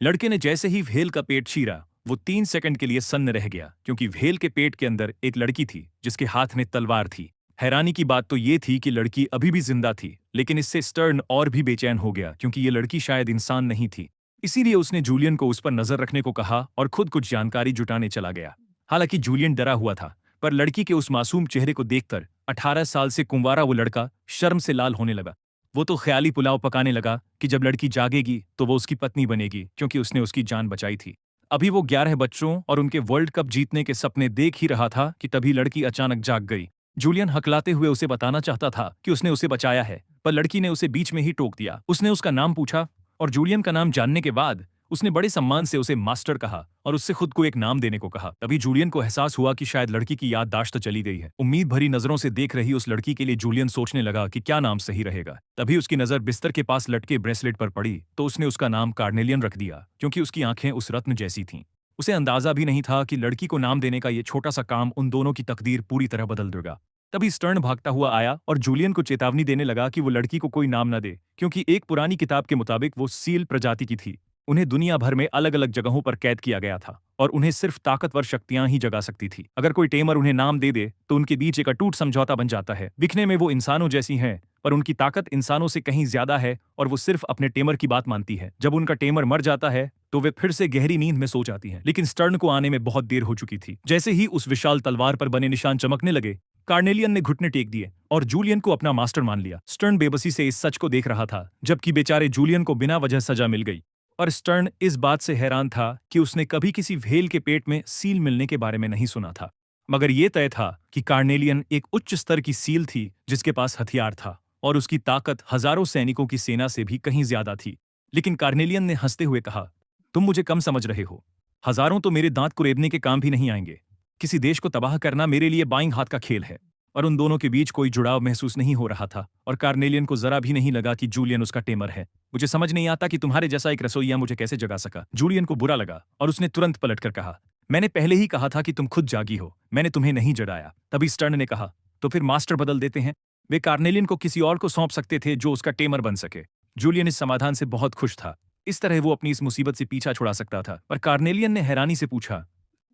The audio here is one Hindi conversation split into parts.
लड़के ने जैसे ही व्हेल का पेट चीरा, वो 3 सेकंड के लिए सन्न रह गया, क्योंकि व्हेल के पेट के अंदर एक लड़की थी जिसके हाथ में तलवार थी। हैरानी की बात तो ये थी कि लड़की अभी भी जिंदा थी, लेकिन इससे स्टर्न और भी बेचैन हो गया, क्योंकि ये लड़की शायद इंसान नहीं थी। इसीलिए उसने जूलियन को उस पर नजर रखने को कहा और खुद कुछ जानकारी जुटाने चला गया। हालांकि जूलियन डरा हुआ था, पर लड़की के उस मासूम चेहरे को देखकर 18 साल से कुंवारा वो लड़का शर्म से लाल होने लगा। वो तो ख्याली पुलाव पकाने लगा कि जब लड़की जागेगी तो वो उसकी पत्नी बनेगी, क्योंकि उसने उसकी जान बचाई थी। अभी वो 11 बच्चों और उनके वर्ल्ड कप जीतने के सपने देख ही रहा था कि तभी लड़की अचानक जाग गई। जूलियन हकलाते हुए उसे बताना चाहता था कि उसने उसे बचाया है, पर लड़की ने उसे बीच में ही टोक दिया। उसने उसका नाम पूछा और जूलियन का नाम जानने के बाद उसने बड़े सम्मान से उसे मास्टर कहा और उससे खुद को एक नाम देने को कहा। तभी जूलियन को एहसास हुआ कि शायद लड़की की याददाश्त चली गई है। उम्मीद भरी नजरों से देख रही उस लड़की के लिए जूलियन सोचने लगा कि क्या नाम सही रहेगा। तभी उसकी नजर बिस्तर के पास लटके ब्रेसलेट पर पड़ी, तो उसने उसका नाम कार्नेलियन रख दिया, क्योंकि उसकी आंखें उस रत्न जैसी थीं। उसे अंदाजा भी नहीं था कि लड़की को नाम देने का ये छोटा सा काम उन दोनों की तकदीर पूरी तरह बदल देगा। तभी स्टर्न भागता हुआ आया और जूलियन को चेतावनी देने लगा कि वो लड़की को कोई नाम न दे, क्योंकि एक पुरानी किताब के मुताबिक वो सील प्रजाति की थी। उन्हें दुनिया भर में अलग अलग जगहों पर कैद किया गया था और उन्हें सिर्फ ताकतवर शक्तियां ही जगा सकती थी। अगर कोई टेमर उन्हें नाम दे दे तो उनके बीच एक अटूट समझौता बन जाता है। दिखने में वो इंसानों जैसी हैं, पर उनकी ताकत इंसानों से कहीं ज्यादा है और वो सिर्फ अपने टेमर की बात मानती है। जब उनका टेमर मर जाता है तो वे फिर से गहरी नींद में सो जाती हैं। लेकिन स्टर्न को आने में बहुत देर हो चुकी थी। जैसे ही उस विशाल तलवार पर बने निशान चमकने लगे, कार्नेलियन ने घुटने टेक दिए और जूलियन को अपना मास्टर मान लिया। स्टर्न बेबसी से इस सच को देख रहा था, जबकि बेचारे जूलियन को बिना वजह सजा मिल गई। और स्टर्न इस बात से हैरान था कि उसने कभी किसी व्हेल के पेट में सील मिलने के बारे में नहीं सुना था। मगर यह तय था कि कार्नेलियन एक उच्च स्तर की सील थी जिसके पास हथियार था और उसकी ताकत हजारों सैनिकों की सेना से भी कहीं ज्यादा थी। लेकिन कार्नेलियन ने हंसते हुए कहा, तुम मुझे कम समझ रहे हो। हजारों तो मेरे दांत कुरेदने के काम भी नहीं आएंगे। किसी देश को तबाह करना मेरे लिए बाईं हाथ का खेल है। और उन दोनों के बीच कोई जुड़ाव महसूस नहीं हो रहा था और कार्नेलियन को जरा भी नहीं लगा कि जूलियन उसका टेमर है। मुझे समझ नहीं आता कि तुम्हारे जैसा एक रसोइया मुझे कैसे जगा सका। जूलियन को बुरा लगा और उसने तुरंत पलटकर कहा, मैंने पहले ही कहा था कि तुम खुद जागी हो, मैंने तुम्हें नहीं जगाया। तभी स्टर्न ने कहा, तो फिर मास्टर बदल देते हैं। वे कार्नेलियन को किसी और को सौंप सकते थे जो उसका टेमर बन सके। जूलियन इस समाधान से बहुत खुश था। इस तरह वो अपनी इस मुसीबत से पीछा छुड़ा सकता था। पर कार्नेलियन ने हैरानी से पूछा,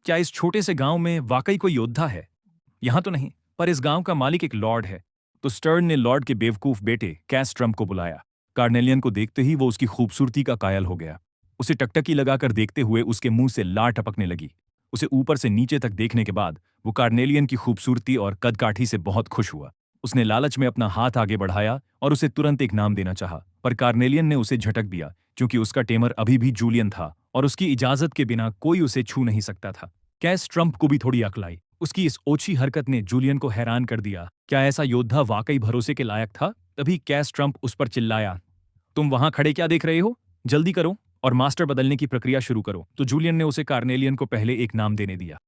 क्या इस छोटे से गांव में वाकई कोई योद्धा है? यहां तो नहीं, पर इस गांव का मालिक एक लॉर्ड है। तो स्टर्न ने लॉर्ड के बेवकूफ बेटे कैस ट्रम्प को बुलाया। कार्नेलियन को देखते ही वो उसकी खूबसूरती का कायल हो गया। उसे टकटकी लगाकर देखते हुए उसके मुंह से लार टपकने लगी। उसे ऊपर से नीचे तक देखने के बाद वो कार्नेलियन की खूबसूरती और कदकाठी से बहुत खुश हुआ। उसने लालच में अपना हाथ आगे बढ़ाया और उसे तुरंत एक नाम देना चाहा, पर कार्नेलियन ने उसे झटक दिया, क्योंकि उसका टेमर अभी भी जूलियन था और उसकी इजाजत के बिना कोई उसे छू नहीं सकता था। कैस ट्रम्प को भी थोड़ी अक्ल आई। उसकी इस ओछी हरकत ने जूलियन को हैरान कर दिया। क्या ऐसा योद्धा वाकई भरोसे के लायक था? तभी कैस ट्रम्प उस पर चिल्लाया, तुम वहां खड़े क्या देख रहे हो? जल्दी करो और मास्टर बदलने की प्रक्रिया शुरू करो। तो जूलियन ने उसे कार्नेलियन को पहले एक नाम देने दिया।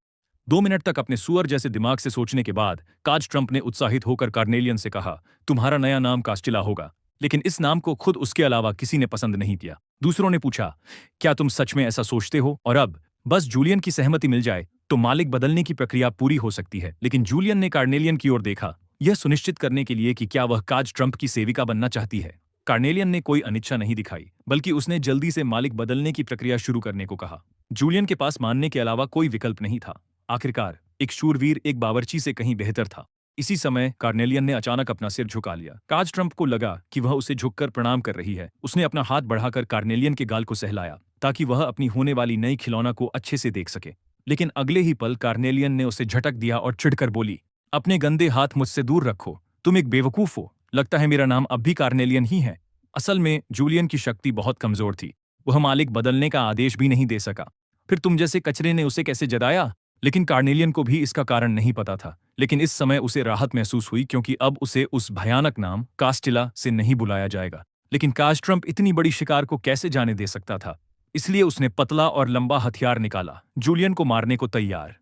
2 मिनट तक अपने सुअर जैसे दिमाग से सोचने के बाद काज ट्रम्प ने उत्साहित होकर कार्नेलियन से कहा, तुम्हारा नया नाम कास्टिला होगा। लेकिन इस नाम को खुद उसके अलावा किसी ने पसंद नहीं किया। दूसरों ने पूछा, क्या तुम सच में ऐसा सोचते हो? और अब बस जूलियन की सहमति मिल जाए तो मालिक बदलने की प्रक्रिया पूरी हो सकती है। लेकिन जूलियन ने कार्नेलियन की ओर देखा, यह सुनिश्चित करने के लिए कि क्या वह काज ट्रम्प की सेविका बनना चाहती है। कार्नेलियन ने कोई अनिच्छा नहीं दिखाई, बल्कि उसने जल्दी से मालिक बदलने की प्रक्रिया शुरू करने को कहा। जूलियन के पास मानने के अलावा कोई विकल्प नहीं था। आखिरकार एक शूरवीर एक बावर्ची से कहीं बेहतर था। इसी समय कार्नेलियन ने अचानक अपना सिर झुका लिया। काज ट्रम्प को लगा कि वह उसे झुककर प्रणाम कर रही है। उसने अपना हाथ बढ़ाकर कार्नेलियन के गाल को सहलाया, ताकि वह अपनी होने वाली नई खिलौना को अच्छे से देख सके। लेकिन अगले ही पल कार्नेलियन ने उसे झटक दिया और चिढ़कर बोली, अपने गंदे हाथ मुझसे दूर रखो, तुम एक बेवकूफ हो। लगता है मेरा नाम अब भी कार्नेलियन ही है। असल में जूलियन की शक्ति बहुत कमजोर थी। वह मालिक बदलने का आदेश भी नहीं दे सका। फिर तुम जैसे कचरे ने उसे कैसे जगाया? लेकिन कार्नेलियन को भी इसका कारण नहीं पता था। लेकिन इस समय उसे राहत महसूस हुई, क्योंकि अब उसे उस भयानक नाम कास्टिला से नहीं बुलाया जाएगा। लेकिन काज ट्रम्प इतनी बड़ी शिकार को कैसे जाने दे सकता था? इसलिए उसने पतला और लंबा हथियार निकाला, जूलियन को मारने को तैयार।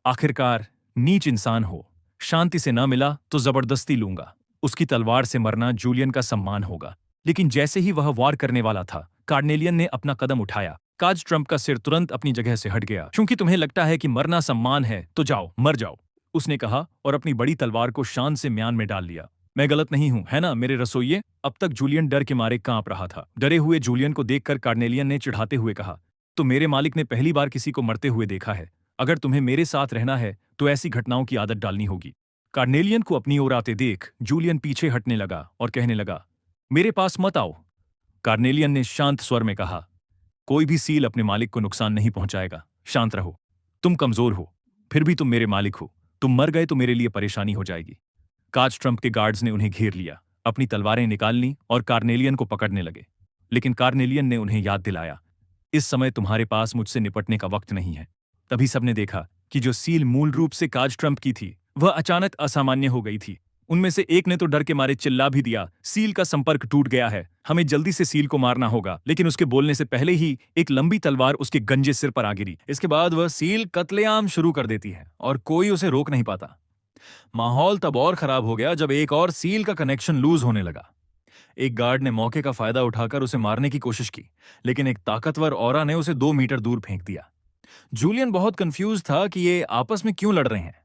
आखिरकार नीच इंसान हो, शांति से ना मिला तो जबरदस्ती लूंगा। उसकी तलवार से मरना जूलियन का सम्मान होगा। लेकिन जैसे ही वह वार करने वाला था, कार्नेलियन ने अपना कदम उठाया। काज ट्रम्प का सिर तुरंत अपनी जगह से हट गया। क्योंकि तुम्हें लगता है कि मरना सम्मान है, तो जाओ, मर जाओ, उसने कहा और अपनी बड़ी तलवार को शान से म्यान में डाल लिया। मैं गलत नहीं हूं, है ना मेरे रसोइये? अब तक जूलियन डर के मारे कांप रहा था। डरे हुए जूलियन को देखकर कार्नेलियन ने चिढ़ाते हुए कहा, तो मेरे मालिक ने पहली बार किसी को मरते हुए देखा है। अगर तुम्हें मेरे साथ रहना है तो ऐसी घटनाओं की आदत डालनी होगी। कार्नेलियन को अपनी ओर आते देख जूलियन पीछे हटने लगा और कहने लगा, मेरे पास मत आओ। कार्नेलियन ने शांत स्वर में कहा, कोई भी सील अपने मालिक को नुकसान नहीं पहुंचाएगा, शांत रहो। तुम कमजोर हो, फिर भी तुम मेरे मालिक हो। तुम मर गए तो मेरे लिए परेशानी हो जाएगी। काच ट्रम्प के गार्ड्स ने उन्हें घेर लिया, अपनी तलवारें निकाल ली और कार्नेलियन को पकड़ने लगे। लेकिन कार्नेलियन ने उन्हें याद दिलाया, इस समय तुम्हारे पास मुझसे निपटने का वक्त नहीं है। तभी सबने देखा कि जो सील मूल रूप से काज ट्रम्प की थी वह अचानक असामान्य हो गई थी। उनमें से एक ने तो डर के मारे चिल्ला भी दिया, सील का संपर्क टूट गया है, हमें जल्दी से सील को मारना होगा। लेकिन उसके बोलने से पहले ही एक लंबी तलवार उसके गंजे सिर पर आ गिरी। इसके बाद वह सील कत्लेआम शुरू कर देती है और कोई उसे रोक नहीं पाता। माहौल तब और खराब हो गया जब एक और सील का कनेक्शन लूज होने लगा। एक गार्ड ने मौके का फायदा उठाकर उसे मारने की कोशिश की, लेकिन एक ताकतवर औरा ने उसे 2 मीटर दूर फेंक दिया। जूलियन बहुत कंफ्यूज था कि ये आपस में क्यों लड़ रहे हैं।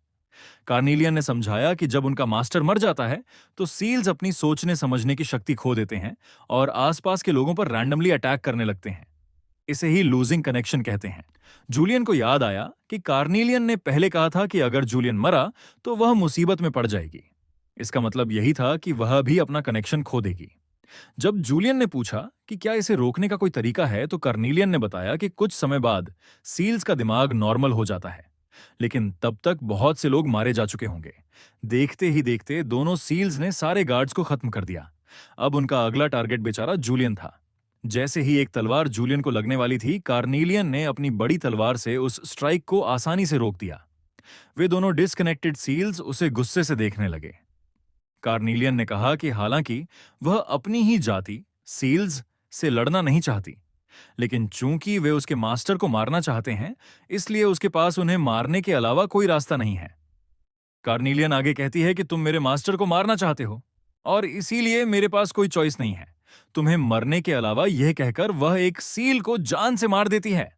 कार्नेलियन ने समझाया कि जब उनका मास्टर मर जाता है तो सील्स अपनी सोचने समझने की शक्ति खो देते हैं और आसपास के लोगों पर रैंडमली अटैक करने लगते हैं। इसे ही लूजिंग कनेक्शन कहते हैं। जूलियन को याद आया कि कार्नेलियन ने पहले कहा था कि अगर जूलियन मरा तो वह मुसीबत में पड़ जाएगी। इसका मतलब यही था कि वह भी अपना कनेक्शन खो देगी। जब जूलियन ने पूछा कि क्या इसे रोकने का कोई तरीका है तो कार्नेलियन ने बताया कि कुछ समय बाद सील्स का दिमाग नॉर्मल हो जाता है, लेकिन तब तक बहुत से लोग मारे जा चुके होंगे। देखते ही देखते दोनों सील्स ने सारे गार्ड्स को खत्म कर दिया। अब उनका अगला टारगेट बेचारा जूलियन था। जैसे ही एक तलवार जूलियन को लगने वाली थी, कार्नेलियन ने अपनी बड़ी तलवार से उस स्ट्राइक को आसानी से रोक दिया। वे दोनों डिस्कनेक्टेड सील्स उसे गुस्से से देखने लगे। कार्नेलियन ने कहा कि हालांकि वह अपनी ही जाति सील्स से लड़ना नहीं चाहती, लेकिन चूंकि वे उसके मास्टर को मारना चाहते हैं, इसलिए उसके पास उन्हें मारने के अलावा कोई रास्ता नहीं है। कार्नेलियन आगे कहती है कि तुम मेरे मास्टर को मारना चाहते हो और इसीलिए मेरे पास कोई चॉइस नहीं है तुम्हें मरने के अलावा। यह कहकर वह एक सील को जान से मार देती है।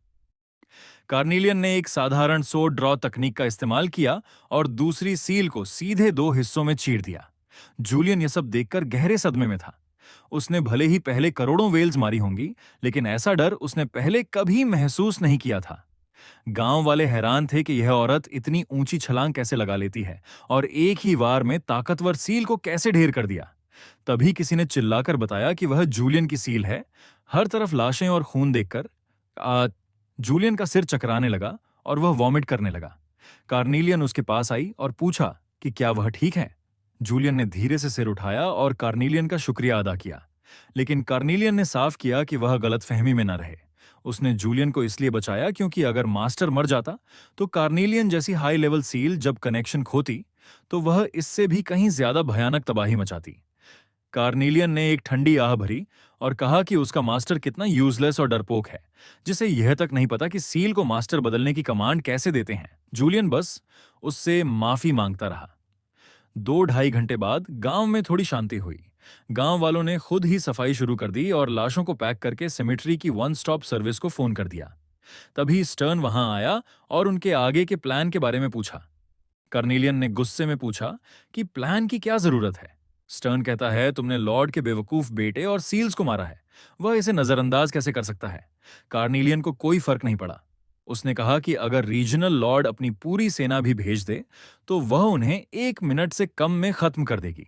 कार्नेलियन ने एक साधारण सोर्ड ड्रॉ तकनीक का इस्तेमाल किया और दूसरी सील को सीधे 2 हिस्सों में चीर दिया। जूलियन यह सब देखकर गहरे सदमे में था। उसने भले ही पहले करोड़ों वेल्स मारी होंगी, लेकिन ऐसा डर उसने पहले कभी महसूस नहीं किया था। गांव वाले हैरान थे कि यह औरत इतनी ऊंची छलांग कैसे लगा लेती है और एक ही वार में ताकतवर सील को कैसे ढेर कर दिया। तभी किसी ने चिल्लाकर बताया कि वह जूलियन की सील है। हर तरफ लाशें और खून देखकर जूलियन का सिर चकराने लगा और वह वॉमिट करने लगा। कार्नेलियन उसके पास आई और पूछा कि क्या वह ठीक है। जूलियन ने धीरे से सिर उठाया और कार्नेलियन का शुक्रिया अदा किया, लेकिन कार्नेलियन ने साफ किया कि वह गलतफहमी में न रहे। उसने जूलियन को इसलिए बचाया क्योंकि अगर मास्टर मर जाता तो कार्नेलियन जैसी हाई लेवल सील जब कनेक्शन खोती तो वह इससे भी कहीं ज्यादा भयानक तबाही मचाती। कार्नेलियन ने एक ठंडी आह भरी और कहा कि उसका मास्टर कितना यूजलेस और डरपोक है, जिसे यह तक नहीं पता कि सील को मास्टर बदलने की कमांड कैसे देते हैं। जूलियन बस उससे माफी मांगता रहा। 2-2.5 घंटे बाद गांव में थोड़ी शांति हुई। गांव वालों ने खुद ही सफाई शुरू कर दी और लाशों को पैक करके सेमेट्री की 1 स्टॉप सर्विस को फोन कर दिया। तभी स्टर्न वहां आया और उनके आगे के प्लान के बारे में पूछा। कार्नेलियन ने गुस्से में पूछा कि प्लान की क्या जरूरत है। स्टर्न कहता है, तुमने लॉर्ड के बेवकूफ बेटे और सील्स को मारा है, वह इसे नजरअंदाज कैसे कर सकता है। कार्नेलियन को कोई फर्क नहीं पड़ा। उसने कहा कि अगर रीजनल लॉर्ड अपनी पूरी सेना भी भेज दे तो वह उन्हें 1 मिनट से कम में खत्म कर देगी।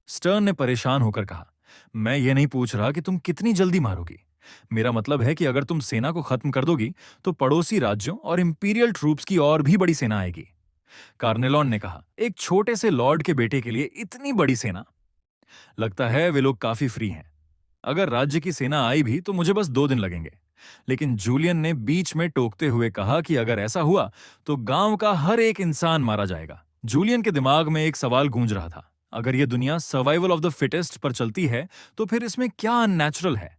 स्टर्न ने परेशान होकर कहा, मैं ये नहीं पूछ रहा कि तुम कितनी जल्दी मारोगी। मेरा मतलब है कि अगर तुम सेना को खत्म कर दोगी तो पड़ोसी राज्यों और इंपीरियल ट्रूप्स की और भी बड़ी सेना आएगी। कार्नेलॉन ने कहा, एक छोटे से लॉर्ड के बेटे के लिए इतनी बड़ी सेना? लगता है वे लोग काफी फ्री हैं। अगर राज्य की सेना आई भी तो मुझे बस 2 दिन लगेंगे। लेकिन जूलियन ने बीच में टोकते हुए कहा कि अगर ऐसा हुआ तो गांव का हर एक इंसान मारा जाएगा। जूलियन के दिमाग में एक सवाल गूंज रहा था, अगर यह दुनिया सर्वाइवल ऑफ द फिटेस्ट पर चलती है तो फिर इसमें क्या अननेचुरल है।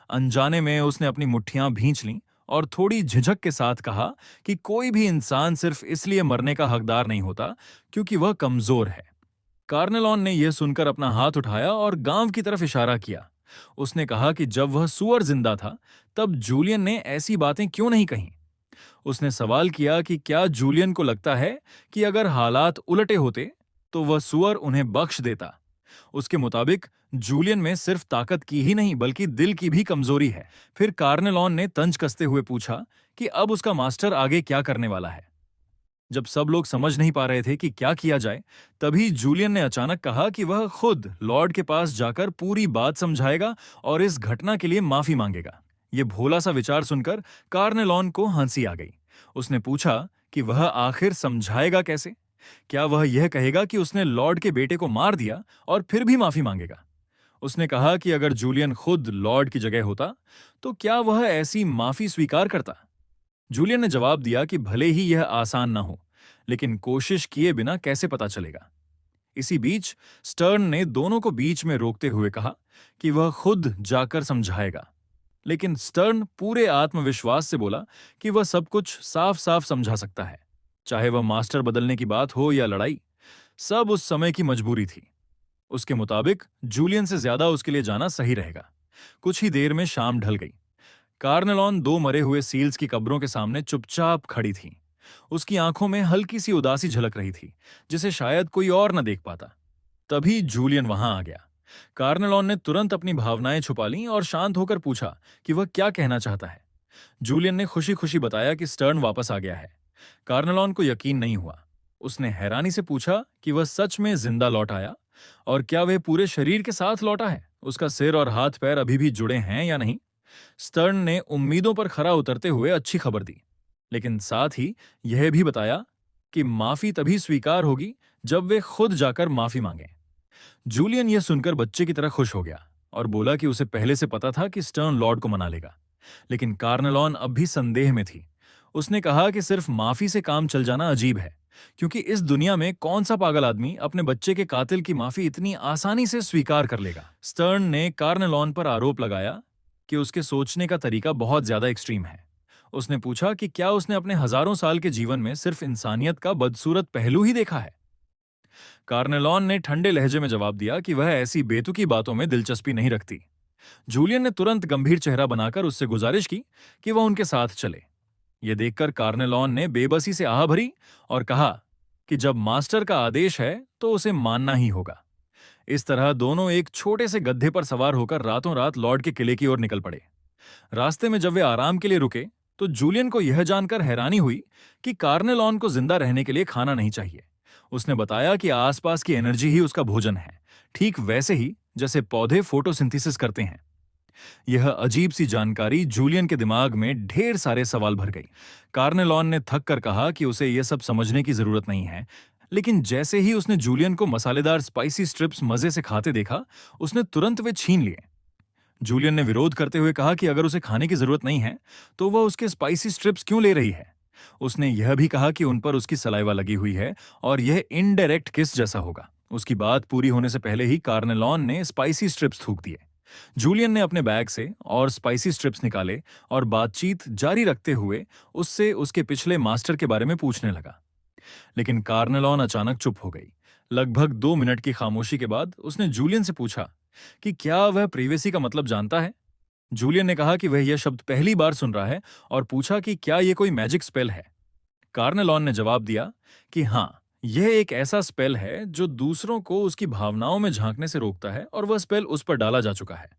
अनजाने में उसने अपनी मुट्ठियां भींच लीं और थोड़ी झिझक के साथ कहा कि कोई भी इंसान सिर्फ इसलिए मरने का हकदार नहीं होता क्योंकि वह कमजोर है। कार्नेलॉन ने यह सुनकर अपना हाथ उठाया और गांव की तरफ इशारा किया। उसने कहा कि जब वह सुअर जिंदा था तब जूलियन ने ऐसी बातें क्यों नहीं कहीं। उसने सवाल किया कि क्या जूलियन को लगता है कि अगर हालात उलटे होते तो वह सुअर उन्हें बख्श देता। उसके मुताबिक जूलियन में सिर्फ ताकत की ही नहीं बल्कि दिल की भी कमजोरी है। फिर कार्नेलॉन ने तंज कसते हुए पूछा कि अब उसका मास्टर आगे क्या करने वाला है। जब सब लोग समझ नहीं पा रहे थे कि क्या किया जाए, तभी जूलियन ने अचानक कहा कि वह खुद लॉर्ड के पास जाकर पूरी बात समझाएगा और इस घटना के लिए माफी मांगेगा। ये भोला सा विचार सुनकर कार्नेलॉन को हंसी आ गई। उसने पूछा कि वह आखिर समझाएगा कैसे। क्या वह यह कहेगा कि उसने लॉर्ड के बेटे को मार दिया और फिर भी माफी मांगेगा? उसने कहा कि अगर जूलियन खुद लॉर्ड की जगह होता तो क्या वह ऐसी माफी स्वीकार करता? जूलियन ने जवाब दिया कि भले ही यह आसान ना हो, लेकिन कोशिश किए बिना कैसे पता चलेगा। इसी बीच स्टर्न ने दोनों को बीच में रोकते हुए कहा कि वह खुद जाकर समझाएगा। लेकिन स्टर्न पूरे आत्मविश्वास से बोला कि वह सब कुछ साफ साफ समझा सकता है, चाहे वह मास्टर बदलने की बात हो या लड़ाई। सब उस समय की मजबूरी थी। उसके मुताबिक जूलियन से ज्यादा उसके लिए जाना सही रहेगा। कुछ ही देर में शाम ढल गई। कार्नेलॉन दो मरे हुए सील्स की कब्रों के सामने चुपचाप खड़ी थी। उसकी आंखों में हल्की सी उदासी झलक रही थी, जिसे शायद कोई और न देख पाता। तभी जूलियन वहां आ गया। कार्नेलॉन ने तुरंत अपनी भावनाएं छुपा लीं और शांत होकर पूछा कि वह क्या कहना चाहता है। जूलियन ने खुशी खुशी बताया कि स्टर्न वापस आ गया है। कार्नेलॉन को यकीन नहीं हुआ। उसने हैरानी से पूछा कि वह सच में जिंदा लौट आया, और क्या वह पूरे शरीर के साथ लौटा है? उसका सिर और हाथ पैर अभी भी जुड़े हैं या नहीं? स्टर्न ने उम्मीदों पर खरा उतरते हुए अच्छी खबर दी, लेकिन साथ ही यह भी बताया कि माफी तभी स्वीकार होगी जब वे खुद जाकर माफी मांगे। जूलियन यह सुनकर बच्चे की तरह खुश हो गया और बोला कि उसे पहले से पता था कि स्टर्न लॉर्ड को मना लेगा। लेकिन कार्नेलॉन अब भी संदेह में थी। उसने कहा कि सिर्फ माफी से काम चल जाना अजीब है, क्योंकि इस दुनिया में कौन सा पागल आदमी अपने बच्चे के कातिल की माफी इतनी आसानी से स्वीकार कर लेगा। स्टर्न ने कार्नेलॉन पर आरोप लगाया कि उसके सोचने का तरीका बहुत ज्यादा एक्सट्रीम है। उसने पूछा कि क्या उसने अपने हजारों साल के जीवन में सिर्फ इंसानियत का बदसूरत पहलू ही देखा है। कार्नेलॉन ने ठंडे लहजे में जवाब दिया कि वह ऐसी बेतुकी बातों में दिलचस्पी नहीं रखती। जूलियन ने तुरंत गंभीर चेहरा बनाकर उससे गुजारिश की कि वह उनके साथ चले। यह देखकर कार्नेलॉन ने बेबसी से आह भरी और कहा कि जब मास्टर का आदेश है तो उसे मानना ही होगा। इस तरह दोनों एक छोटे से गड्ढे पर सवार होकर रातों रात लॉर्ड के किले की ओर निकल पड़े। रास्ते में जब वे आराम के लिए रुके तो जूलियन को यह जानकर हैरानी हुई कि कार्नेलॉन को जिंदा रहने के लिए खाना नहीं चाहिए। उसने बताया कि आसपास की एनर्जी ही उसका भोजन है, ठीक वैसे ही जैसे पौधे फोटोसिंथेसिस करते हैं। यह अजीब सी जानकारी जूलियन के दिमाग में ढेर सारे सवाल भर गई। कार्नेलॉन ने थक कर कहा कि उसे यह सब समझने की जरूरत नहीं है, लेकिन जैसे ही उसने जूलियन को मसालेदार स्पाइसी स्ट्रिप्स मजे से खाते देखा, उसने तुरंत वे छीन लिए। जूलियन ने विरोध करते हुए कहा कि अगर उसे खाने की जरूरत नहीं है तो वह उसके स्पाइसी स्ट्रिप्स क्यों ले रही है। उसने यह भी कहा कि उन पर उसकी सलाइवा लगी हुई है और यह इनडायरेक्ट किस जैसा होगा। उसकी बात पूरी होने से पहले ही कार्नेलॉन ने स्पाइसी स्ट्रिप्स थूक दिए। जूलियन ने अपने बैग से और स्पाइसी स्ट्रिप्स निकाले और बातचीत जारी रखते हुए उससे उसके पिछले मास्टर के बारे में पूछने लगा। लेकिन कार्नेलॉन अचानक चुप हो गई। लगभग 2 मिनट की खामोशी के बाद उसने जूलियन से पूछा कि क्या वह प्रीवेसी का मतलब जानता है। जूलियन ने कहा कि वह यह शब्द पहली बार सुन रहा है और पूछा कि क्या यह कोई मैजिक स्पेल है। कार्नेलॉन ने जवाब दिया कि हाँ, यह एक ऐसा स्पेल है जो दूसरों को उसकी भावनाओं में झांकने से रोकता है और वह स्पेल उस पर डाला जा चुका है।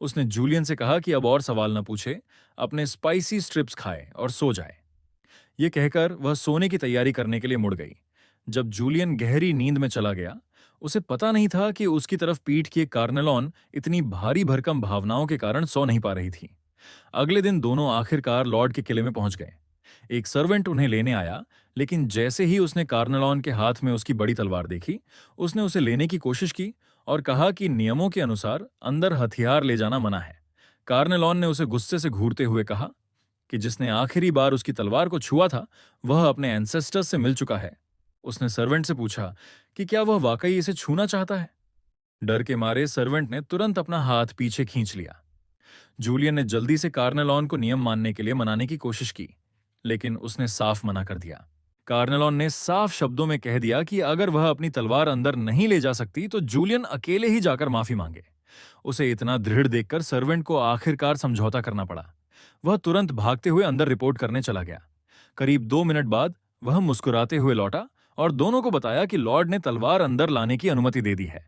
उसने जूलियन से कहा कि अब और सवाल न पूछे, अपने स्पाइसी स्ट्रिप्स खाए और सो जाए। यह कहकर वह सोने की तैयारी करने के लिए मुड़ गई। जब जूलियन गहरी नींद में चला गया, उसे पता नहीं था कि उसकी तरफ पीठ किए कार्नेलॉन इतनी भारी भरकम भावनाओं के कारण सो नहीं पा रही थी। अगले दिन दोनों आखिरकार लॉर्ड के किले में पहुंच गए। एक सर्वेंट उन्हें लेने आया, लेकिन जैसे ही उसने कार्नेलॉन के हाथ में उसकी बड़ी तलवार देखी, उसने उसे लेने की कोशिश की और कहा कि नियमों के अनुसार अंदर हथियार ले जाना मना है। कार्नेलॉन ने उसे गुस्से से घूरते हुए कहा कि जिसने आखिरी बार उसकी तलवार को छुआ था वह अपने एंसेस्टर्स से मिल चुका है। उसने सर्वेंट से पूछा कि क्या वह वाकई इसे छूना चाहता है। डर के मारे सर्वेंट ने तुरंत अपना हाथ पीछे खींच लिया। जूलियन ने जल्दी से कार्नेलॉन को नियम मानने के लिए मनाने की कोशिश की, लेकिन उसने साफ मना कर दिया। कार्नेलॉन ने साफ शब्दों में कह दिया कि अगर वह अपनी तलवार अंदर नहीं ले जा सकती तो जूलियन अकेले ही जाकर माफी मांगे। उसे इतना दृढ़ देखकर सर्वेंट को आखिरकार समझौता करना पड़ा। वह तुरंत भागते हुए अंदर रिपोर्ट करने चला गया। करीब 2 मिनट बाद वह मुस्कुराते हुए लौटा और दोनों को बताया कि लॉर्ड ने तलवार अंदर लाने की अनुमति दे दी है।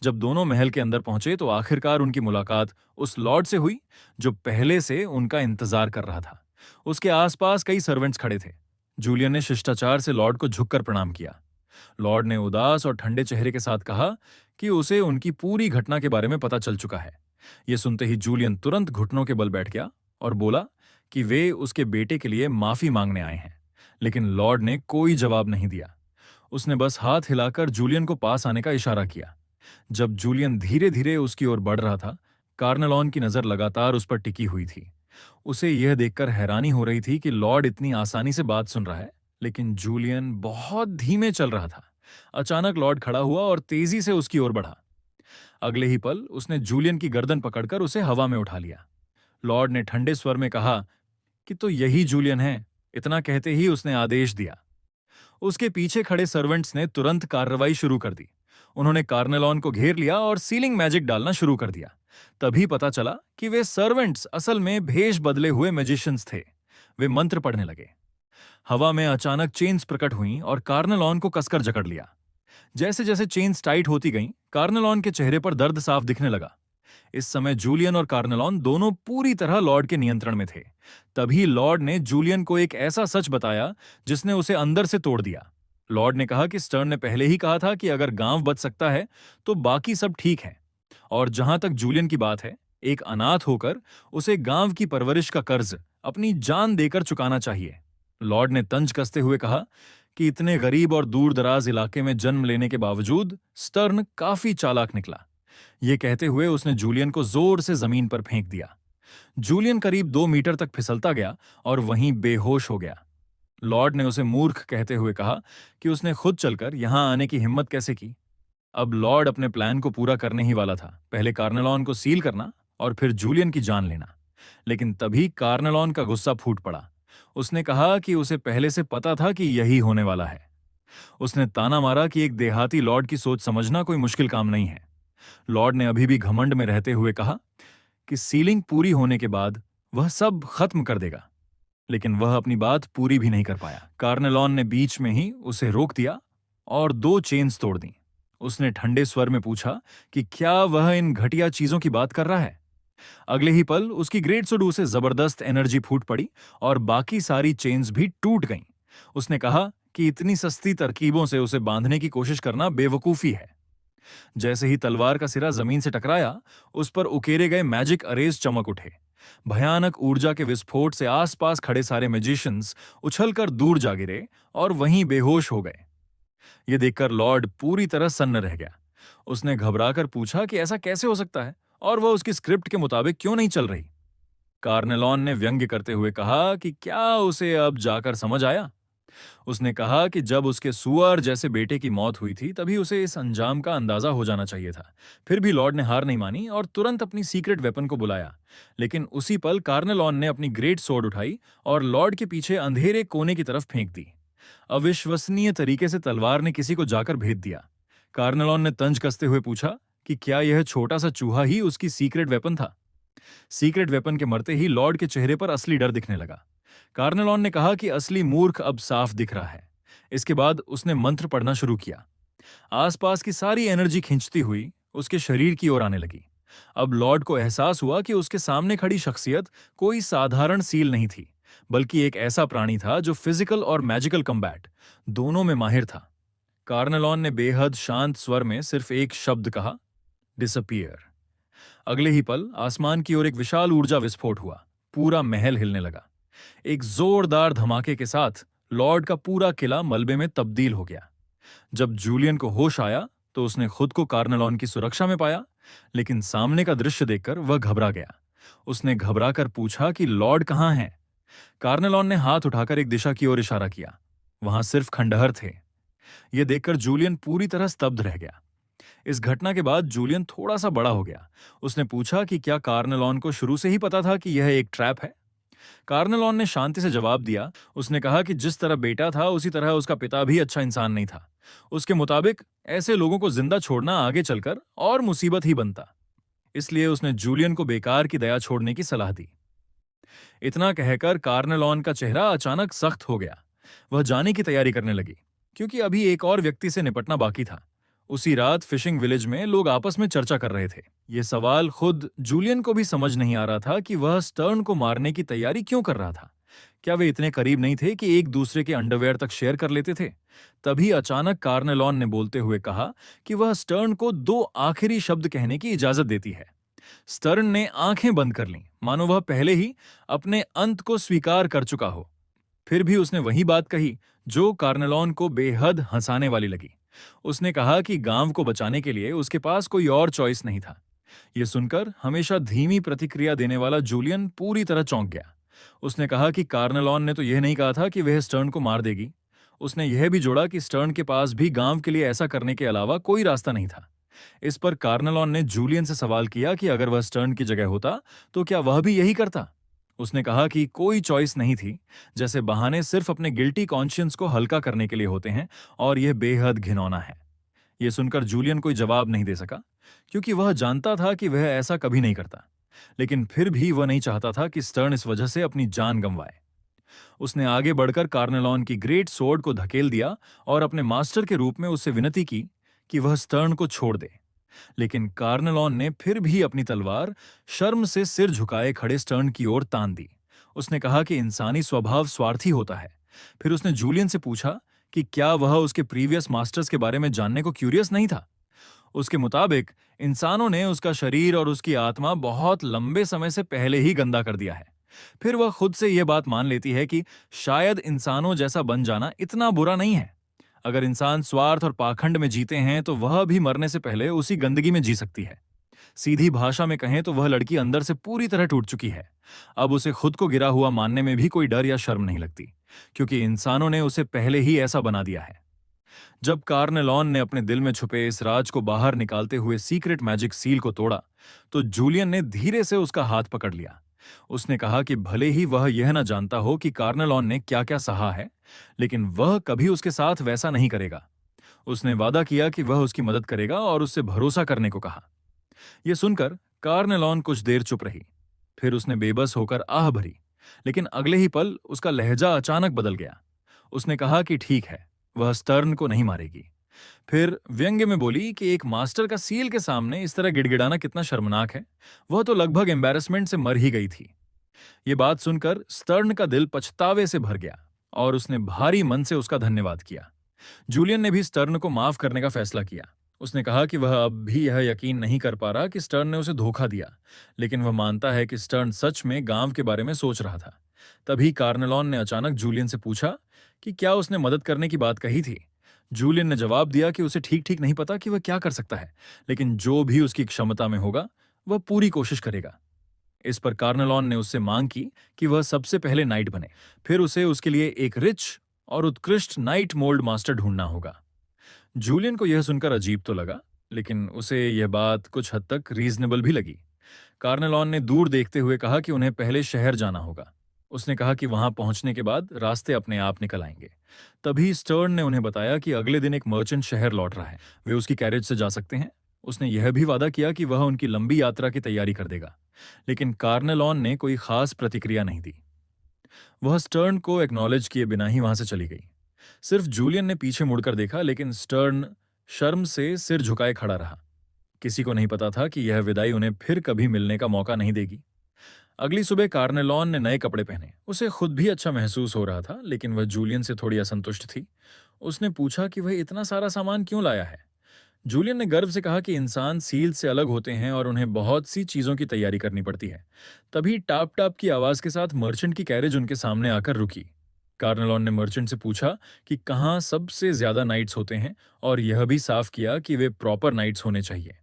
जब दोनों महल के अंदर पहुंचे तो आखिरकार उनकी मुलाकात उस लॉर्ड से हुई जो पहले से उनका इंतजार कर रहा था। उसके आसपास कई सर्वेंट्स खड़े थे। जूलियन ने शिष्टाचार से लॉर्ड को झुककर प्रणाम किया। लॉर्ड ने उदास और ठंडे चेहरे के साथ कहा कि उसे उनकी पूरी घटना के बारे में पता चल चुका है। यह सुनते ही जूलियन तुरंत घुटनों के बल बैठ गया और बोला कि वे उसके बेटे के लिए माफी मांगने आए हैं। लेकिन लॉर्ड ने कोई जवाब नहीं दिया। उसने बस हाथ हिलाकर जूलियन को पास आने का इशारा किया। जब जूलियन धीरे धीरे उसकी ओर बढ़ रहा था, कार्नेलॉन की नजर लगातार उस पर टिकी हुई थी। उसे यह देखकर हैरानी हो रही थी कि लॉर्ड इतनी आसानी से बात सुन रहा है, लेकिन जूलियन बहुत धीमे चल रहा था। अचानक लॉर्ड खड़ा हुआ और तेजी से उसकी ओर बढ़ा। अगले ही पल उसने जूलियन की गर्दन पकड़कर उसे हवा में उठा लिया। लॉर्ड ने ठंडे स्वर में कहा कि तो यही जूलियन है। इतना कहते ही उसने आदेश दिया। उसके पीछे खड़े सर्वेंट्स ने तुरंत कार्रवाई शुरू कर दी। उन्होंने कार्नेलॉन को घेर लिया और सीलिंग मैजिक डालना शुरू कर दिया। तभी पता चला कि वे सर्वेंट्स असल में भेष बदले हुए मैजिशियंस थे। वे मंत्र पढ़ने लगे। हवा में अचानक चेन्स प्रकट हुईं और कार्नेलॉन को कसकर जकड़ लिया। जैसे जैसे चेन्स टाइट होती गईं, कार्नेलॉन के चेहरे पर दर्द साफ दिखने लगा। इस समय जूलियन और कार्नेलॉन दोनों पूरी तरह लॉर्ड के नियंत्रण में थे। तभी लॉर्ड ने जूलियन को एक ऐसा सच बताया जिसने उसे अंदर से तोड़ दिया। लॉर्ड ने कहा कि स्टर्न ने पहले ही कहा था कि अगर गांव बच सकता है तो बाकी सब ठीक है, और जहां तक जूलियन की बात है, एक अनाथ होकर उसे गांव की परवरिश का कर्ज अपनी जान देकर चुकाना चाहिए। लॉर्ड ने तंज कसते हुए कहा कि इतने गरीब और दूर दराज इलाके में जन्म लेने के बावजूद स्टर्न काफी चालाक निकला। यह कहते हुए उसने जूलियन को जोर से जमीन पर फेंक दिया। जूलियन करीब 2 मीटर तक फिसलता गया और वहीं बेहोश हो गया। लॉर्ड ने उसे मूर्ख कहते हुए कहा कि उसने खुद चलकर यहां आने की हिम्मत कैसे की। अब लॉर्ड अपने प्लान को पूरा करने ही वाला था, पहले कार्नेलॉन को सील करना और फिर जूलियन की जान लेना। लेकिन तभी कार्नेलॉन का गुस्सा फूट पड़ा। उसने कहा कि उसे पहले से पता था कि यही होने वाला है। उसने ताना मारा कि एक देहाती लॉर्ड की सोच समझना कोई मुश्किल काम नहीं है। लॉर्ड ने अभी भी घमंड में रहते हुए कहा कि सीलिंग पूरी होने के बाद वह सब खत्म कर देगा, लेकिन वह अपनी बात पूरी भी नहीं कर पाया। कार्नेलॉन ने बीच में ही उसे रोक दिया और 2 चेन्स तोड़ दी। उसने ठंडे स्वर में पूछा कि क्या वह इन घटिया चीजों की बात कर रहा है। अगले ही पल उसकी ग्रेट सुडू से जबरदस्त एनर्जी फूट पड़ी और बाकी सारी चेन्स भी टूट गईं। उसने कहा कि इतनी सस्ती तरकीबों से उसे बांधने की कोशिश करना बेवकूफी है। जैसे ही तलवार का सिरा जमीन से टकराया, उस पर उकेरे गए मैजिक अरेज चमक उठे। भयानक ऊर्जा के विस्फोट से आसपास खड़े सारे मैजिशियंस उछलकर दूर जा गिरे और वहीं बेहोश हो गए। यह देखकर लॉर्ड पूरी तरह सन्न रह गया। उसने घबराकर पूछा कि ऐसा कैसे हो सकता है और वह उसकी स्क्रिप्ट के मुताबिक क्यों नहीं चल रही। कार्नेलॉन ने व्यंग्य करते हुए कहा कि क्या उसे अब जाकर समझ आया। उसने कहा कि जब उसके सुअर जैसे बेटे की मौत हुई थी तभी उसे इस अंजाम का अंदाजा हो जाना चाहिए था। फिर भी लॉर्ड ने हार नहीं मानी और तुरंत अपनी सीक्रेट वेपन को बुलाया। लेकिन उसी पल कार्नेलॉन ने अपनी ग्रेट सोर्ड उठाई और लॉर्ड के पीछे अंधेरे कोने की तरफ फेंक दी। अविश्वसनीय तरीके से तलवार ने किसी को जाकर भेद दिया। कार्नेलॉन ने तंज कसते हुए पूछा कि क्या यह छोटा सा चूहा ही उसकी सीक्रेट वेपन था। सीक्रेट वेपन के मरते ही लॉर्ड के चेहरे पर असली डर दिखने लगा। कार्नेलॉन ने कहा कि असली मूर्ख अब साफ दिख रहा है। इसके बाद उसने मंत्र पढ़ना शुरू किया। आसपास की सारी एनर्जी खींचती हुई उसके शरीर की ओर आने लगी। अब लॉर्ड को एहसास हुआ कि उसके सामने खड़ी शख्सियत कोई साधारण सील नहीं थी, बल्कि एक ऐसा प्राणी था जो फिजिकल और मैजिकल कम्बैट दोनों में माहिर था। कार्नेलॉन ने बेहद शांत स्वर में सिर्फ एक शब्द कहा, डिसअपियर। अगले ही पल आसमान की ओर एक विशाल ऊर्जा विस्फोट हुआ। पूरा महल हिलने लगा। एक जोरदार धमाके के साथ लॉर्ड का पूरा किला मलबे में तब्दील हो गया। जब जूलियन को होश आया तो उसने खुद को कार्नेलॉन की सुरक्षा में पाया, लेकिन सामने का दृश्य देखकर वह घबरा गया। उसने घबराकर पूछा कि लॉर्ड कहां हैं। कार्नेलॉन ने हाथ उठाकर एक दिशा की ओर इशारा किया। वहां सिर्फ खंडहर थे। यह देखकर जूलियन पूरी तरह स्तब्ध रह गया। इस घटना के बाद जूलियन थोड़ा सा बड़ा हो गया। उसने पूछा कि क्या कार्नेलॉन को शुरू से ही पता था कि यह एक ट्रैप है। कार्नेलॉन ने शांति से जवाब दिया। उसने कहा कि जिस तरह बेटा था उसी तरह उसका पिता भी अच्छा इंसान नहीं था। उसके मुताबिक ऐसे लोगों को जिंदा छोड़ना आगे चलकर और मुसीबत ही बनता। इसलिए उसने जूलियन को बेकार की दया छोड़ने की सलाह दी। इतना कहकर कार्नेलॉन का चेहरा अचानक सख्त हो गया। वह जाने की तैयारी करने लगी, क्योंकि अभी एक और व्यक्ति से निपटना बाकी था। उसी रात फिशिंग विलेज में लोग आपस में चर्चा कर रहे थे। ये सवाल खुद जूलियन को भी समझ नहीं आ रहा था कि वह स्टर्न को मारने की तैयारी क्यों कर रहा था। क्या वे इतने करीब नहीं थे कि एक दूसरे के अंडरवेयर तक शेयर कर लेते थे? तभी अचानक कार्नेलॉन ने बोलते हुए कहा कि वह स्टर्न को दो आखिरी शब्द कहने की इजाजत देती है। स्टर्न ने आंखें बंद कर लीं, मानो वह पहले ही अपने अंत को स्वीकार कर चुका हो। फिर भी उसने वही बात कही जो कार्नेलॉन को बेहद हंसाने वाली लगी। उसने कहा कि गांव को बचाने के लिए उसके पास कोई और चॉइस नहीं था। यह सुनकर हमेशा धीमी प्रतिक्रिया देने वाला जूलियन पूरी तरह चौंक गया। उसने कहा कि कार्नेलॉन ने तो यह नहीं कहा था कि वह स्टर्न को मार देगी। उसने यह भी जोड़ा कि स्टर्न के पास भी गांव के लिए ऐसा करने के अलावा कोई रास्ता नहीं था। इस पर कार्नेलॉन ने जूलियन से सवाल किया कि अगर वह स्टर्न की जगह होता तो क्या वह भी यही करता। उसने कहा कि कोई चॉइस नहीं थी, जैसे बहाने सिर्फ अपने गिल्टी कॉन्शियंस को हल्का करने के लिए होते हैं और यह बेहद घिनौना है। यह सुनकर जूलियन कोई जवाब नहीं दे सका, क्योंकि वह जानता था कि वह ऐसा कभी नहीं करता। लेकिन फिर भी वह नहीं चाहता था कि स्टर्न इस वजह से अपनी जान गंवाए। उसने आगे बढ़कर कार्नेलॉन की ग्रेट सोर्ड को धकेल दिया और अपने मास्टर के रूप में उससे विनती की कि वह स्टर्न को छोड़ दे। लेकिन कार्नेलॉन ने फिर भी अपनी तलवार शर्म से सिर झुकाए खड़े स्टर्न की ओर तान दी। उसने कहा कि इंसानी स्वभाव स्वार्थी होता है। फिर उसने जूलियन से पूछा कि क्या वह उसके प्रीवियस मास्टर्स के बारे में जानने को क्यूरियस नहीं था। उसके मुताबिक इंसानों ने उसका शरीर और उसकी आत्मा बहुत लंबे समय से पहले ही गंदा कर दिया है। फिर वह खुद से यह बात मान लेती है कि शायद इंसानों जैसा बन जाना इतना बुरा नहीं है। अगर इंसान स्वार्थ और पाखंड में जीते हैं तो वह भी मरने से पहले उसी गंदगी में जी सकती है। सीधी भाषा में कहें तो वह लड़की अंदर से पूरी तरह टूट चुकी है। अब उसे खुद को गिरा हुआ मानने में भी कोई डर या शर्म नहीं लगती, क्योंकि इंसानों ने उसे पहले ही ऐसा बना दिया है। जब कार्नेलॉन ने अपने दिल में छुपे इस राज को बाहर निकालते हुए सीक्रेट मैजिक सील को तोड़ा, तो जूलियन ने धीरे से उसका हाथ पकड़ लिया। उसने कहा कि भले ही वह यह न जानता हो कि कार्नेलॉन ने क्या क्या सहा है, लेकिन वह कभी उसके साथ वैसा नहीं करेगा। उसने वादा किया कि वह उसकी मदद करेगा और उससे भरोसा करने को कहा। यह सुनकर कार्नेलॉन कुछ देर चुप रही। फिर उसने बेबस होकर आह भरी, लेकिन अगले ही पल उसका लहजा अचानक बदल गया। उसने कहा कि ठीक है, वह स्टर्न को नहीं मारेगी। फिर व्यंग्य में बोली कि एक मास्टर का सील के सामने इस तरह गिड़गिड़ाना कितना शर्मनाक है। वह तो लगभग एम्बैरेसमेंट से मर ही गई थी। ये बात सुनकर स्टर्न का दिल पछतावे से भर गया और उसने भारी मन से उसका धन्यवाद किया। जूलियन ने भी स्टर्न को माफ करने का फैसला किया। उसने कहा कि वह अब भी यह यकीन नहीं कर पा रहा कि स्टर्न ने उसे धोखा दिया, लेकिन वह मानता है कि स्टर्न सच में गांव के बारे में सोच रहा था। तभी कार्नेलॉन ने अचानक जूलियन से पूछा कि क्या उसने मदद करने की बात कही थी। जूलियन ने जवाब दिया कि उसे ठीक ठीक नहीं पता कि वह क्या कर सकता है, लेकिन जो भी उसकी क्षमता में होगा वह पूरी कोशिश करेगा। इस पर कार्नेलॉन ने उससे मांग की कि वह सबसे पहले नाइट बने। फिर उसे उसके लिए एक रिच और उत्कृष्ट नाइट मोल्ड मास्टर ढूंढना होगा। जूलियन को यह सुनकर अजीब तो लगा, लेकिन उसे यह बात कुछ हद तक रीजनेबल भी लगी। कार्नेलॉन ने दूर देखते हुए कहा कि उन्हें पहले शहर जाना होगा। उसने कहा कि वहां पहुंचने के बाद रास्ते अपने आप निकल आएंगे। तभी स्टर्न ने उन्हें बताया कि अगले दिन एक मर्चेंट शहर लौट रहा है, वे उसकी कैरेज से जा सकते हैं। उसने यह भी वादा किया कि वह उनकी लंबी यात्रा की तैयारी कर देगा, लेकिन कार्नेलॉन ने कोई खास प्रतिक्रिया नहीं दी। वह स्टर्न को एक्नॉलेज किए बिना ही वहां से चली गई। सिर्फ जूलियन ने पीछे मुड़कर देखा, लेकिन स्टर्न शर्म से सिर झुकाए खड़ा रहा। किसी को नहीं पता था कि यह विदाई उन्हें फिर कभी मिलने का मौका नहीं देगी। अगली सुबह कार्नेलॉन ने नए कपड़े पहने। उसे खुद भी अच्छा महसूस हो रहा था, लेकिन वह जूलियन से थोड़ी असंतुष्ट थी। उसने पूछा कि वह इतना सारा सामान क्यों लाया है। जूलियन ने गर्व से कहा कि इंसान सील से अलग होते हैं और उन्हें बहुत सी चीजों की तैयारी करनी पड़ती है। तभी टाप टाप की आवाज के साथ मर्चेंट की कैरेज उनके सामने आकर रुकी। कार्नेलॉन ने मर्चेंट से पूछा कि कहाँ सबसे ज्यादा नाइट्स होते हैं और यह भी साफ किया कि वे प्रॉपर नाइट्स होने चाहिए।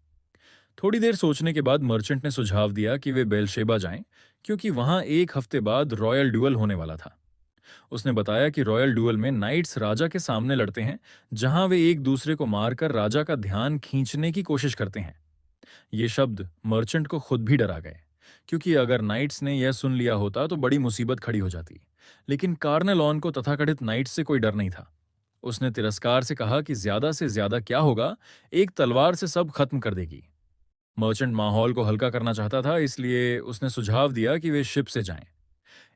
थोड़ी देर सोचने के बाद मर्चेंट ने सुझाव दिया कि वे बेलशेबा जाएं, क्योंकि वहां एक हफ्ते बाद रॉयल ड्यूअल होने वाला था। उसने बताया कि रॉयल ड्यूअल में नाइट्स राजा के सामने लड़ते हैं, जहां वे एक दूसरे को मारकर राजा का ध्यान खींचने की कोशिश करते हैं। ये शब्द मर्चेंट को खुद भी डरा गए, क्योंकि अगर नाइट्स ने यह सुन लिया होता तो बड़ी मुसीबत खड़ी हो जाती। लेकिन कार्नेलॉन को तथाकथित नाइट्स से कोई डर नहीं था। उसने तिरस्कार से कहा कि ज्यादा से ज्यादा क्या होगा, एक तलवार से सब खत्म कर देगी। मर्चेंट माहौल को हल्का करना चाहता था, इसलिए उसने सुझाव दिया कि वे शिप से जाएं।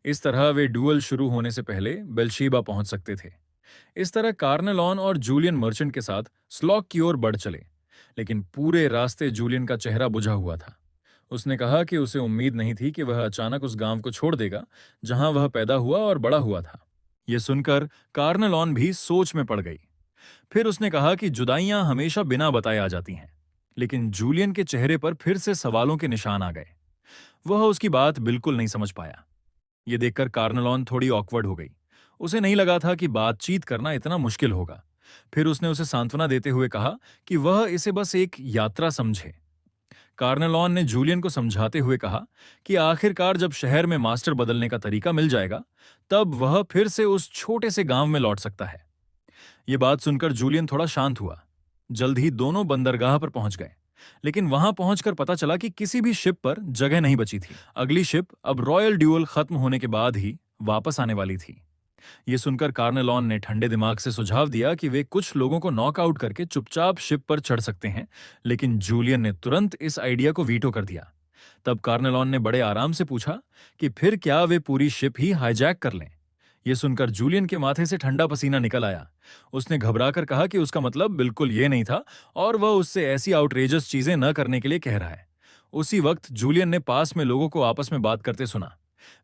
इस तरह वे ड्यूअल शुरू होने से पहले बेलशेबा पहुंच सकते थे। इस तरह कार्नेलॉन और जूलियन मर्चेंट के साथ स्लॉक की ओर बढ़ चले, लेकिन पूरे रास्ते जूलियन का चेहरा बुझा हुआ था। उसने कहा कि उसे उम्मीद नहीं थी कि वह अचानक उस गांव को छोड़ देगा जहां वह पैदा हुआ और बड़ा हुआ था। यह सुनकर कार्नेलॉन भी सोच में पड़ गई। फिर उसने कहा कि जुदाइयां हमेशा बिना बताए आ जाती हैं, लेकिन जूलियन के चेहरे पर फिर से सवालों के निशान आ गए। वह उसकी बात बिल्कुल नहीं समझ पाया। यह देखकर कार्नेलॉन थोड़ी ऑकवर्ड हो गई। उसे नहीं लगा था कि बातचीत करना इतना मुश्किल होगा। फिर उसने उसे सांत्वना देते हुए कहा कि वह इसे बस एक यात्रा समझे। कार्नेलॉन ने जूलियन को समझाते हुए कहा कि आखिरकार जब शहर में मास्टर बदलने का तरीका मिल जाएगा, तब वह फिर से उस छोटे से गांव में लौट सकता है। ये बात सुनकर जूलियन थोड़ा शांत हुआ। जल्द ही दोनों बंदरगाह पर पहुंच गए, लेकिन वहां पहुंचकर पता चला कि किसी भी शिप पर जगह नहीं बची थी। अगली शिप अब रॉयल ड्यूअल खत्म होने के बाद ही वापस आने वाली थी। ये सुनकर कार्नेलॉन ने ठंडे दिमाग से सुझाव दिया कि वे कुछ लोगों को नॉकआउट करके चुपचाप शिप पर चढ़ सकते हैं, लेकिन जूलियन ने तुरंत इस आइडिया को वीटो कर दिया। तब कार्नेलॉन ने बड़े आराम से पूछा कि फिर क्या वे पूरी शिप ही हाईजैक कर लें। यह सुनकर जूलियन के माथे से ठंडा पसीना निकल आया। उसने घबराकर कहा कि उसका मतलब बिल्कुल ये नहीं था और वह उससे ऐसी आउटरेजस चीजें न करने के लिए कह रहा है। उसी वक्त जूलियन ने पास में लोगों को आपस में बात करते सुना।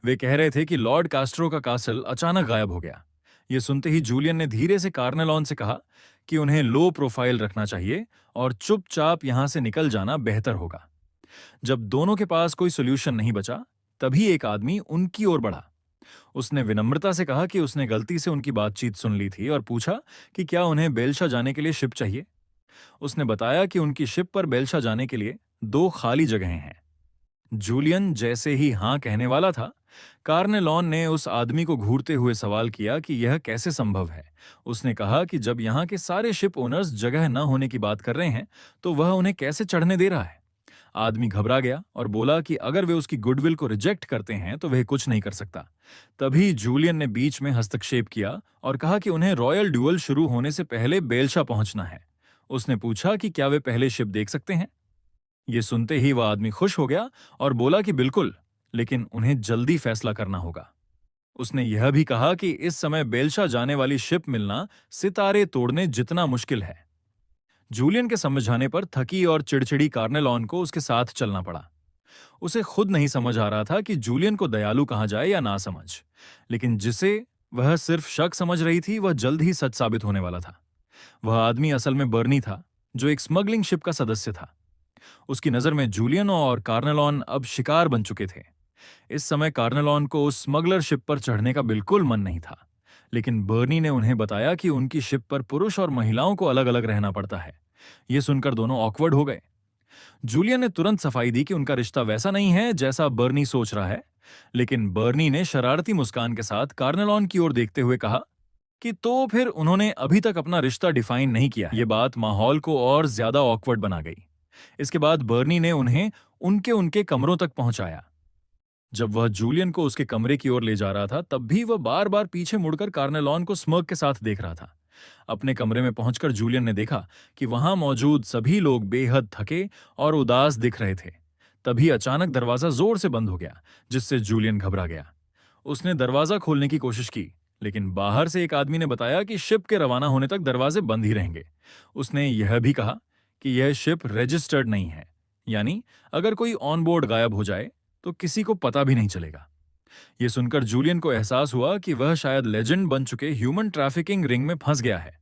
वे कह रहे थे कि लॉर्ड कास्ट्रो का कासल अचानक गायब हो गया। यह सुनते ही जूलियन ने धीरे से कार्नेलॉन से कहा कि उन्हें लो प्रोफाइल रखना चाहिए और चुपचाप यहां से निकल जाना बेहतर होगा। जब दोनों के पास कोई सोल्यूशन नहीं बचा, तभी एक आदमी उनकी ओर बढ़ा। उसने विनम्रता से कहा कि उसने गलती से उनकी बातचीत सुन ली थी और पूछा कि क्या उन्हें बेलशा जाने के लिए शिप चाहिए। उसने बताया कि उनकी शिप पर बेलशा जाने के लिए 2 खाली जगहें हैं। जूलियन जैसे ही हां कहने वाला था, कार्नेलॉन ने उस आदमी को घूरते हुए सवाल किया कि यह कैसे संभव है। उसने कहा कि जब यहां के सारे शिप ओनर्स जगह न होने की बात कर रहे हैं, तो वह उन्हें कैसे चढ़ने दे रहा है। आदमी घबरा गया और बोला कि अगर वे उसकी गुडविल को रिजेक्ट करते हैं तो वह कुछ नहीं कर सकता। तभी जूलियन ने बीच में हस्तक्षेप किया और कहा कि उन्हें रॉयल ड्यूअल शुरू होने से पहले बेलशा पहुंचना है। उसने पूछा कि क्या वे पहले शिप देख सकते हैं। ये सुनते ही वह आदमी खुश हो गया और बोला कि बिल्कुल, लेकिन उन्हें जल्दी फैसला करना होगा। उसने यह भी कहा कि इस समय बेलशा जाने वाली शिप मिलना सितारे तोड़ने जितना मुश्किल है। जूलियन के समझाने पर थकी और चिड़चिड़ी कार्नेलॉन को उसके साथ चलना पड़ा। उसे खुद नहीं समझ आ रहा था कि जूलियन को दयालु कहा जाए या ना समझ, लेकिन जिसे वह सिर्फ शक समझ रही थी वह जल्द ही सच साबित होने वाला था। वह आदमी असल में बर्नी था, जो एक स्मगलिंग शिप का सदस्य था। उसकी नजर में जूलियन और कार्नेलॉन अब शिकार बन चुके थे। इस समय कार्नेलॉन को उस स्मगलर शिप पर चढ़ने का बिल्कुल मन नहीं था, लेकिन बर्नी ने उन्हें बताया कि उनकी शिप पर पुरुष और महिलाओं को अलग अलग रहना पड़ता है। यह सुनकर दोनों ऑकवर्ड हो गए। जूलियन ने तुरंत सफाई दी कि उनका रिश्ता वैसा नहीं है जैसा बर्नी सोच रहा है, लेकिन बर्नी ने शरारती मुस्कान के साथ कार्नेलॉन की ओर देखते हुए कहा कि तो फिर उन्होंने अभी तक अपना रिश्ता डिफाइन नहीं किया। यह बात माहौल को और ज्यादा ऑकवर्ड बना गई। इसके बाद बर्नी ने उन्हें उनके उनके कमरों तक पहुंचाया। जब वह जूलियन को उसके कमरे की ओर ले जा रहा था, तब भी वह बार बार पीछे मुड़कर कार्नेलॉन को स्मर्क के साथ देख रहा था। अपने कमरे में पहुंचकर जूलियन ने देखा कि वहां मौजूद सभी लोग बेहद थके और उदास दिख रहे थे। तभी अचानक दरवाजा जोर से बंद हो गया, जिससे जूलियन घबरा गया। उसने दरवाजा खोलने की कोशिश की, लेकिन बाहर से एक आदमी ने बताया कि शिप के रवाना होने तक दरवाजे बंद ही रहेंगे। उसने यह भी कहा कि यह शिप रजिस्टर्ड नहीं है, यानी अगर कोई ऑन बोर्ड गायब हो जाए तो किसी को पता भी नहीं चलेगा। यह सुनकर जूलियन को एहसास हुआ कि वह शायद लेजेंड बन चुके ह्यूमन ट्रैफिकिंग रिंग में फंस गया है।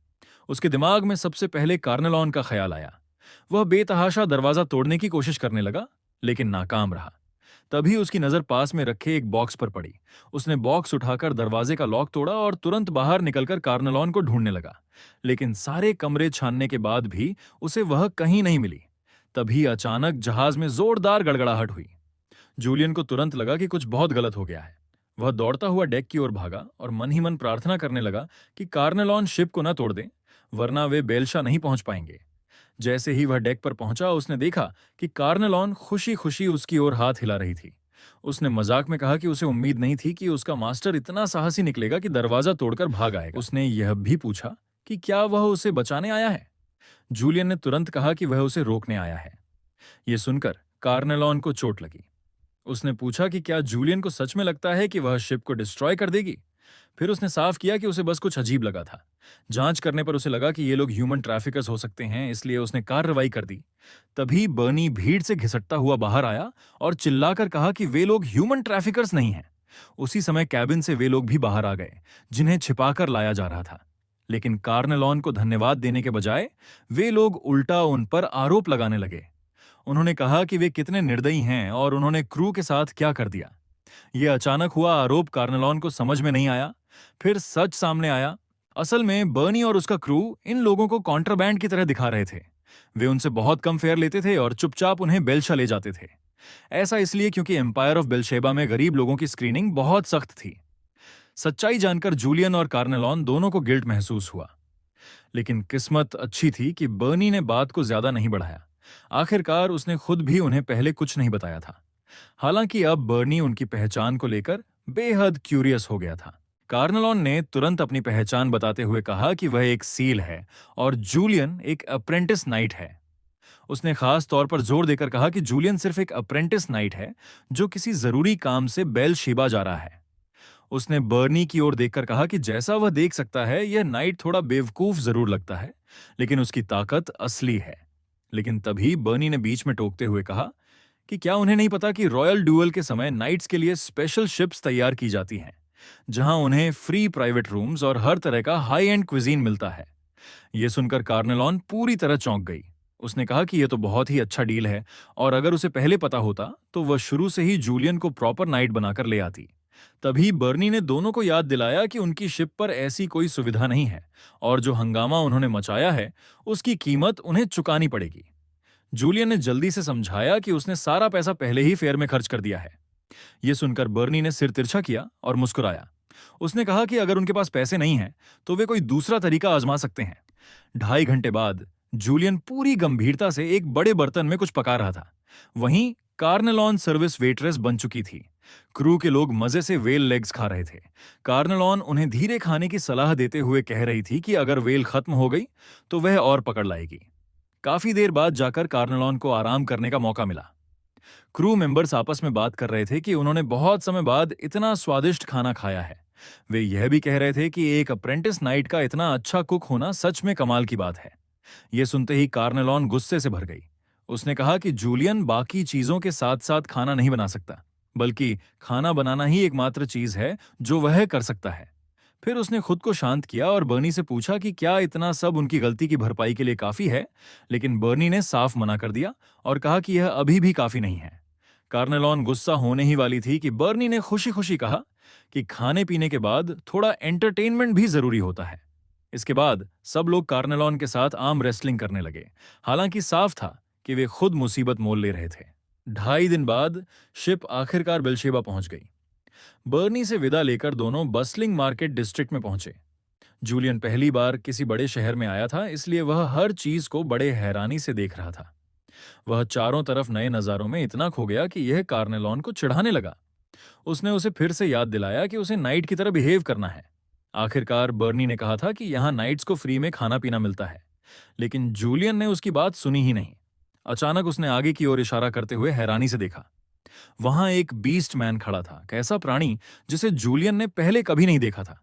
उसके दिमाग में सबसे पहले कार्नेलॉन का ख्याल आया। वह बेतहाशा दरवाजा तोड़ने की कोशिश करने लगा, लेकिन नाकाम रहा। तभी उसकी नजर पास में रखे एक बॉक्स पर पड़ी। उसने बॉक्स उठाकर दरवाजे का लॉक तोड़ा और तुरंत बाहर निकलकर कार्नेलॉन को ढूंढने लगा, लेकिन सारे कमरे छानने के बाद भी उसे वह कहीं नहीं मिली। तभी अचानक जहाज में जोरदार गड़गड़ाहट हुई। जूलियन को तुरंत लगा कि कुछ बहुत गलत हो गया है। वह दौड़ता हुआ डेक की ओर भागा और मन ही मन प्रार्थना करने लगा कि कार्नेलॉन शिप को न तोड़ दे, वरना वे बेलशा नहीं पहुंच पाएंगे। जैसे ही वह डेक पर पहुंचा, उसने देखा कि कार्नेलॉन खुशी खुशी उसकी ओर हाथ हिला रही थी। उसने मजाक में कहा कि उसे उम्मीद नहीं थी कि उसका मास्टर इतना साहसी निकलेगा कि दरवाजा तोड़कर भाग आएगा। उसने यह भी पूछा कि क्या वह उसे बचाने आया है। जूलियन ने तुरंत कहा कि वह उसे रोकने आया है। यह सुनकर कार्नेलॉन को चोट लगी। उसने पूछा कि क्या जूलियन को सच में लगता है कि वह शिप को डिस्ट्रॉय कर देगी। फिर उसने साफ किया कि उसे बस कुछ अजीब लगा था। जांच करने पर उसे लगा कि ये लोग ह्यूमन ट्रैफिकर्स हो सकते हैं, इसलिए उसने कार्रवाई कर दी। तभी बर्नी भीड़ से घिसटता हुआ बाहर आया और चिल्लाकर कहा कि वे लोग ह्यूमन ट्रैफिकर्स नहीं हैं। उसी समय कैबिन से वे लोग भी बाहर आ गए, जिन्हें छिपाकर लाया जा रहा था। लेकिन कार्नेलॉन को धन्यवाद देने के बजाय वे लोग उल्टा उन पर आरोप लगाने लगे। उन्होंने कहा कि वे कितने निर्दयी हैं और उन्होंने क्रू के साथ क्या कर दिया। यह अचानक हुआ आरोप कार्नेलॉन को समझ में नहीं आया। फिर सच सामने आया। असल में बर्नी और उसका क्रू इन लोगों को कॉन्ट्राबैंड की तरह दिखा रहे थे। वे उनसे बहुत कम फेयर लेते थे और चुपचाप उन्हें बेलशा ले जाते थे। ऐसा इसलिए क्योंकि एम्पायर ऑफ बेलशेबा में गरीब लोगों की स्क्रीनिंग बहुत सख्त थी। सच्चाई जानकर जूलियन और कार्नेलॉन दोनों को गिल्ट महसूस हुआ। लेकिन किस्मत अच्छी थी कि बर्नी ने बात को ज्यादा नहीं बढ़ाया। आखिरकार उसने खुद भी उन्हें पहले कुछ नहीं बताया था। हालांकि अब बर्नी उनकी पहचान को लेकर बेहद क्यूरियस हो गया था। कार्नेलॉन ने तुरंत अपनी पहचान बताते हुए कहा कि वह एक सील है और जूलियन एक अप्रेंटिस नाइट है। उसने खास तौर पर जोर देकर कहा कि जूलियन सिर्फ एक अप्रेंटिस नाइट है जो किसी जरूरी काम से बेल शेबा जा रहा है। उसने बर्नी की ओर देखकर कहा कि जैसा वह देख सकता है, यह नाइट थोड़ा बेवकूफ जरूर लगता है, लेकिन उसकी ताकत असली है। लेकिन तभी बर्नी ने बीच में टोकते हुए कहा कि क्या उन्हें नहीं पता कि रॉयल ड्यूअल के समय नाइट्स के लिए स्पेशल शिप्स तैयार की जाती हैं, जहां उन्हें फ्री प्राइवेट रूम्स और हर तरह का हाई एंड क्विजीन मिलता है। यह सुनकर कार्नेलॉन पूरी तरह चौंक गई। उसने कहा कि यह तो बहुत ही अच्छा डील है और अगर उसे पहले पता होता तो वह शुरू से ही जूलियन को प्रॉपर नाइट बनाकर ले आती। तभी बर्नी ने दोनों को याद दिलाया कि उनकी शिप पर ऐसी कोई सुविधा नहीं है और जो हंगामा उन्होंने मचाया है उसकी कीमत उन्हें चुकानी पड़ेगी। जूलियन ने जल्दी से समझाया कि उसने सारा पैसा पहले ही फेयर में खर्च कर दिया है। यह सुनकर बर्नी ने सिर तिरछा किया और मुस्कुराया। उसने कहा कि अगर उनके पास पैसे नहीं हैं तो वे कोई दूसरा तरीका आजमा सकते हैं। 2.5 घंटे बाद जूलियन पूरी गंभीरता से एक बड़े बर्तन में कुछ पका रहा था। वहीं कार्नेलॉन सर्विस वेट्रेस बन चुकी थी। क्रू के लोग मजे से वेल लेग्स खा रहे थे। कार्नेलॉन उन्हें धीरे खाने की सलाह देते हुए कह रही थी कि अगर वेल खत्म हो गई तो वह और पकड़ लाएगी। काफी देर बाद जाकर कार्नेलॉन को आराम करने का मौका मिला। क्रू मेंबर्स आपस में बात कर रहे थे कि उन्होंने बहुत समय बाद इतना स्वादिष्ट खाना खाया है। वे यह भी कह रहे थे कि एक अप्रेंटिस नाइट का इतना अच्छा कुक होना सच में कमाल की बात है। यह सुनते ही कार्नेलॉन गुस्से से भर गई। उसने कहा कि जूलियन बाकी चीजों के साथ साथ खाना नहीं बना सकता, बल्कि खाना बनाना ही एकमात्र चीज है जो वह कर सकता है। फिर उसने खुद को शांत किया और बर्नी से पूछा कि क्या इतना सब उनकी गलती की भरपाई के लिए काफी है। लेकिन बर्नी ने साफ मना कर दिया और कहा कि यह अभी भी काफी नहीं है। कार्नेलॉन गुस्सा होने ही वाली थी कि बर्नी ने खुशी खुशी कहा कि खाने पीने के बाद थोड़ा एंटरटेनमेंट भी जरूरी होता है। इसके बाद सब लोग कार्नेलॉन के साथ आर्म रेसलिंग करने लगे। हालांकि साफ था कि वे खुद मुसीबत मोल ले रहे थे। 2.5 दिन बाद शिप आखिरकार बेलशेबा पहुंच गई। बर्नी से विदा लेकर दोनों बस्लिंग मार्केट डिस्ट्रिक्ट में पहुंचे। जूलियन पहली बार किसी बड़े शहर में आया था, इसलिए वह हर चीज को बड़े हैरानी से देख रहा था। वह चारों तरफ नए नजारों में इतना खो गया कि यह कार्नेलॉन को चिढ़ाने लगा। उसने उसे फिर से याद दिलाया कि उसे नाइट की तरह बिहेव करना है। आखिरकार बर्नी ने कहा था कि यहाँ नाइट्स को फ्री में खाना पीना मिलता है, लेकिन जूलियन ने उसकी बात सुनी ही नहीं। अचानक उसने आगे की ओर इशारा करते हुए हैरानी से देखा। वहां एक बीस्ट मैन खड़ा था, कैसा प्राणी जिसे जूलियन ने पहले कभी नहीं देखा था।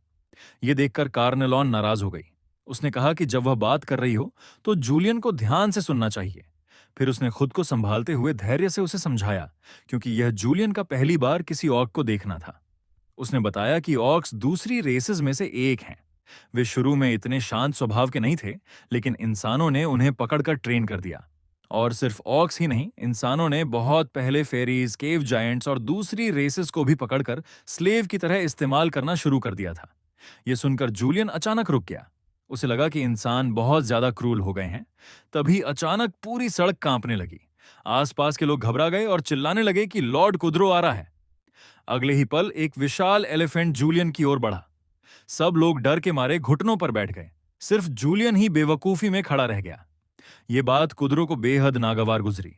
यह देखकर कार्नेलॉन नाराज हो गई। उसने कहा कि जब वह बात कर रही हो तो जूलियन को ध्यान से सुनना चाहिए। फिर उसने खुद को संभालते हुए धैर्य से उसे समझाया, क्योंकि यह जूलियन का पहली बार किसी ऑर्क को देखना था। उसने बताया कि ऑर्क्स दूसरी रेसेस में से एक हैं। वे शुरू में इतने शांत स्वभाव के नहीं थे, लेकिन इंसानों ने उन्हें पकड़कर ट्रेन कर दिया। और सिर्फ ऑर्क्स ही नहीं, इंसानों ने बहुत पहले फेरीज, केव जायंट्स और दूसरी रेसेस को भी पकड़कर स्लेव की तरह इस्तेमाल करना शुरू कर दिया था। यह सुनकर जूलियन अचानक रुक गया। उसे लगा कि इंसान बहुत ज्यादा क्रूल हो गए हैं। तभी अचानक पूरी सड़क कांपने लगी। आसपास के लोग घबरा गए और चिल्लाने लगे कि लॉर्ड कुद्रो आ रहा है। अगले ही पल एक विशाल एलिफेंट जूलियन की ओर बढ़ा। सब लोग डर के मारे घुटनों पर बैठ गए। सिर्फ जूलियन ही बेवकूफी में खड़ा रह गया। ये बात कुद्रो को बेहद नागवार गुजरी।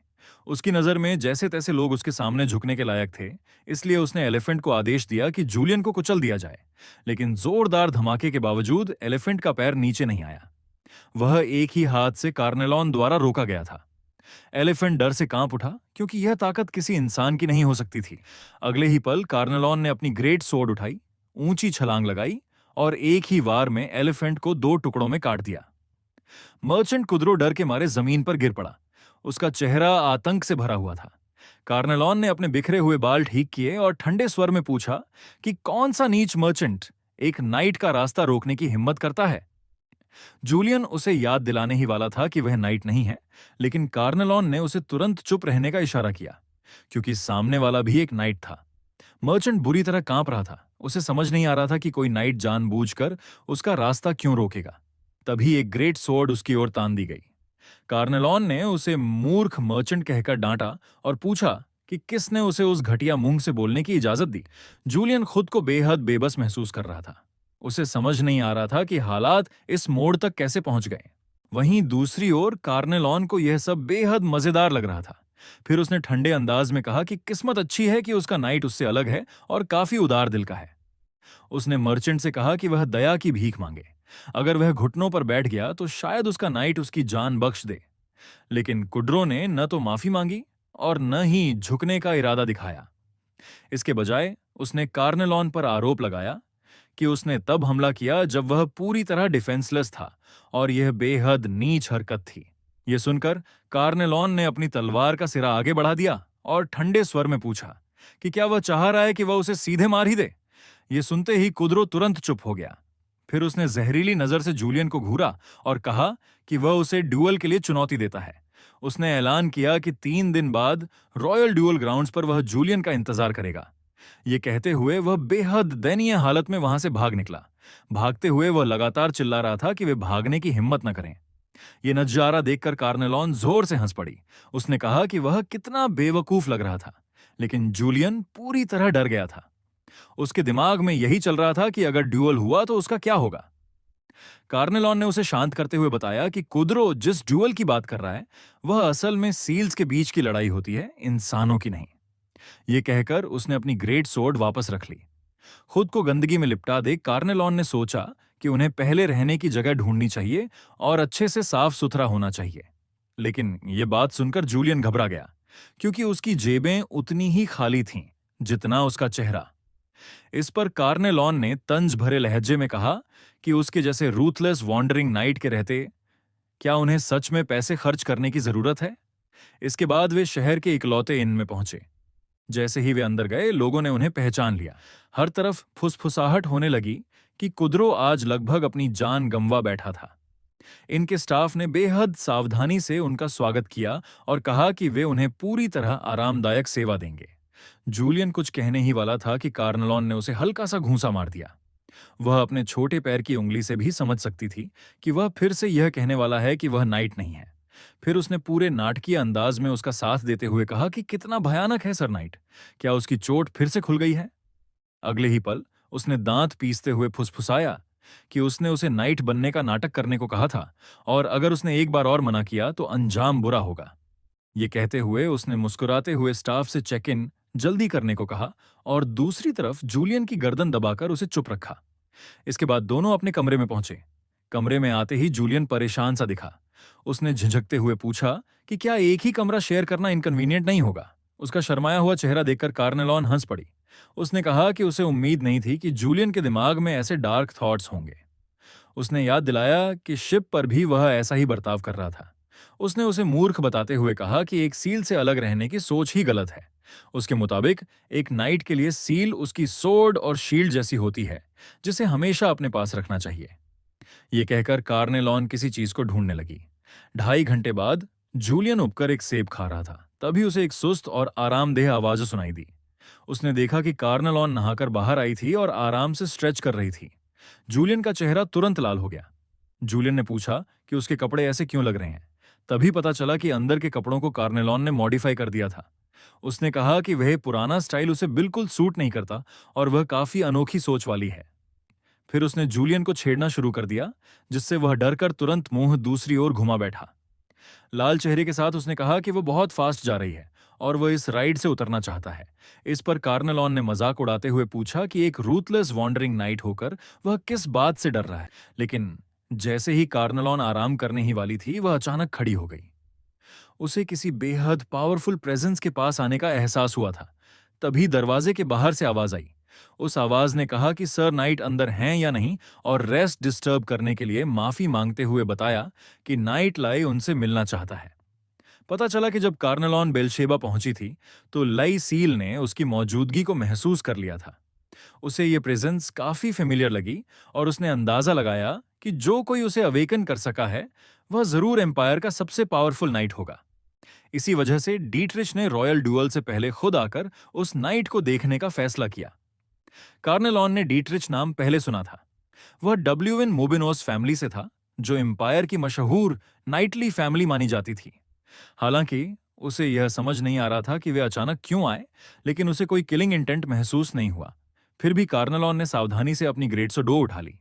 उसकी नजर में जैसे तैसे लोग उसके सामने झुकने के लायक थे, इसलिए उसने एलिफेंट को आदेश दिया कि जूलियन को कुचल दिया जाए। लेकिन जोरदार धमाके के बावजूद एलिफेंट का पैर नीचे नहीं आया। वह एक ही हाथ से कार्नेलॉन द्वारा रोका गया था। एलिफेंट डर से कांप उठा, क्योंकि यह ताकत किसी इंसान की नहीं हो सकती थी। अगले ही पल कार्नेलॉन ने अपनी ग्रेट सोर्ड उठाई। ऊंची छलांग लगाई और एक ही वार में एलिफेंट को 2 टुकड़ों में काट दिया। मर्चेंट कुदरो डर के मारे जमीन पर गिर पड़ा। उसका चेहरा आतंक से भरा हुआ था। कार्नेलॉन ने अपने बिखरे हुए बाल ठीक किए और ठंडे स्वर में पूछा कि कौन सा नीच मर्चेंट एक नाइट का रास्ता रोकने की हिम्मत करता है। जूलियन उसे याद दिलाने ही वाला था कि वह नाइट नहीं है, लेकिन कार्नेलॉन ने उसे तुरंत चुप रहने का इशारा किया, क्योंकि सामने वाला भी एक नाइट था। मर्चेंट बुरी तरह कांप रहा था। उसे समझ नहीं आ रहा था कि कोई नाइट जानबूझकर उसका रास्ता क्यों रोकेगा। तभी एक ग्रेट सोर्ड उसकी ओर तान दी गई। कार्नेलॉन ने उसे मूर्ख मर्चेंट कहकर डांटा और पूछा कि किसने उसे उस घटिया मुंह से बोलने की इजाजत दी। जूलियन खुद को बेहद बेबस महसूस कर रहा था। उसे समझ नहीं आ रहा था कि हालात इस मोड़ तक कैसे पहुंच गए। वहीं दूसरी ओर कार्नेलॉन को यह सब बेहद मजेदार लग रहा था। फिर उसने ठंडे अंदाज में कहा कि किस्मत अच्छी है कि उसका नाइट उससे अलग है और काफी उदार दिल का है। उसने मर्चेंट से कहा कि वह दया की भीख मांगे। अगर वह घुटनों पर बैठ गया तो शायद उसका नाइट उसकी जान बख्श दे। लेकिन कुड्रो ने न तो माफी मांगी और न ही झुकने का इरादा दिखाया। इसके बजाय उसने कार्नेलॉन पर आरोप लगाया कि उसने तब हमला किया जब वह पूरी तरह डिफेंसलेस था और यह बेहद नीच हरकत थी। यह सुनकर कार्नेलॉन ने अपनी तलवार का सिरा आगे बढ़ा दिया और ठंडे स्वर में पूछा कि क्या वह चाह रहा है कि वह उसे सीधे मार ही दे। यह सुनते ही कुदरो तुरंत चुप हो गया। फिर उसने जहरीली नजर से जूलियन को घूरा और कहा कि वह उसे ड्यूअल के लिए चुनौती देता है। उसने ऐलान किया कि 3 दिन बाद रॉयल ड्यूअल ग्राउंड्स पर वह जूलियन का इंतजार करेगा। ये कहते हुए वह बेहद दयनीय हालत में वहां से भाग निकला। भागते हुए वह लगातार चिल्ला रहा था कि वे भागने की हिम्मत न करें। यह नजारा देखकर कार्नेलॉन जोर से हंस पड़ी। उसने कहा कि वह कितना बेवकूफ लग रहा था, लेकिन जूलियन पूरी तरह डर गया था। उसके दिमाग में यही चल रहा था कि अगर ड्यूअल हुआ तो उसका क्या होगा। कार्नेलॉन ने उसे शांत करते हुए बताया कि कुदरो जिस ड्यूअल की बात कर रहा है वह असल में सील्स के बीच की लड़ाई होती है, इंसानों की नहीं। यह कहकर उसने अपनी ग्रेट सोर्ड वापस रख ली। खुद को गंदगी में लिपटा दे कार्नेलॉन ने सोचा कि उन्हें पहले रहने की जगह ढूंढनी चाहिए और अच्छे से साफ सुथरा होना चाहिए। लेकिन यह बात सुनकर जूलियन घबरा गया, क्योंकि उसकी जेबें उतनी ही खाली थीं जितना उसका चेहरा। इस पर कार्नेलॉन ने तंज भरे लहजे में कहा कि उसके जैसे रूथलेस वॉन्डरिंग नाइट के रहते क्या उन्हें सच में पैसे खर्च करने की जरूरत है। इसके बाद वे शहर के इकलौते इन में पहुंचे। जैसे ही वे अंदर गए लोगों ने उन्हें पहचान लिया। हर तरफ फुसफुसाहट होने लगी कि कुदरो आज लगभग अपनी जान गंवा बैठा था। इनके स्टाफ ने बेहद सावधानी से उनका स्वागत किया और कहा कि वे उन्हें पूरी तरह आरामदायक सेवा देंगे। जूलियन कुछ कहने ही वाला था कि कार्नेलॉन ने उसे हल्का सा घूंसा मार दिया। वह अपने छोटे पैर की उंगली से भी समझ सकती थी कि वह फिर से यह कहने वाला है कि वह नाइट नहीं है। फिर उसने पूरे नाटकीय अंदाज में उसका साथ देते हुए कहा कि कितना भयानक है सर नाइट, क्या उसकी चोट फिर से खुल गई है। अगले ही पल उसने दांत पीसते हुए फुसफुसाया कि उसने उसे नाइट बनने का नाटक करने को कहा था और अगर उसने एक बार और मना किया तो अंजाम बुरा होगा। ये कहते हुए उसने मुस्कुराते हुए स्टाफ से चेक इन जल्दी करने को कहा और दूसरी तरफ जूलियन की गर्दन दबाकर उसे चुप रखा। इसके बाद दोनों अपने कमरे में पहुंचे। कमरे में आते ही जूलियन परेशान सा दिखा। उसने झिझकते हुए पूछा कि क्या एक ही कमरा शेयर करना इनकन्वीनियंट नहीं होगा। उसका शर्माया हुआ चेहरा देखकर कार्नेलॉन हंस पड़ी। उसने कहा कि उसे उम्मीद नहीं थी कि जूलियन के दिमाग में ऐसे डार्क थॉट्स होंगे। उसने याद दिलाया कि शिप पर भी वह ऐसा ही बर्ताव कर रहा था। उसने उसे मूर्ख बताते हुए कहा कि एक सील से अलग रहने की सोच ही गलत है। उसके मुताबिक एक नाइट के लिए सील उसकी सोर्ड और शील्ड जैसी होती है, जिसे हमेशा अपने पास रखना चाहिए। यह कहकर कार्नेलॉन किसी चीज को ढूंढने लगी। 2.5 घंटे बाद जूलियन उपकर एक सेब खा रहा था। तभी उसे एक सुस्त और आरामदेह आवाज सुनाई दी। उसने देखा कि कार्नेलॉन नहाकर बाहर आई थी और आराम से स्ट्रेच कर रही थी। जूलियन का चेहरा तुरंत लाल हो गया। जूलियन ने पूछा कि उसके कपड़े ऐसे क्यों लग रहे हैं। तभी पता चला कि अंदर के कपड़ों को कार्नेलॉन ने मॉडिफाई कर दिया था। उसने कहा कि वह पुराना स्टाइल उसे बिल्कुल सूट नहीं करता और वह काफी अनोखी सोच वाली है। फिर उसने जूलियन को छेड़ना शुरू कर दिया, जिससे वह डरकर तुरंत मुंह दूसरी ओर घुमा बैठा। लाल चेहरे के साथ उसने कहा कि वह बहुत फास्ट जा रही है और वह इस राइड से उतरना चाहता है। इस पर कार्नेलॉन ने मजाक उड़ाते हुए पूछा कि एक रूथलेस वॉन्डरिंग नाइट होकर वह किस बात से डर रहा है। लेकिन जैसे ही कार्नेलॉन आराम करने ही वाली थी, वह अचानक खड़ी हो गई। उसे किसी बेहद पावरफुल प्रेजेंस के पास आने का एहसास हुआ था। तभी दरवाजे के बाहर से आवाज आई, उस आवाज ने कहा कि सर नाइट अंदर हैं या नहीं, और रेस्ट डिस्टर्ब करने के लिए माफी मांगते हुए बताया कि नाइट लाई उनसे मिलना चाहता है। पता चला कि जब कार्नेलॉन बेलशेबा पहुंची थी, तो लाई सील ने उसकी मौजूदगी को महसूस कर लिया था। उसे ये प्रेजेंस काफी फेमिलियर लगी, और उसने अंदाजा लगाया कि जो कोई उसे अवेकन कर सका है, वह जरूर एम्पायर का सबसे पावरफुल नाइट होगा। इसी वजह से डीट्रिच ने रॉयल ड्यूअल से पहले खुद आकर उस नाइट को देखने का फैसला किया। कार्नेलॉन ने डीट्रिच नाम पहले सुना था। वह डब्ल्यूइन मोबिनोस फैमिली से था, जो एम्पायर की मशहूर नाइटली फैमिली मानी जाती थी। हालांकि उसे यह समझ नहीं आ रहा था कि वे अचानक क्यों आए, लेकिन उसे कोई किलिंग इंटेंट महसूस नहीं हुआ। फिर भी कार्नेलॉन ने सावधानी से अपनी ग्रेट डो उठा ली।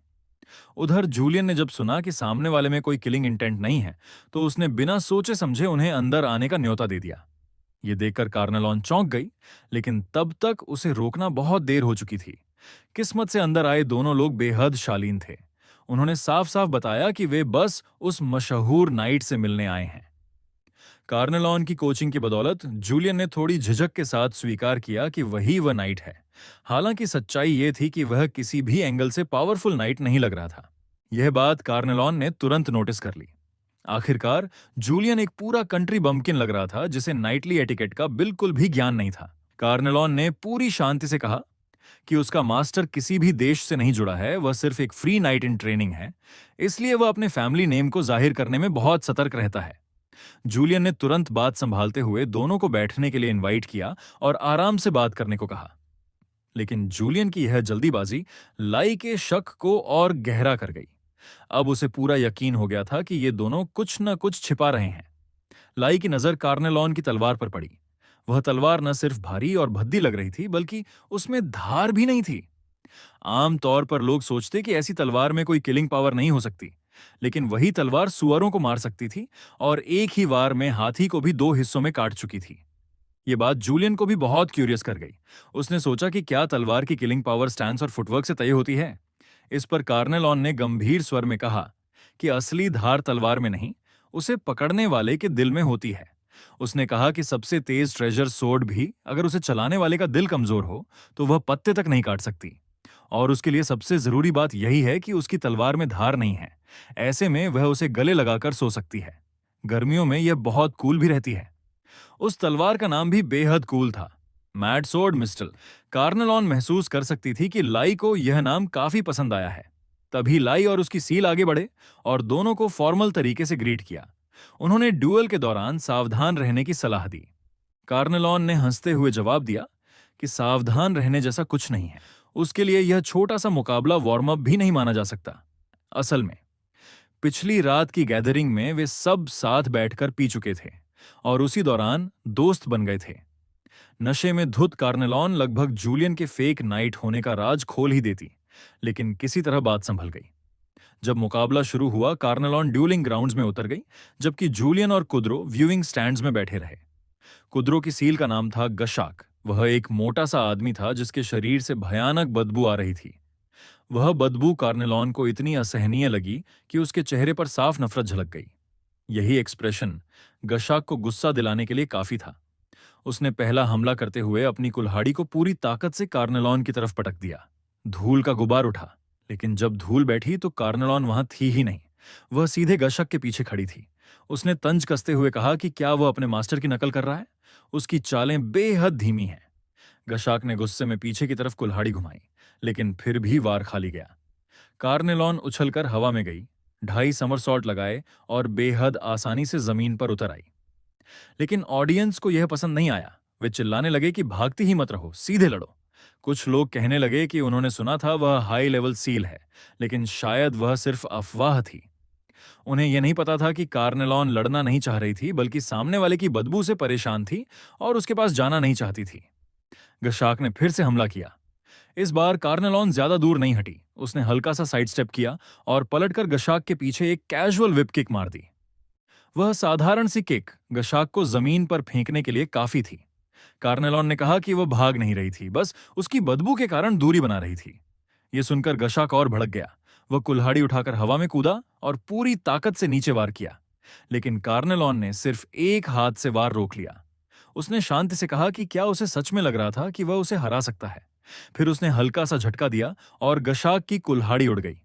उधर जूलियन ने जब सुना कि सामने वाले में कोई किलिंग इंटेंट नहीं है, तो उसने बिना सोचे समझे उन्हें अंदर आने का न्योता दे दिया। ये देखकर कार्नेलॉन चौंक गई, लेकिन तब तक उसे रोकना बहुत देर हो चुकी थी। किस्मत से अंदर आए दोनों लोग बेहद शालीन थे। उन्होंने साफ साफ बताया कि वे बस उस मशहूर नाइट से मिलने आए हैं। कार्नेलॉन की कोचिंग की बदौलत जूलियन ने थोड़ी झिझक के साथ स्वीकार किया कि वही वह नाइट है। हालांकि सच्चाई यह थी कि वह किसी भी एंगल से पावरफुल नाइट नहीं लग रहा था। यह बात कार्नेलॉन ने तुरंत नोटिस कर ली। आखिरकार जूलियन एक पूरा कंट्री बम्पकिन लग रहा था, जिसे नाइटली एटिकेट का बिल्कुल भी ज्ञान नहीं था। कार्नेलॉन ने पूरी शांति से कहा कि उसका मास्टर किसी भी देश से नहीं जुड़ा है, वह सिर्फ एक फ्री नाइट इन ट्रेनिंग है, इसलिए वह अपने फैमिली नेम को जाहिर करने में बहुत सतर्क रहता है। जूलियन ने तुरंत बात संभालते हुए दोनों को बैठने के लिए इनवाइट किया और आराम से बात करने को कहा। लेकिन जूलियन की यह जल्दीबाजी लाई के शक को और गहरा कर गई। अब उसे पूरा यकीन हो गया था कि ये दोनों कुछ न कुछ छिपा रहे हैं। लाई की नजर कार्नेलॉन की तलवार पर पड़ी। वह तलवार न सिर्फ भारी और भद्दी लग रही थी, बल्कि उसमें धार भी नहीं थी। आम तौर पर लोग सोचते कि ऐसी तलवार में कोई किलिंग पावर नहीं हो सकती, लेकिन वही तलवार सुअरों को मार सकती थी, और एक ही वार में हाथी को भी 2 हिस्सों में काट चुकी थी। ये बात जूलियन को भी बहुत क्यूरियस कर गई। उसने सोचा कि क्या तलवार की किलिंग पावर स्टैंस और फुटवर्क से तय होती है। इस पर कार्नेलॉन ने गंभीर स्वर में कहा कि असली धार तलवार में नहीं, उसे पकड़ने वाले के दिल में होती है। उसने कहा कि सबसे तेज ट्रेजर सोर्ड भी अगर उसे चलाने वाले का दिल कमजोर हो, तो वह पत्ते तक नहीं काट सकती। और उसके लिए सबसे जरूरी बात यही है कि उसकी तलवार में धार नहीं है। ऐसे में वह उसे गले लगाकर सो सकती है। गर्मियों में यह बहुत कूल भी रहती है। उस तलवार का नाम भी बेहद कूल था, मैड सोर्ड मिस्टल। कार्नेलॉन महसूस कर सकती थी कि लाई को यह नाम काफी पसंद आया है। तभी लाई और उसकी सील आगे बढ़े और दोनों को फॉर्मल तरीके से ग्रीट किया। उन्होंने ड्यूअल के दौरान सावधान रहने की सलाह दी। कार्नेलॉन ने हंसते हुए जवाब दिया कि सावधान रहने जैसा कुछ नहीं है। उसके लिए यह छोटा सा मुकाबला वार्म अप भी नहीं माना जा सकता। असल में पिछली रात की गैदरिंग में वे सब साथ बैठकर पी चुके थे और उसी दौरान दोस्त बन गए थे। नशे में धुत कार्नेलॉन लगभग जूलियन के फेक नाइट होने का राज खोल ही देती, लेकिन किसी तरह बात संभल गई। जब मुकाबला शुरू हुआ, कार्नेलॉन ड्यूलिंग ग्राउंड्स में उतर गई, जबकि जूलियन और कुद्रो व्यूइंग स्टैंड्स में बैठे रहे। कुद्रो की सील का नाम था गशाक। वह एक मोटा सा आदमी था जिसके शरीर से भयानक बदबू आ रही थी। वह बदबू कार्नेलॉन को इतनी असहनीय लगी कि उसके चेहरे पर साफ नफरत झलक गई। यही एक्सप्रेशन गशाक को गुस्सा दिलाने के लिए काफी था। उसने पहला हमला करते हुए अपनी कुल्हाड़ी को पूरी ताकत से कार्नेलॉन की तरफ पटक दिया। धूल का गुबार उठा, लेकिन जब धूल बैठी तो कार्नेलॉन वहां थी ही नहीं। वह सीधे गशाक के पीछे खड़ी थी। उसने तंज कसते हुए कहा कि क्या वह अपने मास्टर की नकल कर रहा है। उसकी चालें बेहद धीमी हैं। गशाक ने गुस्से में पीछे की तरफ कुल्हाड़ी घुमाई, लेकिन फिर भी वार खाली गया। कार्नेलॉन उछलकर हवा में गई, 2.5 समरसॉल्ट लगाए और बेहद आसानी से जमीन पर उतर आई। लेकिन ऑडियंस को यह पसंद नहीं आया। वे चिल्लाने लगे कि भागती ही मत रहो, सीधे लड़ो। कुछ लोग कहने लगे कि उन्होंने सुना था वह हाई लेवल सील है, लेकिन शायद वह सिर्फ अफवाह थी। उन्हें यह नहीं पता था कि कार्नेलॉन लड़ना नहीं चाह रही थी, बल्कि सामने वाले की बदबू से परेशान थी और उसके पास जाना नहीं चाहती थी। गशाक ने फिर से हमला किया। इस बार कार्नेलॉन ज्यादा दूर नहीं हटी। उसने हल्का सा साइड स्टेप किया और पलटकर गशाक के पीछे एक कैजुअल विप किक मार दी। वह साधारण सी किक गशाक को जमीन पर फेंकने के लिए काफी थी। कार्नेलॉन ने कहा कि वह भाग नहीं रही थी, बस उसकी बदबू के कारण दूरी बना रही थी। यह सुनकर गशाक और भड़क गया। वह कुल्हाड़ी उठाकर हवा में कूदा और पूरी ताकत से नीचे वार किया, लेकिन कार्नेलॉन ने सिर्फ एक हाथ से वार रोक लिया। उसने शांति से कहा कि क्या उसे सच में लग रहा था कि वह उसे हरा सकता है। फिर उसने हल्का सा झटका दिया और गशाक की कुल्हाड़ी उड़ गई।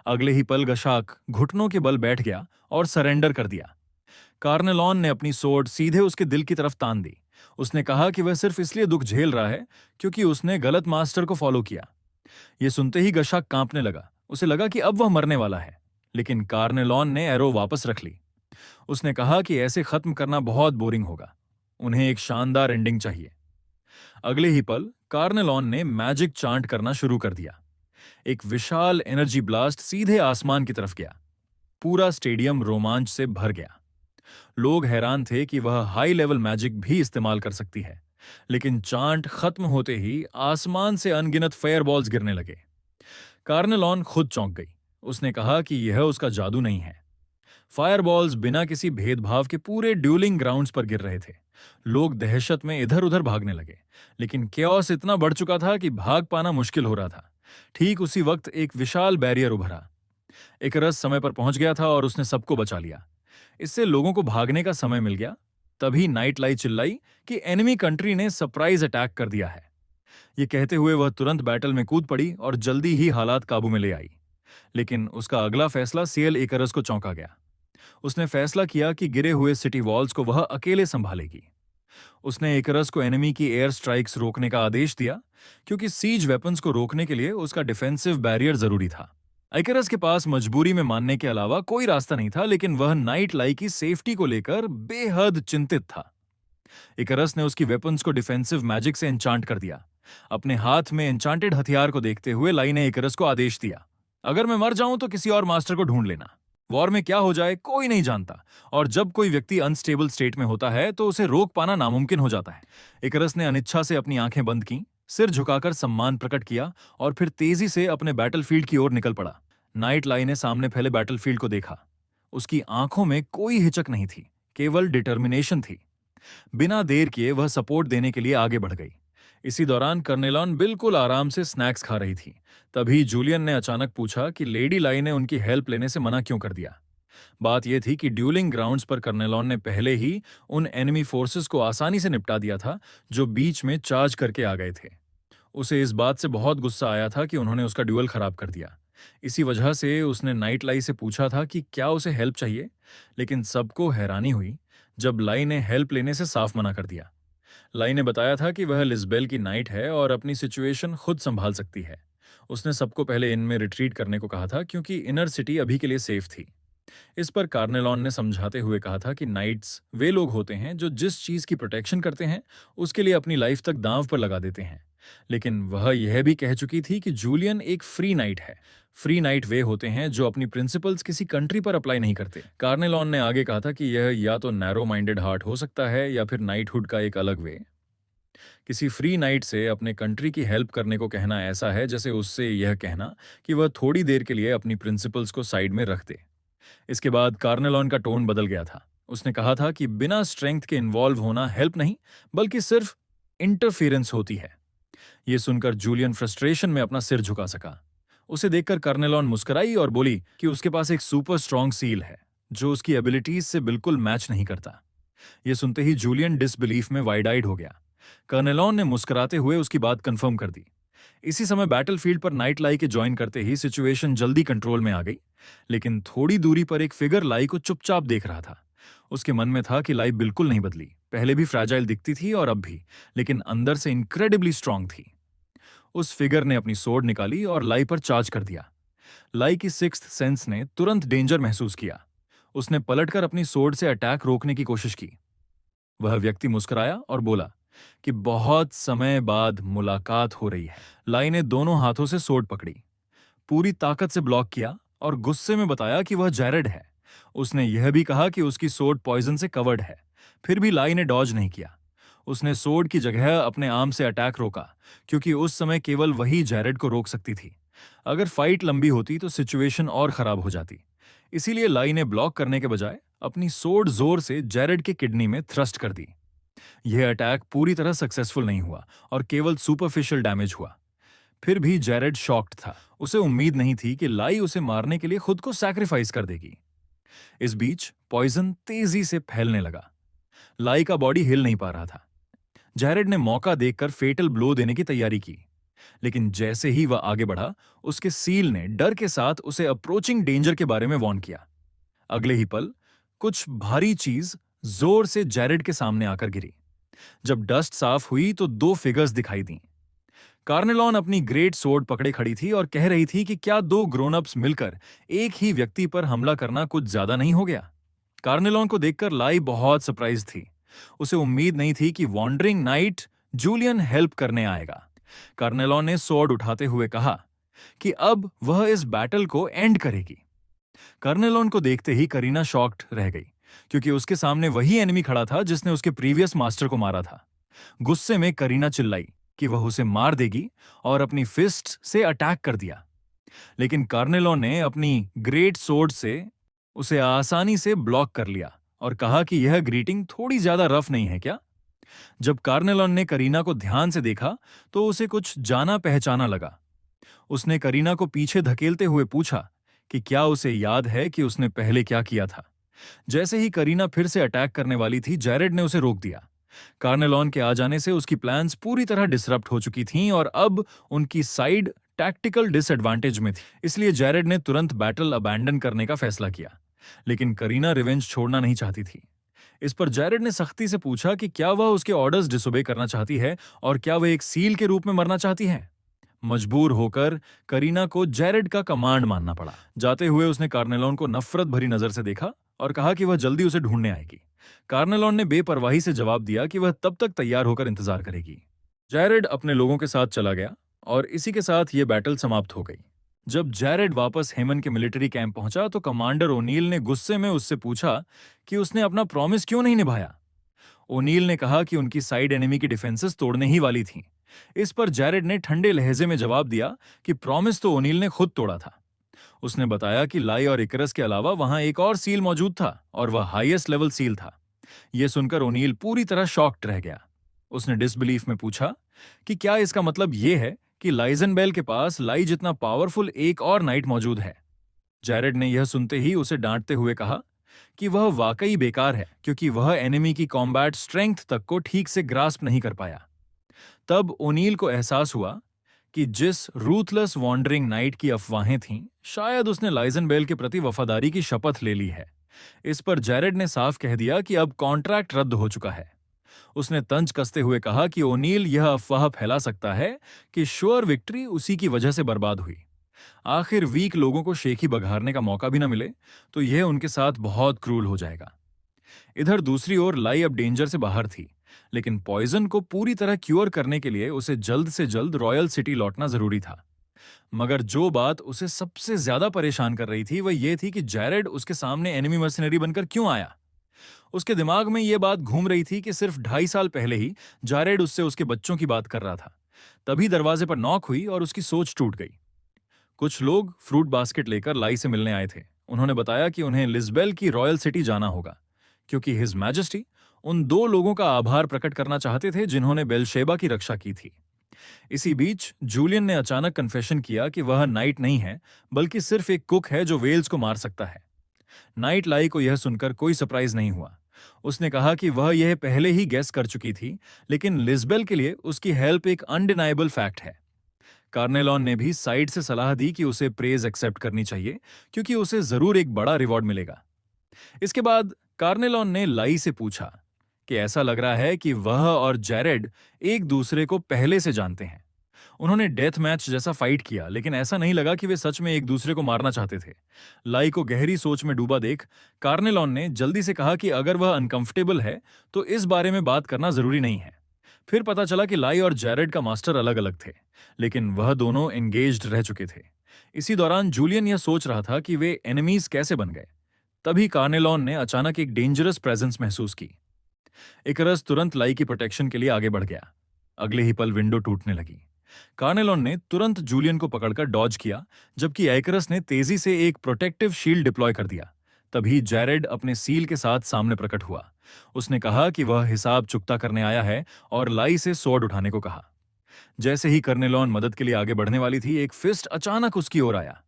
अगले ही पल गशाक घुटनों के बल बैठ गया और सरेंडर कर दिया। कार्नेलॉन ने अपनी सोर्ड सीधे उसके दिल की तरफ तान दी। उसने कहा कि वह सिर्फ इसलिए दुख झेल रहा है क्योंकि उसने गलत मास्टर को फॉलो किया। यह सुनते ही गशाक कांपने लगा। उसे लगा कि अब वह मरने वाला है, लेकिन कार्नेलॉन ने एरो वापस रख ली। उसने कहा कि ऐसे खत्म करना बहुत बोरिंग होगा, उन्हें एक शानदार एंडिंग चाहिए। अगले ही पल कार्नेलॉन ने मैजिक चांट करना शुरू कर दिया। एक विशाल एनर्जी ब्लास्ट सीधे आसमान की तरफ गया। पूरा स्टेडियम रोमांच से भर गया। लोग हैरान थे कि वह हाई लेवल मैजिक भी इस्तेमाल कर सकती है, लेकिन चांट खत्म होते ही आसमान से अनगिनत फायरबॉल्स गिरने लगे। कार्नेलॉन खुद चौंक गई। उसने कहा कि यह उसका जादू नहीं है। फायरबॉल्स बिना किसी भेदभाव के पूरे ड्यूलिंग ग्राउंड्स पर गिर रहे थे। लोग दहशत में इधर उधर भागने लगे, लेकिन केओस इतना बढ़ चुका था कि भाग पाना मुश्किल हो रहा था। ठीक उसी वक्त एक विशाल बैरियर उभरा। इकरस समय पर पहुंच गया था और उसने सबको बचा लिया। इससे लोगों को भागने का समय मिल गया। तभी नाइट लाई चिल्लाई कि एनिमी कंट्री ने सरप्राइज अटैक कर दिया है। ये कहते हुए वह तुरंत बैटल में कूद पड़ी और जल्दी ही हालात काबू में ले आई। लेकिन उसका अगला फैसला सीएल इकरस को चौंका गया। उसने फैसला किया कि गिरे हुए सिटी वॉल्स को वह अकेले संभालेगी। उसने इकरस को एनिमी की एयर स्ट्राइक्स रोकने का आदेश दिया, क्योंकि सीज वेपन्स को रोकने के लिए उसका डिफेंसिव बैरियर जरूरी था। इकरस के पास मजबूरी में मानने के अलावा कोई रास्ता नहीं था, लेकिन वह नाइट लाई की सेफ्टी को लेकर बेहद चिंतित था। इकरस ने उसकी वेपन्स को डिफेंसिव मैजिक से एन्चांट कर दिया। अपने हाथ में एन्चांटेड हथियार को देखते हुए लाई ने इकरस को आदेश दिया, अगर मैं मर जाऊं तो किसी और मास्टर को ढूंढ लेना। वॉर में क्या हो जाए कोई नहीं जानता, और जब कोई व्यक्ति अनस्टेबल स्टेट में होता है तो उसे रोक पाना नामुमकिन हो जाता है। इकरस ने अनिच्छा से अपनी आंखें बंद की, सिर झुकाकर सम्मान प्रकट किया और फिर तेजी से अपने बैटलफील्ड की ओर निकल पड़ा। नाइट लाई ने सामने फैले बैटलफील्ड को देखा। उसकी आंखों में कोई हिचक नहीं थी, केवल डिटर्मिनेशन थी। बिना देर किए वह सपोर्ट देने के लिए आगे बढ़ गई। इसी दौरान कर्नेलॉन बिल्कुल आराम से स्नैक्स खा रही थी। तभी जूलियन ने अचानक पूछा कि लेडी लाई ने उनकी हेल्प लेने से मना क्यों कर दिया। बात यह थी कि ड्यूलिंग ग्राउंड्स पर कर्नेलॉन ने पहले ही उन एनिमी फोर्सेस को आसानी से निपटा दिया था जो बीच में चार्ज करके आ गए थे। उसे इस बात से बहुत गुस्सा आया था कि उन्होंने उसका ड्यूल खराब कर दिया। इसी वजह से उसने नाइट लाई से पूछा था कि क्या उसे हेल्प चाहिए, लेकिन सबको हैरानी हुई जब लाई ने हेल्प लेने से साफ मना कर दिया। लाई ने बताया था कि वह लिस्बेल की नाइट है और अपनी सिचुएशन खुद संभाल सकती है। उसने सबको पहले इन में रिट्रीट करने को कहा था, क्योंकि इनर सिटी अभी के लिए सेफ थी। इस पर कार्नेलॉन ने समझाते हुए कहा था कि नाइट्स वे लोग होते हैं जो जिस चीज की प्रोटेक्शन करते हैं उसके लिए अपनी लाइफ तक दांव पर लगा देते हैं। लेकिन वह यह भी कह चुकी थी कि जूलियन एक फ्री नाइट है। फ्री नाइट वे होते हैं जो अपनी प्रिंसिपल्स किसी कंट्री पर अप्लाई नहीं करते। कार्नेलॉन ने आगे कहा था कि यह या तो नैरो माइंडेड हार्ट हो सकता है या फिर नाइटहुड का एक अलग वे। किसी फ्री नाइट से अपने कंट्री की हेल्प करने को कहना ऐसा है जैसे उससे यह कहना कि वह थोड़ी देर के लिए अपनी प्रिंसिपल्स को साइड में रख दे। इसके बाद कार्नेलॉन का टोन बदल गया था। उसने कहा था कि बिना स्ट्रेंथ के इन्वॉल्व होना हेल्प नहीं, बल्कि सिर्फ इंटरफेरेंस होती है। यह सुनकर जूलियन फ्रस्ट्रेशन में अपना सिर झुका सका। उसे देखकर कार्नेलॉन मुस्कुराई और बोली कि उसके पास एक सुपर स्ट्रॉन्ग सील है जो उसकी एबिलिटीज से बिल्कुल मैच नहीं करता। यह सुनते ही जूलियन डिसबिलीफ में वाइड आइड हो गया। कर्नेलॉन ने मुस्कुराते हुए उसकी बात कंफर्म कर दी। इसी समय बैटलफील्ड पर नाइट लाई के ज्वाइन करते ही सिचुएशन जल्दी कंट्रोल में आ गई, लेकिन थोड़ी दूरी पर एक फिगर लाई को चुपचाप देख रहा था। उसके मन में था कि लाई बिल्कुल नहीं बदली, पहले भी फ्रैजाइल दिखती थी और अब भी, लेकिन अंदर से इनक्रेडिबली स्ट्रांग थी। उस फिगर ने अपनी सोर्ड निकाली और लाई पर चार्ज कर दिया। लाई की सिक्स्थ सेंस ने तुरंत डेंजर महसूस किया। उसने पलटकर अपनी सोर्ड से अटैक रोकने की कोशिश की। वह व्यक्ति मुस्कुराया और बोला कि बहुत समय बाद मुलाकात हो रही है। लाई ने दोनों हाथों से सोर्ड पकड़ी, पूरी ताकत से ब्लॉक किया और गुस्से में बताया कि वह जैरेड है। उसने यह भी कहा कि उसकी सोर्ड पॉइजन से कवर्ड है। फिर भी लाई ने डॉज नहीं किया। उसने सोर्ड की जगह अपने आर्म से अटैक रोका, क्योंकि उस समय केवल वही जैरेड को रोक सकती थी। अगर फाइट लंबी होती तो सिचुएशन और खराब हो जाती। इसीलिए लाई ने ब्लॉक करने के बजाय अपनी सोर्ड जोर से जैरेड के किडनी में थ्रस्ट कर दी। यह अटैक पूरी तरह सक्सेसफुल नहीं हुआ और केवल सुपरफिशियल डैमेज हुआ। फिर भी जैरेड शॉक्ड था। उसे उम्मीद नहीं थी कि लाई उसे मारने के लिए खुद को सैक्रिफाइस कर देगी। इस बीच पॉइजन तेजी से फैलने लगा। लाई का बॉडी हिल नहीं पा रहा था। जैरेड ने मौका देखकर फेटल ब्लो देने की तैयारी की। लेकिन जैसे ही वह आगे बढ़ा, उसके सील ने डर के साथ उसे अप्रोचिंग डेंजर के बारे में वार्न किया। अगले ही पल कुछ भारी चीज जोर से जैरेड के सामने आकर गिरी। जब डस्ट साफ हुई तो दो फिगर्स दिखाई दी। कार्नेलॉन अपनी ग्रेट सोर्ड पकड़े खड़ी थी और कह रही थी कि क्या दो ग्रोन अप्स मिलकर एक ही व्यक्ति पर हमला करना कुछ ज्यादा नहीं हो गया। कार्नेलॉन को देखकर लाई बहुत सरप्राइज थी। उसे उम्मीद नहीं थी कि वॉन्डरिंग नाइट जूलियन हेल्प करने आएगा। कार्नेलॉन ने स्वॉर्ड उठाते हुए कहा कि अब वह इस बैटल को एंड करेगी। कार्नेलॉन को देखते ही करीना शॉक्ड रह गई, क्योंकि उसके सामने वही एनिमी खड़ा था जिसने उसके प्रीवियस मास्टर को मारा था। गुस्से में करीना चिल्लाई कि वह उसे मार देगी और अपनी फिस्ट से अटैक कर दिया। लेकिन कार्नेलॉन ने अपनी ग्रेट सोर्ड से उसे आसानी से ब्लॉक कर लिया और कहा कि यह ग्रीटिंग थोड़ी ज्यादा रफ नहीं है क्या। जब कार्नेलॉन ने करीना को ध्यान से देखा तो उसे कुछ जाना पहचाना लगा। उसने करीना को पीछे धकेलते हुए पूछा कि क्या उसे याद है कि उसने पहले क्या किया था। जैसे ही करीना फिर से अटैक करने वाली थी, जैरेड ने उसे रोक दिया। कार्नेलॉन के आ जाने से उसकी प्लान्स पूरी तरह डिसरप्ट हो चुकी थीं और अब उनकी साइड टैक्टिकल डिसएडवांटेज में थी। इसलिए जैरेड ने तुरंत बैटल अबैंडन करने का फैसला किया। लेकिन करीना रिवेंज छोड़ना नहीं चाहती थी। इस पर जैरेड ने सख्ती से पूछा कि क्या वह उसके ऑर्डर्स डिसोबे करना चाहती है और क्या वह एक सील के रूप में मरना चाहती है। मजबूर होकर करीना को जैरेड का कमांड मानना पड़ा। जाते हुए उसने कार्नेलॉन को नफरत भरी नजर से देखा और कहा कि वह जल्दी उसे ढूंढने आएगी। कार्नेलॉन ने बेपरवाही से जवाब दिया कि वह तब तक तैयार होकर इंतजार करेगी। जैरेड अपने लोगों के साथ चला गया और इसी के साथ यह बैटल समाप्त हो गई। जब जैरेड वापस हेमन के मिलिट्री कैंप पहुंचा तो कमांडर ओनील ने गुस्से में उससे पूछा कि उसने अपना प्रॉमिस क्यों नहीं निभाया। ओनील ने कहा कि उनकी साइड एनिमी की डिफेंसेस तोड़ने ही वाली थी। इस पर जैरेड ने ठंडे लहजे में जवाब दिया कि प्रॉमिस तो ओनील ने खुद तोड़ा था। उसने बताया कि लाई और इकरस के अलावा वहां एक और सील मौजूद था और वह हाईएस्ट लेवल सील था। यह सुनकर ओनील पूरी तरह शॉक्ड रह गया। उसने डिसबिलीफ में पूछा कि क्या इसका मतलब यह है कि लाइजनबेल के पास लाई जितना पावरफुल एक और नाइट मौजूद है। जैरेड ने यह सुनते ही उसे डांटते हुए कहा कि वह वाकई बेकार है, क्योंकि वह एनिमी की कॉम्बैट स्ट्रेंथ तक को ठीक से ग्रास्प नहीं कर पाया। तब ओनील को एहसास हुआ कि जिस रूथलेस वॉन्डरिंग नाइट की अफवाहें थीं, शायद उसने लाइजनबेल के प्रति वफादारी की शपथ ले ली है। इस पर जैरेड ने साफ कह दिया कि अब कॉन्ट्रैक्ट रद्द हो चुका है। उसने तंज कसते हुए कहा कि ओनील यह अफवाह फैला सकता है कि श्योर विक्ट्री उसी की वजह से बर्बाद हुई। आखिर वीक लोगों को शेखी बघारने का मौका भी न मिले तो यह उनके साथ बहुत क्रूल हो जाएगा। इधर दूसरी ओर लाई अब डेंजर से बाहर थी, लेकिन पॉइजन को पूरी तरह क्योर करने के लिए उसे जल्द से जल्द रॉयल सिटी लौटना जरूरी था। मगर जो बात उसे सबसे ज्यादा परेशान कर रही थी वह यह थी कि जैरेड उसके सामने एनिमी मर्सिनरी बनकर क्यों आया। उसके दिमाग में यह बात घूम रही थी कि सिर्फ 2.5 साल पहले ही जैरेड उससे उसके बच्चों की बात कर रहा था। तभी दरवाजे पर नॉक हुई और उसकी सोच टूट गई। कुछ लोग फ्रूट बास्केट लेकर लाई से मिलने आए थे। उन्होंने बताया कि उन्हें लिस्बेल की रॉयल सिटी जाना होगा, क्योंकि हिज मैजेस्टी उन दो लोगों का आभार प्रकट करना चाहते थे जिन्होंने बेलशेबा की रक्षा की थी। इसी बीच जूलियन ने अचानक कन्फेशन किया कि वह नाइट नहीं है, बल्कि सिर्फ एक कुक है जो वेल्स को मार सकता है। नाइट लाई को यह सुनकर कोई सरप्राइज नहीं हुआ। उसने कहा कि वह यह पहले ही गेस कर चुकी थी, लेकिन लिस्बेल के लिए उसकी हेल्प एक अनडिनाइबल फैक्ट है। कार्नेलॉन ने भी साइड से सलाह दी कि उसे प्रेज एक्सेप्ट करनी चाहिए, क्योंकि उसे जरूर एक बड़ा रिवॉर्ड मिलेगा। इसके बाद कार्नेलॉन ने लाई से पूछा कि ऐसा लग रहा है कि वह और जैरेड एक दूसरे को पहले से जानते हैं। उन्होंने डेथ मैच जैसा फाइट किया, लेकिन ऐसा नहीं लगा कि वे सच में एक दूसरे को मारना चाहते थे। लाई को गहरी सोच में डूबा देख कार्नेलॉन ने जल्दी से कहा कि अगर वह अनकंफर्टेबल है तो इस बारे में बात करना जरूरी नहीं है। फिर पता चला कि लाई और जैरेड का मास्टर अलग अलग थे, लेकिन वह दोनों एंगेज्ड रह चुके थे। इसी दौरान जूलियन यह सोच रहा था कि वे एनिमीज कैसे बन गए। तभी कार्नेलॉन ने अचानक एक डेंजरस प्रेजेंस महसूस की। इकरस तुरंत लाई की प्रोटेक्शन के लिए आगे बढ़ गया। अगले ही पल विंडो टूटने लगी। कार्नेलॉन ने तुरंत जूलियन को पकड़कर डॉज किया, जबकि इकरस ने तेजी से एक प्रोटेक्टिव शील्ड डिप्लॉय कर दिया। तभी जैरेड अपने सील के साथ सामने प्रकट हुआ। उसने कहा कि वह हिसाब चुकता करने आया है और लाई से स्वॉर्ड उठाने को कहा। जैसे ही कार्नेलॉन मदद के लिए आगे बढ़ने वाली थी, एक फिस्ट अचानक उसकी ओर आया।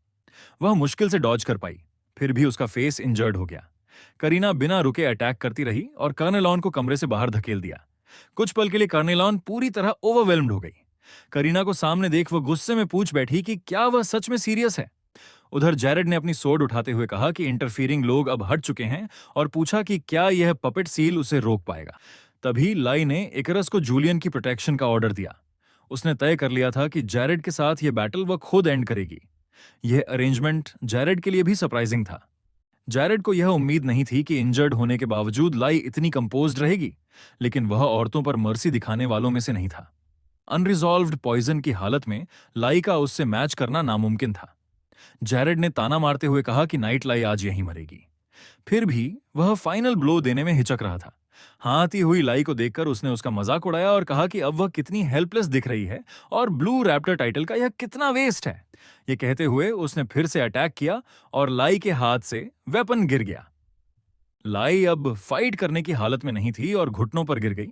वह मुश्किल से डॉज कर पाई, फिर भी उसका फेस इंजर्ड हो गया। करीना बिना रुके अटैक करती रही और कार्नेलॉन को कमरे से बाहर धकेल दिया। कुछ पल के लिए कार्नेलॉन पूरी तरह ओवरवेल्म्ड हो गई। करीना को सामने देख वो गुस्से में पूछ बैठी कि क्या वह सच में सीरियस है। उधर जैरेड ने अपनी सोर्ड उठाते हुए कहा कि इंटरफीरिंग लोग अब हट चुके हैं और पूछा कि क्या यह पपेट सील उसे रोक पाएगा। तभी लाई ने इकरस को जूलियन की प्रोटेक्शन का ऑर्डर दिया। उसने तय कर लिया था कि जैरेड के साथ यह बैटल वह खुद एंड करेगी। यह अरेंजमेंट जैरेड के लिए भी सरप्राइजिंग था। जैरेड को यह उम्मीद नहीं थी कि इंजर्ड होने के बावजूद लाई इतनी कंपोज्ड रहेगी, लेकिन वह औरतों पर मर्सी दिखाने वालों में से नहीं था। अनरिजॉल्व्ड पॉइजन की हालत में लाई का उससे मैच करना नामुमकिन था। जैरेड ने ताना मारते हुए कहा कि नाइट लाई आज यहीं मरेगी। फिर भी वह फाइनल ब्लो देने में हिचक रहा था। आती हुई लाई को देखकर उसने उसका मजाक उड़ाया और कहा कि अब वह कितनी हेल्पलेस दिख रही है और ब्लू रैप्टर टाइटल का यह कितना वेस्ट है। यह कहते हुए उसने फिर से अटैक किया और लाई के हाथ से वेपन गिर गया। लाई अब फाइट करने की हालत में नहीं थी और घुटनों पर गिर गई।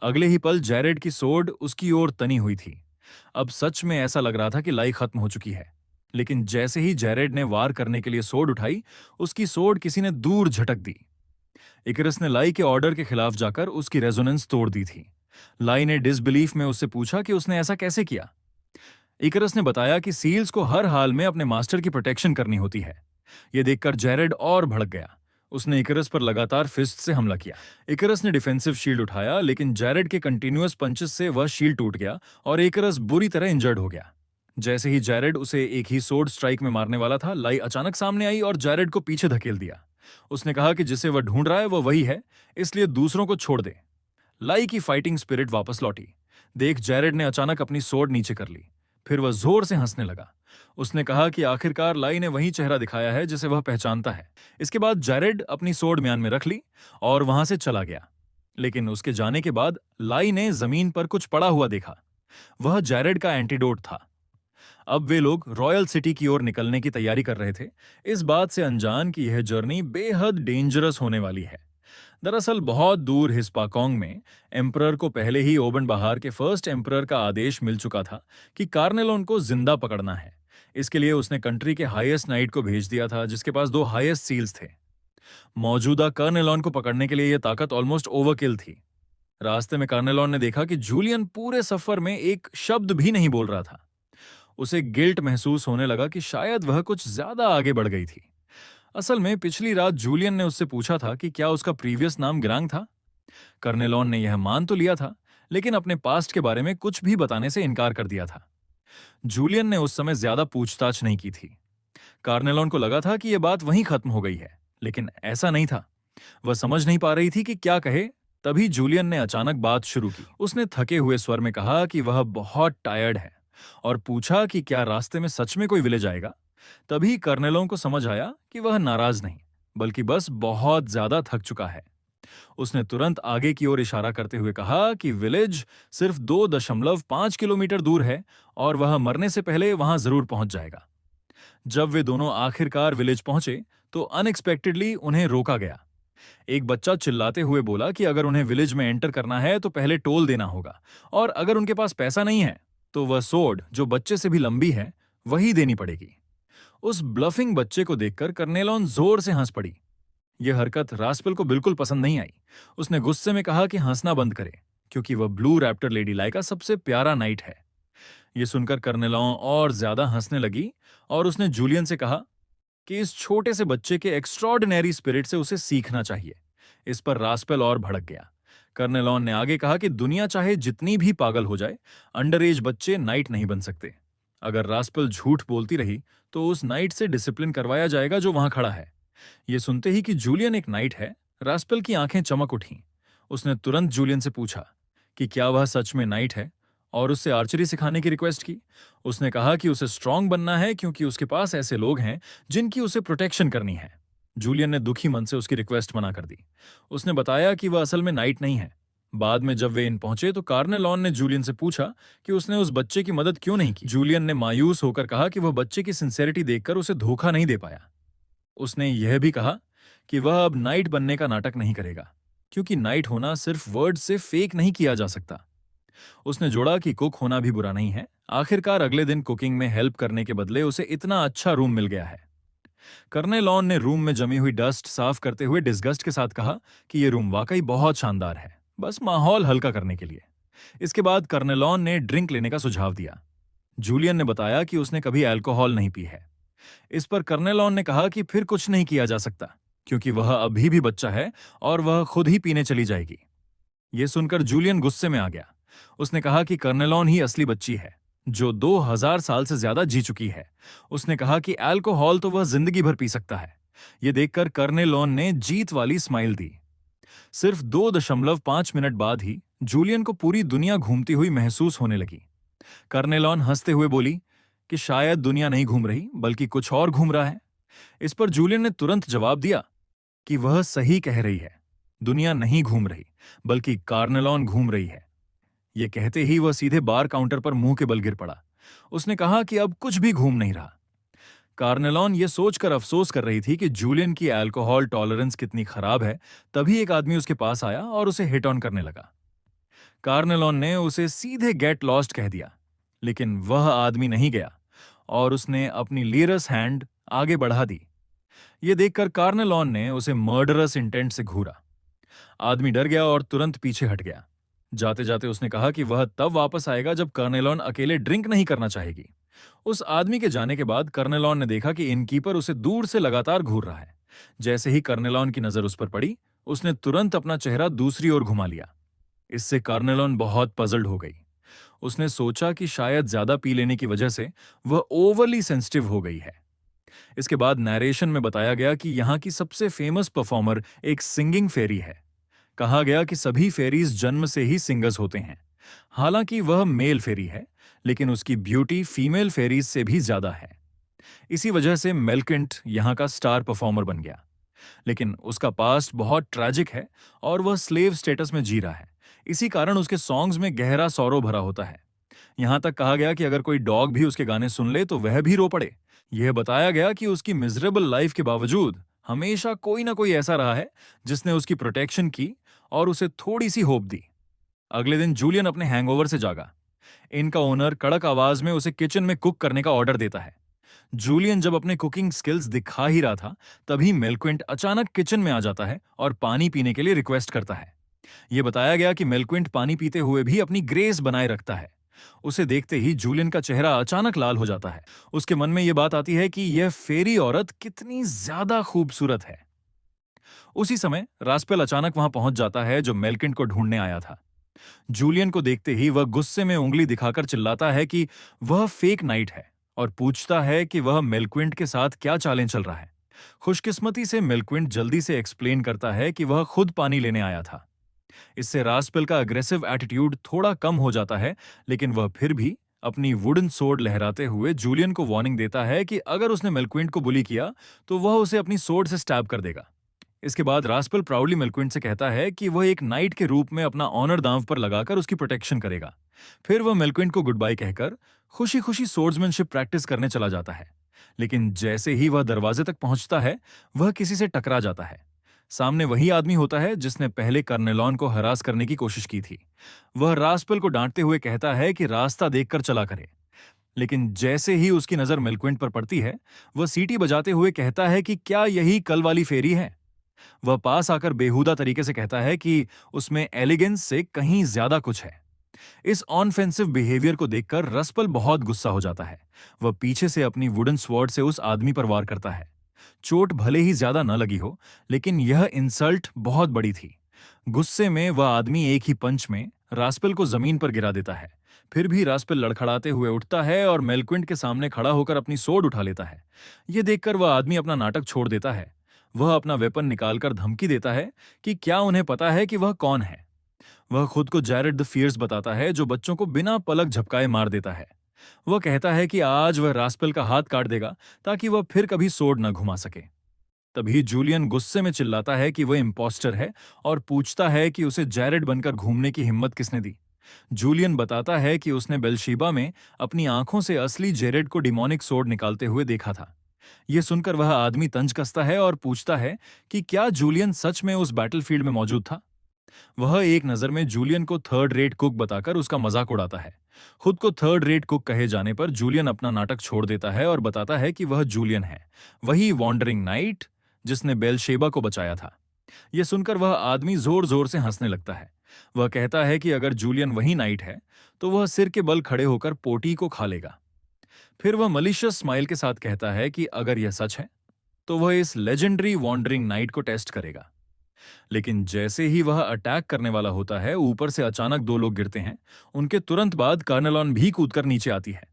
अगले ही पल जैरेड की सोर्ड उसकी ओर तनी हुई थी। अब सच में ऐसा लग रहा था कि लाई खत्म हो चुकी है। लेकिन जैसे ही जैरेड ने वार करने के लिए सोर्ड उठाई, उसकी सोर्ड किसी ने दूर झटक दी। इकरस ने लाई के ऑर्डर के खिलाफ जाकर उसकी रेजोनेंस तोड़ दी थी। लाई ने डिसबिलीफ में उससे पूछा कि उसने ऐसा कैसे किया। इकरस ने बताया कि सील्स को हर हाल में अपने मास्टर की प्रोटेक्शन करनी होती है। यह देखकर जैरेड और भड़क गया। उसने इकरस पर लगातार फिस्ट से हमला किया। इकरस ने डिफेंसिव शील्ड उठाया, लेकिन जैरेड के कंटिन्यूअस पंचेस से वह शील्ड टूट गया और इकरस बुरी तरह इंजर्ड हो गया। जैसे ही जैरेड उसे एक ही सोर्ड स्ट्राइक में मारने वाला था, लाई अचानक सामने आई और जैरेड को पीछे धकेल दिया। उसने कहा कि जिसे वह ढूंढ रहा है वह वही है, इसलिए दूसरों को छोड़ दे। लाई की फाइटिंग स्पिरिट वापस लौटी। देख जैरेड ने अचानक अपनी सोर्ड नीचे कर ली। फिर वह जोर से हंसने लगा। उसने कहा कि आखिरकार लाई ने वही चेहरा दिखाया है जिसे वह पहचानता है। इसके बाद जैरेड अपनी सोर्ड म्यान में रख ली और वहां से चला गया। लेकिन उसके जाने के बाद लाई ने जमीन पर कुछ पड़ा हुआ देखा। वह जैरेड का एंटीडोट था। अब वे लोग रॉयल सिटी की ओर निकलने की तैयारी कर रहे थे, इस बात से अनजान कि यह जर्नी बेहद डेंजरस होने वाली है। दरअसल बहुत दूर हिस्पाकोंग में एम्परर को पहले ही ओबन बहार के फर्स्ट एम्परर का आदेश मिल चुका था कि कार्नेलोन को जिंदा पकड़ना है। इसके लिए उसने कंट्री के हाईएस्ट नाइट को भेज दिया था, जिसके पास 2 हाईएस्ट सील्स थे। मौजूदा कार्नेलोन को पकड़ने के लिए यह ताकत ऑलमोस्ट ओवरकिल थी। रास्ते में कार्नेलोन ने देखा कि जूलियन पूरे सफर में एक शब्द भी नहीं बोल रहा था। उसे गिल्ट महसूस होने लगा कि शायद वह कुछ ज्यादा आगे बढ़ गई थी। असल में पिछली रात जूलियन ने उससे पूछा था कि क्या उसका प्रीवियस नाम ग्रांग था। कर्नेलॉन ने यह मान तो लिया था, लेकिन अपने पास्ट के बारे में कुछ भी बताने से इनकार कर दिया था। जूलियन ने उस समय ज्यादा पूछताछ नहीं की थी। कार्नेलॉन को लगा था कि यह बात वहीं खत्म हो गई है, लेकिन ऐसा नहीं था। वह समझ नहीं पा रही थी कि क्या कहे। तभी जूलियन ने अचानक बात शुरू की। उसने थके हुए स्वर में कहा कि वह बहुत टायर्ड है और पूछा कि क्या रास्ते में सच में कोई विलेज आएगा। तभी कर्नेलों को समझ आया कि वह नाराज नहीं, बल्कि बस बहुत ज्यादा थक चुका है। उसने तुरंत आगे की ओर इशारा करते हुए कहा कि विलेज सिर्फ 2.5 किलोमीटर दूर है और वह मरने से पहले वहां जरूर पहुंच जाएगा। जब वे दोनों आखिरकार विलेज पहुंचे तो अनएक्सपेक्टेडली उन्हें रोका गया। एक बच्चा चिल्लाते हुए बोला कि अगर उन्हें विलेज में एंटर करना है तो पहले टोल देना होगा, और अगर उनके पास पैसा नहीं है तो वह सोर्ड, जो बच्चे से भी लंबी है, वही देनी पड़ेगी। उस ब्लफिंग बच्चे को देखकर कर्नेलोन जोर से हंस पड़ी। यह हरकत रास्पेल को बिल्कुल पसंद नहीं आई। उसने गुस्से में कहा कि हंसना बंद करे, क्योंकि वह ब्लू रैप्टर लेडी लाई का सबसे प्यारा नाइट है। यह सुनकर कर्नेलोन और ज्यादा हंसने लगी और उसने जूलियन से कहा कि इस छोटे से बच्चे के एक्स्ट्रॉर्डिनरी स्पिरिट से उसे सीखना चाहिए। इस पर रास्पेल और भड़क गया। कर्नेलोन ने आगे कहा कि दुनिया चाहे जितनी भी पागल हो जाए, अंडर एज बच्चे नाइट नहीं बन सकते। अगर रास्पेल झूठ बोलती रही तो उस नाइट से डिसिप्लिन करवाया जाएगा जो वहां खड़ा है। यह सुनते ही कि जूलियन एक नाइट है, रास्पेल की आंखें चमक उठीं। उसने तुरंत जूलियन से पूछा कि क्या वह सच में नाइट है और उससे आर्चरी सिखाने की रिक्वेस्ट की। उसने कहा कि उसे स्ट्रांग बनना है क्योंकि उसके पास ऐसे लोग हैं जिनकी उसे प्रोटेक्शन करनी है। जूलियन ने दुखी मन से उसकी रिक्वेस्ट मना कर दी। उसने बताया कि वह असल में नाइट नहीं है। बाद में जब वे इन पहुंचे तो कार्नेलॉन ने जूलियन से पूछा कि उसने उस बच्चे की मदद क्यों नहीं की। जूलियन ने मायूस होकर कहा कि वह बच्चे की सिंसेरिटी देखकर उसे धोखा नहीं दे पाया। उसने यह भी कहा कि वह अब नाइट बनने का नाटक नहीं करेगा, क्योंकि नाइट होना सिर्फ वर्ड से फेक नहीं किया जा सकता। उसने जोड़ा कि कुक होना भी बुरा नहीं है। आखिरकार अगले दिन कुकिंग में हेल्प करने के बदले उसे इतना अच्छा रूम मिल गया है। कर्नेलॉन ने रूम में जमी हुई डस्ट साफ करते हुए डिस्गस्ट के साथ कहा कि यह रूम वाकई बहुत शानदार है, बस माहौल हल्का करने के लिए। इसके बाद कर्नेलॉन ने ड्रिंक लेने का सुझाव दिया। जूलियन ने बताया कि उसने कभी अल्कोहल नहीं पी है। इस पर कर्नेलॉन ने कहा कि फिर कुछ नहीं किया जा सकता, क्योंकि वह अभी भी बच्चा है और वह खुद ही पीने चली जाएगी। यह सुनकर जूलियन गुस्से में आ गया। उसने कहा कि कर्नेलॉन ही असली बच्ची है, जो 2000 साल से ज्यादा जी चुकी है। उसने कहा कि अल्कोहल तो वह जिंदगी भर पी सकता है। यह देखकर कर्नेलॉन ने जीत वाली स्माइल दी। सिर्फ 2.5 मिनट बाद ही जूलियन को पूरी दुनिया घूमती हुई महसूस होने लगी। कर्नेलॉन हंसते हुए बोली कि शायद दुनिया नहीं घूम रही, बल्कि कुछ और घूम रहा है। इस पर जूलियन ने तुरंत जवाब दिया कि वह सही कह रही है, दुनिया नहीं घूम रही, बल्कि कर्नेलॉन घूम रही है। यह कहते ही वह सीधे बार काउंटर पर मुंह के बल गिर पड़ा। उसने कहा कि अब कुछ भी घूम नहीं रहा। कार्नेलॉन यह सोचकर अफसोस कर रही थी कि जूलियन की अल्कोहल टॉलरेंस कितनी खराब है। तभी एक आदमी उसके पास आया और उसे हिट ऑन करने लगा। कार्नेलॉन ने उसे सीधे गेट लॉस्ट कह दिया, लेकिन वह आदमी नहीं गया और उसने अपनी लीरस हैंड आगे बढ़ा दी। यह देखकर कार्नेलॉन ने उसे मर्डरस इंटेंट से घूरा। आदमी डर गया और तुरंत पीछे हट गया। जाते जाते उसने कहा कि वह तब वापस आएगा जब कर्नेलॉन अकेले ड्रिंक नहीं करना चाहेगी। उस आदमी के जाने के बाद कर्नेलॉन ने देखा कि इनकीपर उसे दूर से लगातार घूर रहा है। जैसे ही कर्नेलॉन की नजर उस पर पड़ी, उसने तुरंत अपना चेहरा दूसरी ओर घुमा लिया। इससे कर्नेलॉन बहुत पजल्ड हो गई। उसने सोचा कि शायद ज्यादा पी लेने की वजह से वह ओवरली सेंसिटिव हो गई है। इसके बाद नरेशन में बताया गया कि यहाँ की सबसे फेमस परफॉर्मर एक सिंगिंग फेरी है। कहा गया कि सभी फेरीज जन्म से ही सिंगर्स होते हैं। हालांकि वह मेल फेरी है, लेकिन उसकी ब्यूटी फीमेल फेरीज से भी ज्यादा है। इसी वजह से मेलकिंट यहाँ का स्टार परफॉर्मर बन गया। लेकिन उसका पास्ट बहुत ट्रैजिक है और वह स्लेव स्टेटस में जी रहा है। इसी कारण उसके सॉन्ग्स में गहरा सौरो भरा होता है। यहां तक कहा गया कि अगर कोई डॉग भी उसके गाने सुन ले तो वह भी रो पड़े। यह बताया गया कि उसकी मिजरेबल लाइफ के बावजूद हमेशा कोई ना कोई ऐसा रहा है जिसने उसकी प्रोटेक्शन की और उसे थोड़ी सी होप दी। अगले दिन जूलियन अपने हैंगओवर से जागा। इनका ओनर कड़क आवाज में उसे किचन में कुक करने का ऑर्डर देता है। जूलियन जब अपने कुकिंग स्किल्स दिखा ही रहा था, तभी मेलक्विंट अचानक किचन में आ जाता है और पानी पीने के लिए रिक्वेस्ट करता है। यह बताया गया कि मेलक्विंट पानी पीते हुए भी अपनी ग्रेस बनाए रखता है। उसे देखते ही जूलियन का चेहरा अचानक लाल हो जाता है। उसके मन में यह बात आती है कि यह फेरी औरत कितनी ज्यादा खूबसूरत है। उसी समय रास्पेल अचानक वहां पहुंच जाता है, जो मेलकिंट को ढूंढने आया था। जूलियन को देखते ही वह गुस्से में उंगली दिखाकर चिल्लाता है कि वह फेक नाइट है और पूछता है कि वह मेलक्विंट के साथ क्या चालें चल रहा है। खुशकिस्मती से मेलक्विंट जल्दी से एक्सप्लेन करता है कि वह खुद पानी लेने आया था। इससे रास्पेल का अग्रेसिव एटीट्यूड थोड़ा कम हो जाता है, लेकिन वह फिर भी अपनी वुडन सोर्ड लहराते हुए जूलियन को वार्निंग देता है कि अगर उसने मेलक्विंट को बुली किया तो वह उसे अपनी सोर्ड से स्टैब कर देगा। इसके बाद रास्पेल प्राउडली मेलक्विंट से कहता है कि वह एक नाइट के रूप में अपना ऑनर दांव पर लगाकर उसकी प्रोटेक्शन करेगा। फिर वह मेलक्विंट को गुड बाय कहकर खुशी खुशी सोर्ड्समैनशिप प्रैक्टिस करने चला जाता है। लेकिन जैसे ही वह दरवाजे तक पहुंचता है, वह किसी से टकरा जाता है। सामने वही आदमी होता है जिसने पहले कर्नेलॉन को हरास करने की कोशिश की थी। वह रास्पेल को डांटते हुए कहता है कि रास्ता देखकर चला करे। लेकिन जैसे ही उसकी नजर मेलक्विंट पर पड़ती है, वह सीटी बजाते हुए कहता है कि क्या यही कल वाली फेरी है। वह पास आकर बेहुदा तरीके से कहता है कि उसमें एलिगेंस से कहीं ज्यादा कुछ है। इस ऑनफेंसिव बिहेवियर को देखकर रास्पेल बहुत गुस्सा हो जाता है। वह पीछे से अपनी वुडन स्वॉर्ड से उस आदमी पर वार करता है। चोट भले ही ज्यादा न लगी हो, लेकिन यह इंसल्ट बहुत बड़ी थी। गुस्से में वह आदमी एक ही पंच में रास्पेल को जमीन पर गिरा देता है। फिर भी रास्पेल लड़खड़ाते हुए उठता है और मेलक्विंट के सामने खड़ा होकर अपनी सोर्ड उठा लेता है। यह देखकर वह आदमी अपना नाटक छोड़ देता है। वह अपना वेपन निकालकर धमकी देता है कि क्या उन्हें पता है कि वह कौन है। वह खुद को जैरेड द फियर्स बताता है, जो बच्चों को बिना पलक झपकाए मार देता है। वह कहता है कि आज वह रास्पेल का हाथ काट देगा ताकि वह फिर कभी सोर्ड न घुमा सके। तभी जूलियन गुस्से में चिल्लाता है कि वह इम्पोस्टर है और पूछता है कि उसे जैरेड बनकर घूमने की हिम्मत किसने दी। जूलियन बताता है कि उसने बेलशीबा में अपनी आंखों से असली जेरेड को डिमोनिक सोर्ड निकालते हुए देखा था। यह सुनकर वह आदमी तंज कसता है और पूछता है कि क्या जूलियन सच में उस बैटलफील्ड में मौजूद था। वह एक नजर में जूलियन को थर्ड रेट कुक बताकर उसका मजाक उड़ाता है। खुद को थर्ड रेट कुक कहे जाने पर जूलियन अपना नाटक छोड़ देता है और बताता है कि वह जूलियन है, वही वॉन्डरिंग नाइट जिसने बेलशेबा को बचाया था। यह सुनकर वह आदमी जोर जोर से हंसने लगता है। वह कहता है कि अगर जूलियन वही नाइट है तो वह सिर के बल खड़े होकर पोटी को खा लेगा। फिर वह मलिशियस स्माइल के साथ कहता है कि अगर यह सच है तो वह इस लेजेंडरी वॉन्डरिंग नाइट को टेस्ट करेगा। लेकिन जैसे ही वह अटैक करने वाला होता है, ऊपर से अचानक दो लोग गिरते हैं। उनके तुरंत बाद कार्नेलॉन भी कूदकर नीचे आती है।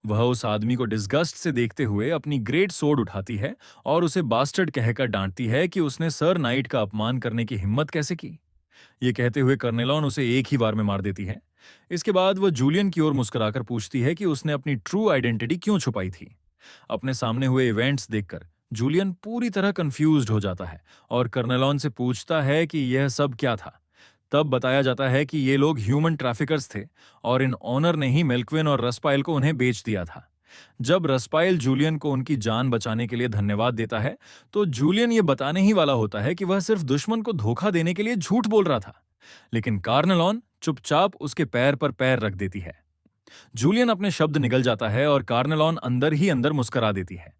वह उस आदमी को डिस्गस्ट से देखते हुए अपनी ग्रेट सोर्ड उठाती है और उसे बास्टर्ड कहकर डांटती है कि उसने सर नाइट का अपमान करने की हिम्मत कैसे की। ये कहते हुए कर्नेलॉन उसे एक ही बार में मार देती है। इसके बाद वह जूलियन की ओर मुस्कुराकर पूछती है कि उसने अपनी ट्रू आइडेंटिटी क्यों छुपाई थी। अपने सामने हुए इवेंट्स देखकर जूलियन पूरी तरह कंफ्यूज्ड हो जाता है और कर्नेलॉन से पूछता है कि यह सब क्या था। तब बताया जाता है कि ये लोग ह्यूमन ट्रैफिकर्स थे और इन ऑनर ने ही मेल्क्विन और रस्पाइल को उन्हें बेच दिया था। जब रस्पाइल जूलियन को उनकी जान बचाने के लिए धन्यवाद देता है तो जूलियन ये बताने ही वाला होता है कि वह सिर्फ दुश्मन को धोखा देने के लिए झूठ बोल रहा था, लेकिन कार्नेलॉन चुपचाप उसके पैर पर पैर रख देती है। जूलियन अपने शब्द निगल जाता है और कार्नेलॉन अंदर ही अंदर मुस्कुरा देती है।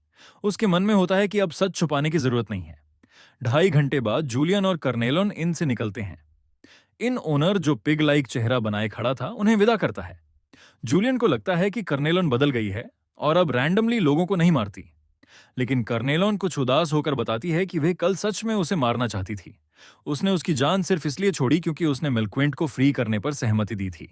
उसके मन में होता है कि अब सच छुपाने की जरूरत नहीं है। 2.5 घंटे बाद जूलियन और कर्नेलॉन इन से निकलते हैं। इन ओनर, जो पिग लाइक चेहरा बनाए खड़ा था, उन्हें विदा करता है। जूलियन को लगता है कि कर्नेलॉन बदल गई है और अब रैंडमली लोगों को नहीं मारती, लेकिन कर्नेलॉन कुछ उदास होकर बताती है कि वह कल सच में उसे मारना चाहती थी। उसने उसकी जान सिर्फ इसलिए छोड़ी क्योंकि उसने मेल्क्विंट को फ्री करने पर सहमति दी थी।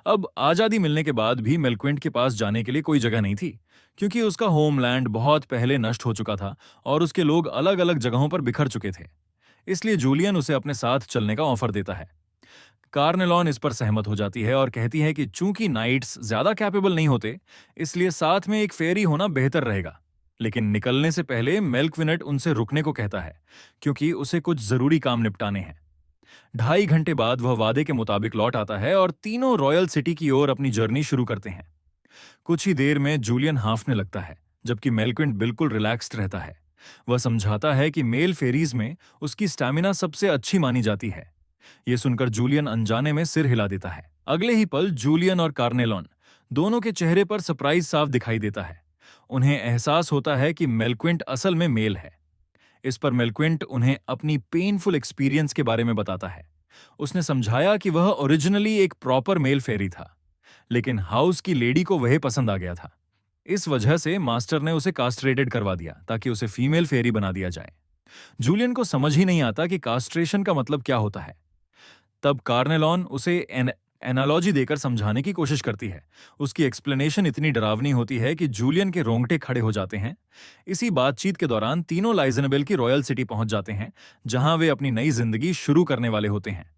अब आजादी मिलने के बाद भी मेल्क्विंट के पास जाने के लिए कोई जगह नहीं थी, क्योंकि उसका होमलैंड बहुत पहले नष्ट हो चुका था और उसके लोग अलग अलग जगहों पर बिखर चुके थे। इसलिए जूलियन उसे अपने साथ चलने का ऑफर देता है। कार्नेलॉन इस पर सहमत हो जाती है और कहती है कि चूंकि नाइट्स ज्यादा कैपेबल नहीं होते, इसलिए साथ में एक फेरी होना बेहतर रहेगा। लेकिन निकलने से पहले मेल्क्विनेट उनसे रुकने को कहता है, क्योंकि उसे कुछ जरूरी काम निपटाने हैं। 2.5 घंटे बाद वह वादे के मुताबिक लौट आता है और तीनों रॉयल सिटी की ओर अपनी जर्नी शुरू करते हैं। कुछ ही देर में जूलियन हांफने लगता है, जबकि मेल्क्विन बिल्कुल रिलैक्स्ड रहता है। वह समझाता है कि मेल फेरीज में उसकी स्टैमिना सबसे अच्छी मानी जाती है। यह सुनकर जूलियन अनजाने में सिर हिला देता है। अगले ही पल जूलियन और कार्नेलॉन दोनों के चेहरे पर सरप्राइज साफ दिखाई देता है। उन्हें एहसास होता है कि मेल्क्विंट असल में मेल है। इस पर मेल्क्विंट उन्हें अपनी पेनफुल एक्सपीरियंस के बारे में बताता है। उसने समझाया कि वह ओरिजिनली एक प्रॉपर मेल फेरी था, लेकिन हाउस की लेडी को वह पसंद आ गया था। इस वजह से मास्टर ने उसे कास्ट्रेटेड करवा दिया ताकि उसे फीमेल फेरी बना दिया जाए। जूलियन को समझ ही नहीं आता कि कास्ट्रेशन का मतलब क्या होता है। तब कार्नेलॉन उसे एनालॉजी देकर समझाने की कोशिश करती है। उसकी एक्सप्लेनेशन इतनी डरावनी होती है कि जूलियन के रोंगटे खड़े हो जाते हैं। इसी बातचीत के दौरान तीनों लाइजनेबल की रॉयल सिटी पहुंच जाते हैं, जहां वे अपनी नई जिंदगी शुरू करने वाले होते हैं।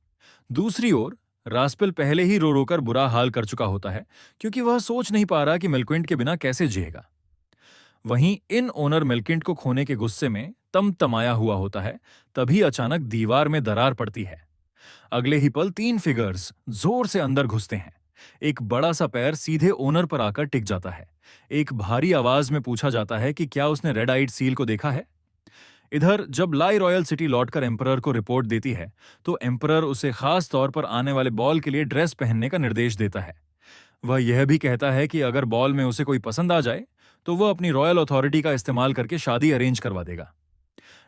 दूसरी ओर रास्पेल पहले ही रो रोकर बुरा हाल कर चुका होता है, क्योंकि वह सोच नहीं पा रहा कि मेल्क्विंट के बिना कैसे जिएगा। वहीं इन ओनर मेल्किंट को खोने के गुस्से में तमतमाया हुआ होता है। तभी अचानक दीवार में दरार पड़ती है। अगले ही पल 3 फिगर्स जोर से अंदर घुसते हैं। एक बड़ा सा पैर सीधे ओनर पर आकर टिक जाता है। एक भारी आवाज में पूछा जाता है कि क्या उसने रेड आइड सील को देखा है। इधर जब लाई रॉयल सिटी लौटकर एम्परर को रिपोर्ट देती है तो एम्परर उसे खास तौर पर आने वाले बॉल के लिए ड्रेस पहनने का निर्देश देता है। वह यह भी कहता है कि अगर बॉल में उसे कोई पसंद आ जाए तो वह अपनी रॉयल अथॉरिटी का इस्तेमाल करके शादी अरेंज करवा देगा।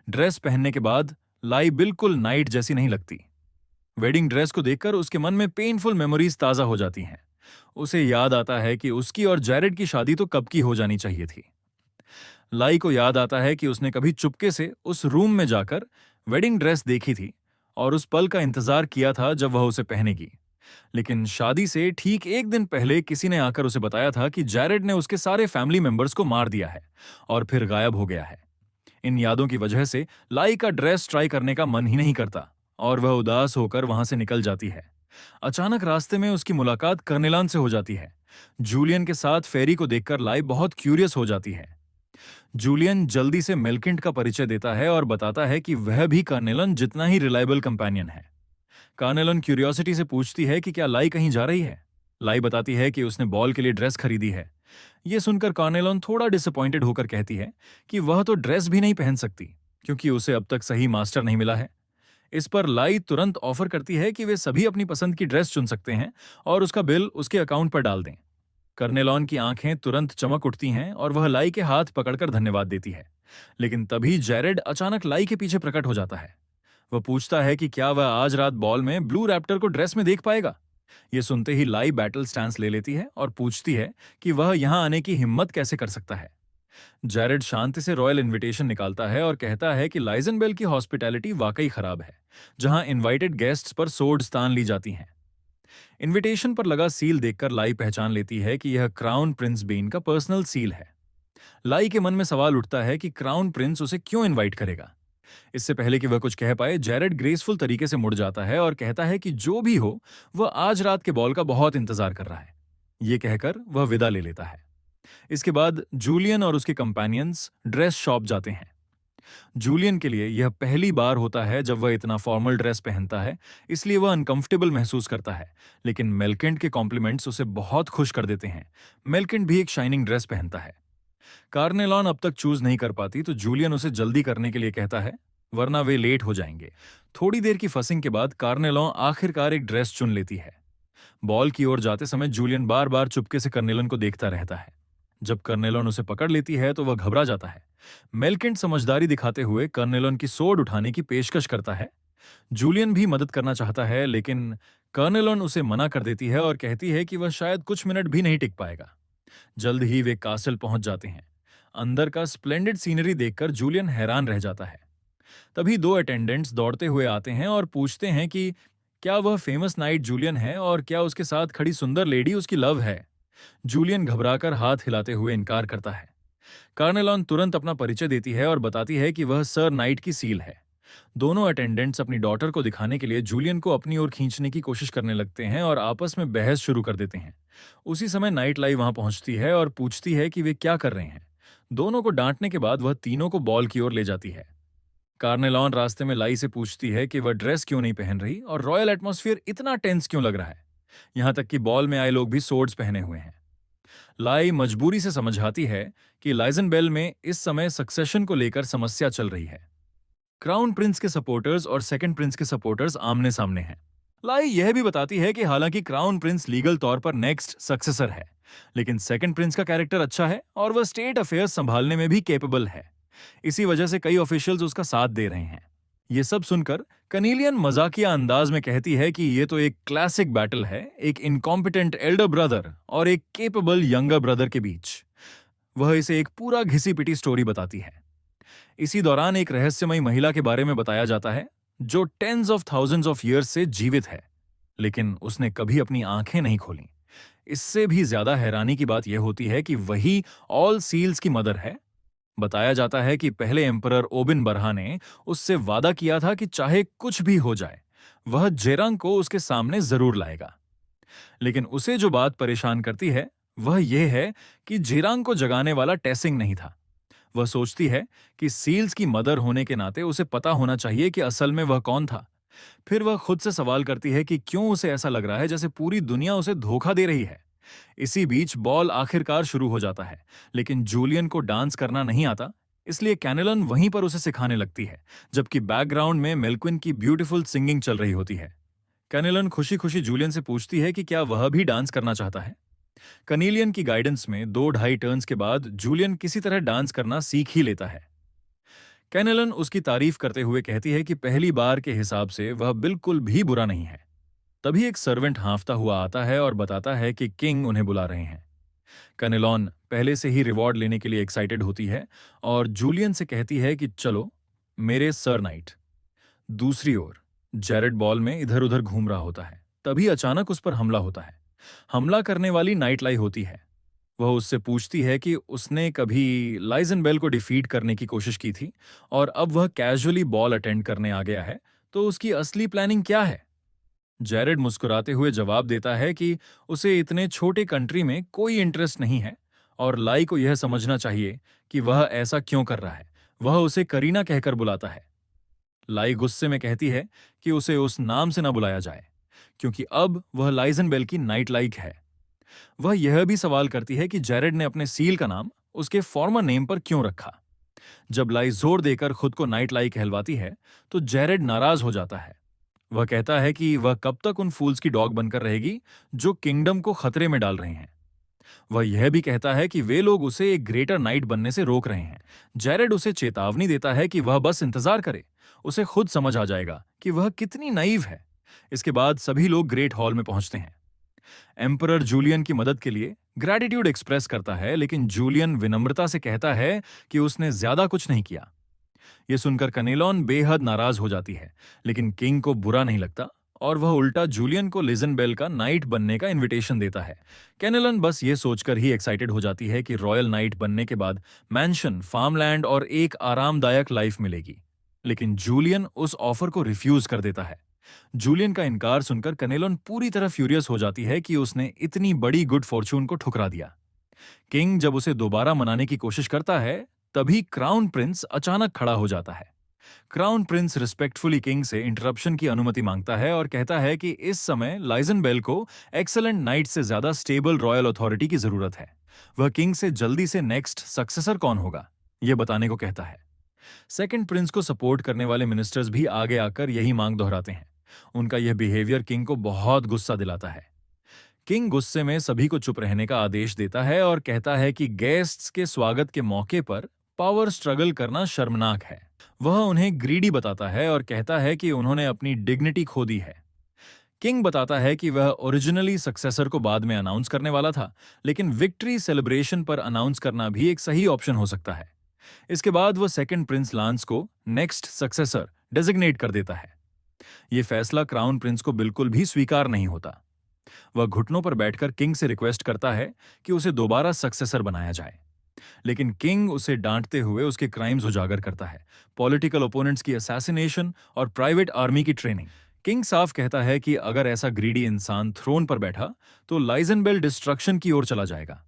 ड्रेस पहनने के बाद लाई बिल्कुल नाइट जैसी नहीं लगती। वेडिंग ड्रेस को देखकर उसके मन में पेनफुल मेमोरीज ताजा हो जाती हैं। उसे याद आता है कि उसकी और जैरेड की शादी तो कब की हो जानी चाहिए थी। लाई को याद आता है कि उसने कभी चुपके से उस रूम में जाकर वेडिंग ड्रेस देखी थी और उस पल का इंतजार किया था जब वह उसे पहनेगी। लेकिन शादी से ठीक एक दिन पहले किसी ने आकर उसे बताया था कि जैरेड ने उसके सारे फैमिली मेंबर्स को मार दिया है और फिर गायब हो गया है। इन यादों की वजह से लाई का ड्रेस ट्राई करने का मन ही नहीं करता और वह उदास होकर वहां से निकल जाती है। अचानक रास्ते में उसकी मुलाकात कर्नेलान से हो जाती है। जूलियन के साथ फेरी को देखकर लाई बहुत क्यूरियस हो जाती है। जूलियन जल्दी से मेल्किंट का परिचय देता है और बताता है कि वह भी कार्नेलन जितना ही रिलायबल कंपेनियन है। कार्नेलन क्यूरियोसिटी से पूछती है कि क्या लाई कहीं जा रही है। लाई बताती है कि उसने बॉल के लिए ड्रेस खरीदी है। यह सुनकर कार्नेलन थोड़ा डिसअपॉइंटेड होकर कहती है कि वह तो ड्रेस भी नहीं पहन सकती क्योंकि उसे अब तक सही मास्टर नहीं मिला है। इस पर लाई तुरंत ऑफर करती है कि वे सभी अपनी पसंद की ड्रेस चुन सकते हैं और उसका बिल उसके अकाउंट पर डाल दें। कर्नेलॉन की आंखें तुरंत चमक उठती हैं और वह लाई के हाथ पकड़कर धन्यवाद देती है। लेकिन तभी जैरेड अचानक लाई के पीछे प्रकट हो जाता है। वह पूछता है कि क्या वह आज रात बॉल में ब्लू रैप्टर को ड्रेस में देख पाएगा। ये सुनते ही लाई बैटल स्टैंस ले लेती है और पूछती है कि वह यहां आने की हिम्मत कैसे कर सकता है। जैरेड शांति से रॉयल इनविटेशन निकालता है और कहता है कि लाइजनबेल की हॉस्पिटैलिटी वाकई खराब है, जहां इनवाइटेड गेस्ट्स पर सोर्ड्स तान ली जाती हैं। इनविटेशन पर लगा सील देखकर लाई पहचान लेती है कि यह क्राउन प्रिंस बेन का पर्सनल सील है। लाई के मन में सवाल उठता है कि क्राउन प्रिंस उसे क्यों इनवाइट करेगा। इससे पहले कि वह कुछ कह पाए, जैरेड ग्रेसफुल तरीके से मुड़ जाता है और कहता है कि जो भी हो, वह आज रात के बॉल का बहुत इंतजार कर रहा है। ये कहकर वह विदा ले लेता है। इसके बाद जूलियन और उसके कंपेनियंस ड्रेस शॉप जाते हैं। जूलियन के लिए यह पहली बार होता है जब वह इतना फॉर्मल ड्रेस पहनता है, इसलिए वह अनकंफर्टेबल महसूस करता है। लेकिन मेलकिंड के कॉम्प्लीमेंट्स उसे बहुत खुश कर देते हैं। मेलकिंड भी एक शाइनिंग ड्रेस पहनता है। कार्नेलॉन अब तक चूज नहीं कर पाती तो जूलियन उसे जल्दी करने के लिए कहता है, वरना वे लेट हो जाएंगे। थोड़ी देर की फसिंग के बाद कार्नेलॉन आखिरकार एक ड्रेस चुन लेती है। बॉल की ओर जाते समय जूलियन बार बार चुपके से कर्नेलन को देखता रहता है। जब कर्नेलन उसे पकड़ लेती है तो वह घबरा जाता है। मेलकिंड समझदारी दिखाते हुए कर्नेलन की सोड उठाने की पेशकश करता है। जूलियन भी मदद करना चाहता है, लेकिन कर्नेलन उसे मना कर देती है और कहती है कि वह शायद कुछ मिनट भी नहीं टिक पाएगा। जल्द ही वे कास्टल पहुंच जाते हैं। अंदर का स्प्लेंडेड सीनरी देखकर जूलियन हैरान रह जाता है। तभी दो अटेंडेंट्स दौड़ते हुए आते हैं और पूछते हैं कि क्या वह फेमस नाइट जूलियन है और क्या उसके साथ खड़ी सुंदर लेडी उसकी लव है। जूलियन घबराकर हाथ हिलाते हुए इनकार करता है। कार्नेलॉन तुरंत अपना परिचय देती है और बताती है कि वह सर नाइट की सील है। दोनों अटेंडेंट्स अपनी डॉटर को दिखाने के लिए जूलियन को अपनी ओर खींचने की कोशिश करने लगते हैं और आपस में बहस शुरू कर देते हैं। उसी समय नाइट लाई वहां पहुंचती है और पूछती है कि वे क्या कर रहे हैं। दोनों को डांटने के बाद वह तीनों को बॉल की ओर ले जाती है। कार्नेलॉन रास्ते में लाई से पूछती है कि वह ड्रेस क्यों नहीं पहन रही और रॉयल एटमॉस्फेयर इतना टेंस क्यों लग रहा है। यहां तक कि बॉल में आए लोग भी सोर्ड्स पहने हुए हैं। लाई मजबूरी से समझाती है कि लाइजनबेल में इस समय सक्सेशन को लेकर समस्या चल रही है। क्राउन प्रिंस के सपोर्टर्स और सेकंड प्रिंस के सपोर्टर्स आमने सामने हैं। लाई यह भी बताती है कि हालांकि क्राउन प्रिंस लीगल तौर पर नेक्स्ट सक्सेसर है, लेकिन सेकंड प्रिंस का कैरेक्टर अच्छा है और वह स्टेट अफेयर्स संभालने में भी कैपेबल है। इसी वजह से कई ऑफिशियल्स उसका साथ दे रहे हैं। ये सब सुनकर कनीलियन मजाकिया अंदाज में कहती है कि ये तो एक क्लासिक बैटल है, एक इनकॉम्पिटेंट एल्डर ब्रदर और एक केपेबल यंगर ब्रदर के बीच। वह इसे एक पूरा घिसी पिटी स्टोरी बताती है। इसी दौरान एक रहस्यमयी महिला के बारे में बताया जाता है जो tens of thousands of years से जीवित है, लेकिन उसने कभी अपनी आंखें नहीं खोली। इससे भी ज्यादा हैरानी की बात यह होती है कि वही ऑल सील्स की मदर है। बताया जाता है कि पहले एम्परर ओबिन बरहा ने उससे वादा किया था कि चाहे कुछ भी हो जाए, वह जेरंग को उसके सामने जरूर लाएगा। लेकिन उसे जो बात परेशान करती है वह यह है कि जेरंग को जगाने वाला टेसिंग नहीं था। वह सोचती है कि सील्स की मदर होने के नाते उसे पता होना चाहिए कि असल में वह कौन था। फिर वह खुद से सवाल करती है कि क्यों उसे ऐसा लग रहा है जैसे पूरी दुनिया उसे धोखा दे रही है। इसी बीच बॉल आखिरकार शुरू हो जाता है, लेकिन जूलियन को डांस करना नहीं आता, इसलिए कैनेलन वहीं पर उसे सिखाने लगती है, जबकि बैकग्राउंड में मेलक्विन की ब्यूटीफुल सिंगिंग चल रही होती है। कैनेलन खुशी खुशी जूलियन से पूछती है कि क्या वह भी डांस करना चाहता है। कनीलियन की गाइडेंस में 2-2.5 टर्न्स के बाद जूलियन किसी तरह डांस करना सीख ही लेता है। कैनेलन उसकी तारीफ करते हुए कहती है कि पहली बार के हिसाब से वह बिल्कुल भी बुरा नहीं है। तभी एक सर्वेंट हाँफता हुआ आता है और बताता है कि किंग उन्हें बुला रहे हैं। कैनेलॉन पहले से ही रिवॉर्ड लेने के लिए एक्साइटेड होती है और जूलियन से कहती है कि चलो मेरे सर नाइट। दूसरी ओर जैरेड बॉल में इधर उधर घूम रहा होता है। तभी अचानक उस पर हमला होता है। हमला करने वाली नाइट लाई होती है। वह उससे पूछती है कि उसने कभी लाइजनबेल को डिफीट करने की कोशिश की थी और अब वह कैजुअली बॉल अटेंड करने आ गया है, तो उसकी असली प्लानिंग क्या है। जैरेड मुस्कुराते हुए जवाब देता है कि उसे इतने छोटे कंट्री में कोई इंटरेस्ट नहीं है और लाई को यह समझना चाहिए कि वह ऐसा क्यों कर रहा है। वह उसे करीना कहकर बुलाता है। लाई गुस्से में कहती है कि उसे उस नाम से न बुलाया जाए, क्योंकि अब वह लाइजनबेल की नाइट लाइक है। वह यह भी सवाल करती है कि जैरेड ने अपने सील का नाम उसके फॉर्मर नेम पर क्यों रखा। जब लाई जोर देकर खुद को नाइट लाई कहलवाती है तो जैरेड नाराज हो जाता है। वह कहता है कि वह कब तक उन फूल्स की डॉग बनकर रहेगी जो किंगडम को खतरे में डाल रहे हैं। वह यह भी कहता है कि वे लोग उसे एक ग्रेटर नाइट बनने से रोक रहे हैं। जेरेड उसे चेतावनी देता है कि वह बस इंतजार करे, उसे खुद समझ आ जाएगा कि वह कितनी नाइव है। इसके बाद सभी लोग ग्रेट हॉल में पहुंचते हैं। एम्परर जूलियन की मदद के लिए ग्रैटिट्यूड एक्सप्रेस करता है, लेकिन जूलियन विनम्रता से कहता है कि उसने ज्यादा कुछ नहीं किया। यह सुनकर कनेलॉन बेहद नाराज हो जाती है, लेकिन किंग को बुरा नहीं लगता और वह उल्टा जूलियन को लिजनबेल का नाइट बनने का इनविटेशन देता है। कैनेलन बस ये सोचकर ही एक्साइटेड हो जाती है कि रॉयल नाइट बनने के बाद मैंशन, फार्मलैंड और एक आरामदायक लाइफ मिलेगी। लेकिन जूलियन उस ऑफर को रिफ्यूज कर देता है। जूलियन का इनकार सुनकर कनेलन पूरी तरह फ्यूरियस हो जाती है कि उसने इतनी बड़ी गुड फॉर्चून को ठुकरा दिया। किंग जब उसे दोबारा मनाने की कोशिश करता है, तभी क्राउन प्रिंस अचानक खड़ा हो जाता है। क्राउन प्रिंस रिस्पेक्टफुली किंग से इंटरप्शन की अनुमति मांगता है और कहता है कि इस समय लाइजनबेल को एक्सेलेंट नाइट से ज्यादा स्टेबल रॉयल अथॉरिटी की जरूरत है। वह किंग से जल्दी से नेक्स्ट सक्सेसर कौन होगा, यह बताने को कहता है। सेकंड प्रिंस को सपोर्ट करने वाले मिनिस्टर्स भी आगे आकर यही मांग दोहराते हैं। उनका यह बिहेवियर किंग को बहुत गुस्सा दिलाता है। किंग गुस्से में सभी को चुप रहने का आदेश देता है और कहता है कि गेस्ट्स के स्वागत के मौके पर पावर स्ट्रगल करना शर्मनाक है। वह उन्हें ग्रीडी बताता है और कहता है कि उन्होंने अपनी डिग्निटी खो दी है। किंग बताता है कि वह ओरिजिनली सक्सेसर को बाद में अनाउंस करने वाला था, लेकिन विक्ट्री सेलिब्रेशन पर अनाउंस करना भी एक सही ऑप्शन हो सकता है। इसके बाद वह सेकंड प्रिंस लांस को नेक्स्ट सक्सेसर डेजिग्नेट कर देता है। यह फैसला क्राउन प्रिंस को बिल्कुल भी स्वीकार नहीं होता। वह घुटनों पर बैठकर किंग से रिक्वेस्ट करता है कि उसे दोबारा सक्सेसर बनाया जाए, लेकिन किंग उसे डांटते हुए उसके क्राइम्स उजागर करता है, पॉलिटिकल ओपोनेंट्स की असैसिनेशन और प्राइवेट आर्मी की ट्रेनिंग। किंग साफ कहता है कि अगर ऐसा ग्रीडी इंसान थ्रोन पर बैठा तो लाइजनबेल डिस्ट्रक्शन की ओर चला जाएगा।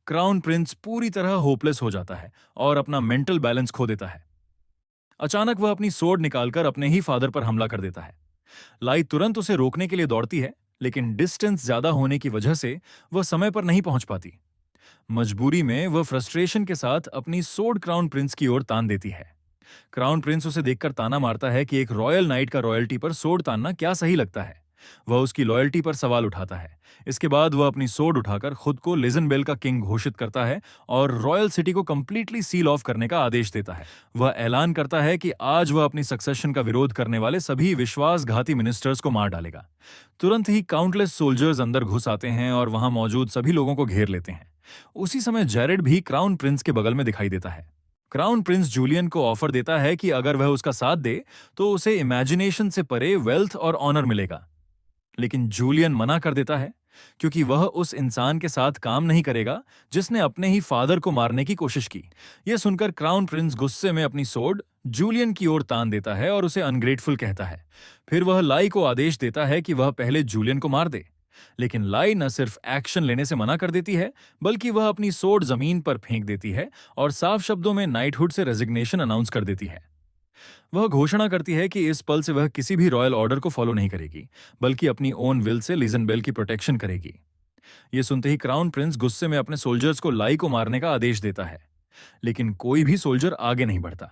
क्राउन प्रिंस पूरी तरह होपलेस हो जाता है और अपना मेंटल बैलेंस खो देता है। अचानक वह अपनी सोर्ड निकालकर अपने ही फादर पर हमला कर देता है। लाई तुरंत उसे रोकने के लिए दौड़ती है, लेकिन डिस्टेंस ज्यादा होने की वजह से वह समय पर नहीं पहुंच पाती। मजबूरी में वह फ्रस्ट्रेशन के साथ अपनी सोर्ड क्राउन प्रिंस की ओर तान देती है। क्राउन प्रिंस उसे देखकर ताना मारता है कि एक रॉयल नाइट का रॉयल्टी पर सोर्ड तानना क्या सही लगता है। वह उसकी लॉयल्टी पर सवाल उठाता है। इसके बाद वह अपनी सोर्ड उठाकर खुद को लिजनबेल का किंग घोषित करता है और रॉयल सिटी को कंप्लीटली सील ऑफ करने का आदेश देता है। वह ऐलान करता है कि आज वह अपनी सक्सेशन का विरोध करने वाले सभी विश्वासघाती मिनिस्टर्स को मार डालेगा। तुरंत ही काउंटलेस सोल्जर्स अंदर घुस आते हैं और वहां मौजूद सभी लोगों को घेर लेते हैं। उसी समय जेरेड भी क्राउन प्रिंस के बगल में दिखाई देता है। क्राउन प्रिंस जूलियन को ऑफर देता है कि अगर वह उसका साथ दे तो उसे इमेजिनेशन से परे वेल्थ और ऑनर मिलेगा, लेकिन जूलियन मना कर देता है क्योंकि वह उस इंसान के साथ काम नहीं करेगा जिसने अपने ही फादर को मारने की कोशिश की। यह सुनकर क्राउन प्रिंस गुस्से में अपनी सोर्ड जूलियन की ओर तान देता है और उसे अनग्रेटफुल कहता है। फिर वह लाई को आदेश देता है कि वह पहले जूलियन को मार दे, लेकिन लाई न सिर्फ एक्शन लेने से मना कर देती है, बल्कि वह अपनी सोर्ड जमीन पर फेंक देती है और साफ शब्दों में नाइटहुड से रेजिग्नेशन अनाउंस कर देती है। वह घोषणा करती है कि इस पल से वह किसी भी रॉयल ऑर्डर को फॉलो नहीं करेगी, बल्कि अपनी ओन विल से लिजनबेल की प्रोटेक्शन करेगी। यह सुनते ही क्राउन प्रिंस गुस्से में अपने सोल्जर्स को लाई को मारने का आदेश देता है, लेकिन कोई भी सोल्जर आगे नहीं बढ़ता।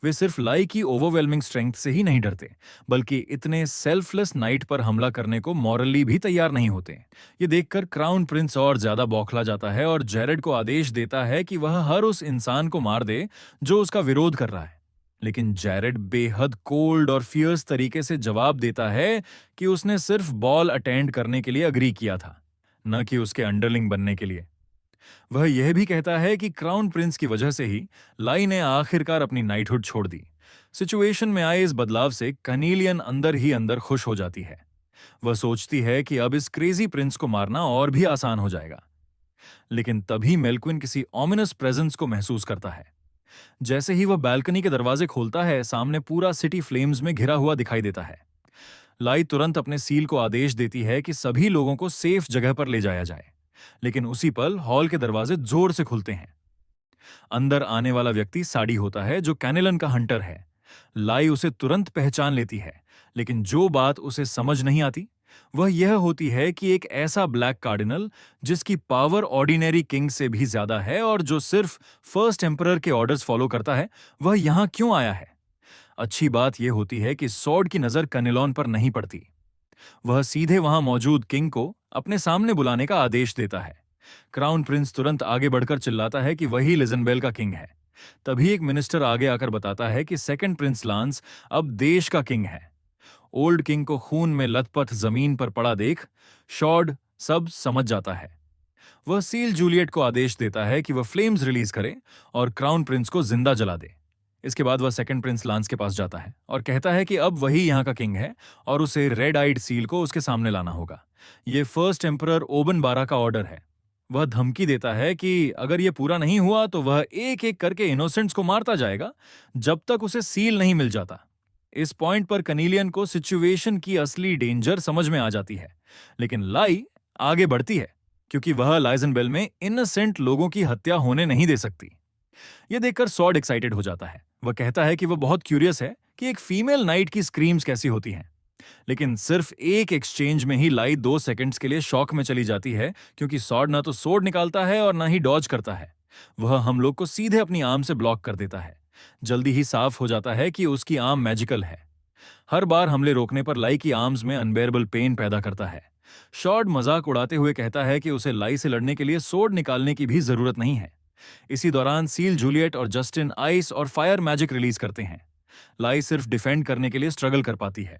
वे सिर्फ लाई की ओवरवेलमिंग स्ट्रेंथ से ही नहीं डरते, बल्कि इतने सेल्फलेस नाइट पर हमला करने को मॉरली भी तैयार नहीं होते। ये देखकर क्राउन प्रिंस और ज्यादा बौखला जाता है और जेरेड को आदेश देता है कि वह हर उस इंसान को मार दे जो उसका विरोध कर रहा है। लेकिन जेरेड बेहद कोल्ड और फियर्स तरीके से जवाब देता है कि उसने सिर्फ बॉल अटेंड करने के लिए अग्री किया था, न कि उसके अंडरलिंग बनने के लिए। वह यह भी कहता है कि क्राउन प्रिंस की वजह से ही लाई ने आखिरकार अपनी नाइटहुड छोड़ दी। सिचुएशन में आए इस बदलाव से कनीलियन अंदर ही अंदर खुश हो जाती है। वह सोचती है कि अब इस क्रेजी प्रिंस को मारना और भी आसान हो जाएगा। लेकिन तभी मेल्क्विन किसी ऑमिनस प्रेजेंस को महसूस करता है। जैसे ही वह बालकनी के दरवाजे खोलता है, सामने पूरा सिटी फ्लेम्स में घिरा हुआ दिखाई देता है। लाई तुरंत अपने सील को आदेश देती है कि सभी लोगों को सेफ जगह पर ले जाया जाए, लेकिन उसी पल हॉल के दरवाजे जोर से खुलते हैं। अंदर आने वाला व्यक्ति साड़ी होता है, जो कैनेलन का हंटर है। लाई उसे तुरंत पहचान लेती है, लेकिन जो बात उसे समझ नहीं आती वह यह होती है कि एक ऐसा ब्लैक कार्डिनल जिसकी पावर ऑर्डिनरी किंग से भी ज्यादा है और जो सिर्फ फर्स्ट एम्परर के ऑर्डर्स फॉलो करता है, वह यहां क्यों आया है। अच्छी बात यह होती है कि सॉर्ड की नजर कनेलॉन पर नहीं पड़ती। वह सीधे वहां मौजूद किंग को अपने सामने बुलाने का आदेश देता है। क्राउन प्रिंस तुरंत आगे बढ़कर चिल्लाता है कि वही लिजनबेल का किंग है। तभी एक मिनिस्टर आगे आकर बताता है कि सेकंड प्रिंस लांस अब देश का किंग है। ओल्ड किंग को खून में लथपथ जमीन पर पड़ा देख शॉर्ड सब समझ जाता है। वह सील जूलियट को आदेश देता है कि वह फ्लेम्स रिलीज करे और क्राउन प्रिंस को जिंदा जला दे। इसके बाद वह सेकंड प्रिंस लांस के पास जाता है और कहता है कि अब वही यहाँ का किंग है और उसे रेड आइड सील को उसके सामने लाना होगा। ये फर्स्ट एम्परर ओबन 12 का ऑर्डर है। वह धमकी देता है कि अगर यह पूरा नहीं हुआ तो वह एक एक करके इनोसेंट्स को मारता जाएगा जब तक उसे सील नहीं मिल जाता। इस पॉइंट पर कनीलियन को सिचुएशन की असली डेंजर समझ में आ जाती है, लेकिन लाई आगे बढ़ती है क्योंकि वह लाइजनबेल में इनोसेंट लोगों की हत्या होने नहीं दे सकती। यह देखकर सॉर्ड एक्साइटेड हो जाता है। वह कहता है कि वह बहुत क्यूरियस है कि एक फीमेल नाइट की स्क्रीम्स कैसी होती हैं। लेकिन सिर्फ एक एक्सचेंज में ही लाई 2 सेकंड्स के लिए शॉक में चली जाती है क्योंकि सॉर्ड ना तो सोर्ड निकालता है और ना ही डॉज करता है। वह हम लोग को सीधे अपनी आर्म से ब्लॉक कर देता है। जल्दी ही साफ हो जाता है कि उसकी आर्म मैजिकल है। हर बार हमले रोकने पर लाई की आर्म्स में अनबेरेबल पेन पैदा करता है। शॉर्ड मजाक उड़ाते हुए कहता है कि उसे लाई से लड़ने के लिए सोर्ड निकालने की भी जरूरत नहीं है। इसी दौरान सील जूलियट और जस्टिन आइस और फायर मैजिक रिलीज करते हैं। लाई सिर्फ डिफेंड करने के लिए स्ट्रगल कर पाती है।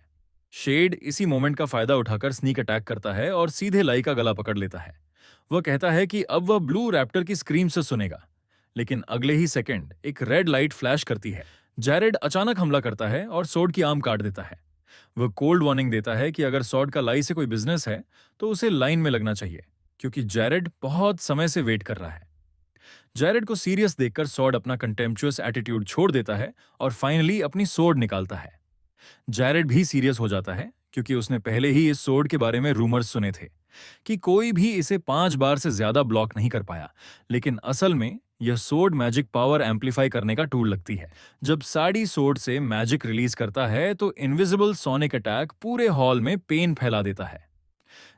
शेड इसी मोमेंट का फायदा उठाकर स्नीक अटैक करता है और सीधे लाई का गला पकड़ लेता है। वह कहता है कि अब वह ब्लू रैप्टर की स्क्रीम से सुनेगा, लेकिन अगले ही सेकंड एक रेड लाइट फ्लैश करती है। जैरेड अचानक हमला करता है और सॉर्ड की आर्म काट देता है। वह कोल्ड वार्निंग देता है कि अगर सॉर्ड का लाई से कोई बिजनेस है तो उसे लाइन में लगना चाहिए क्योंकि जैरेड बहुत समय से वेट कर रहा है। जैरेड को सीरियस देखकर सॉर्ड अपना कंटेम्पचुअस एटीट्यूड छोड़ देता है और फाइनली अपनी सोर्ड निकालता है। जैरेड भी सीरियस हो जाता है क्योंकि उसने पहले ही इस सोर्ड के बारे में रूमर्स सुने थे कि कोई भी इसे 5 बार से ज्यादा ब्लॉक नहीं कर पाया, लेकिन असल में यह सोर्ड मैजिक पावर एम्पलीफाई करने का टूल लगती है। जब साड़ी सोर्ड से मैजिक रिलीज करता है तो इनविजिबल सोनिक अटैक पूरे हॉल में पेन फैला देता है।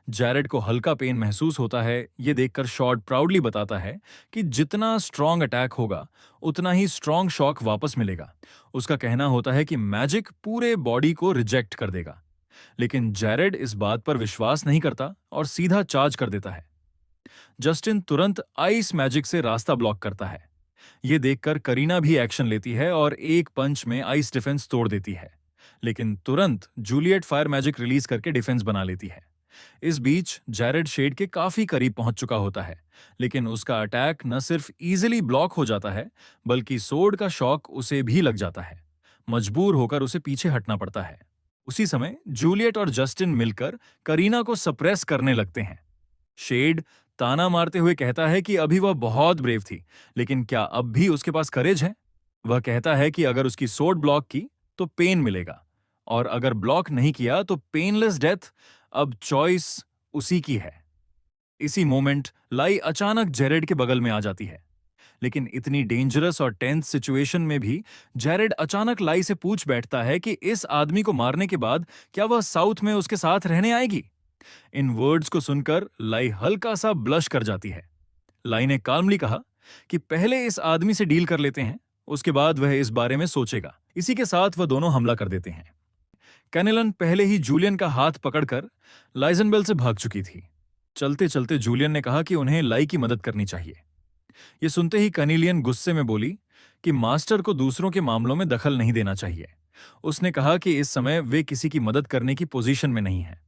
जैरेड को हल्का पेन महसूस होता है। यह देखकर शॉर्ड प्राउडली बताता है कि जितना स्ट्रॉन्ग अटैक होगा उतना ही स्ट्रॉन्ग शॉक वापस मिलेगा। उसका कहना होता है कि मैजिक पूरे बॉडी को रिजेक्ट कर देगा, लेकिन जैरेड इस बात पर विश्वास नहीं करता और सीधा चार्ज कर देता है। जस्टिन तुरंत आइस मैजिक से रास्ता ब्लॉक करता है। यह देखकर करीना भी एक्शन लेती है और एक पंच में आइस डिफेंस तोड़ देती है, लेकिन तुरंत जूलियट फायर मैजिक रिलीज करके डिफेंस बना लेती है। इस बीच जैरेड शेड के काफी करीब पहुंच चुका होता है, लेकिन उसका अटैक न सिर्फ इजीली ब्लॉक हो जाता है बल्कि सोर्ड का शॉक उसे भी लग जाता है। मजबूर होकर उसे पीछे हटना पड़ता है। उसी समय जूलियट और जस्टिन मिलकर करीना को सप्रेस करने लगते हैं। शेड ताना मारते हुए कहता है कि अभी वह बहुत ब्रेव थी, लेकिन क्या अब भी उसके पास करेज है? वह कहता है कि अगर उसकी सोर्ड ब्लॉक की तो पेन मिलेगा और अगर ब्लॉक नहीं किया तो पेनलेस डेथ। अब चॉइस उसी की है। इसी मोमेंट लाई अचानक जैरेड के बगल में आ जाती है, लेकिन इतनी डेंजरस और टेंस सिचुएशन में भी जैरेड अचानक लाई से पूछ बैठता है कि इस आदमी को मारने के बाद क्या वह साउथ में उसके साथ रहने आएगी। इन वर्ड्स को सुनकर लाई हल्का सा ब्लश कर जाती है। लाई ने काल्मली कहा कि पहले इस आदमी से डील कर लेते हैं, उसके बाद वह इस बारे में सोचेगा। इसी के साथ वह दोनों हमला कर देते हैं। कैनेलन पहले ही जूलियन का हाथ पकड़कर लाइजनबेल से भाग चुकी थी। चलते चलते जूलियन ने कहा कि उन्हें लाई की मदद करनी चाहिए। यह सुनते ही कनीलियन गुस्से में बोली कि मास्टर को दूसरों के मामलों में दखल नहीं देना चाहिए। उसने कहा कि इस समय वे किसी की मदद करने की पोजीशन में नहीं है।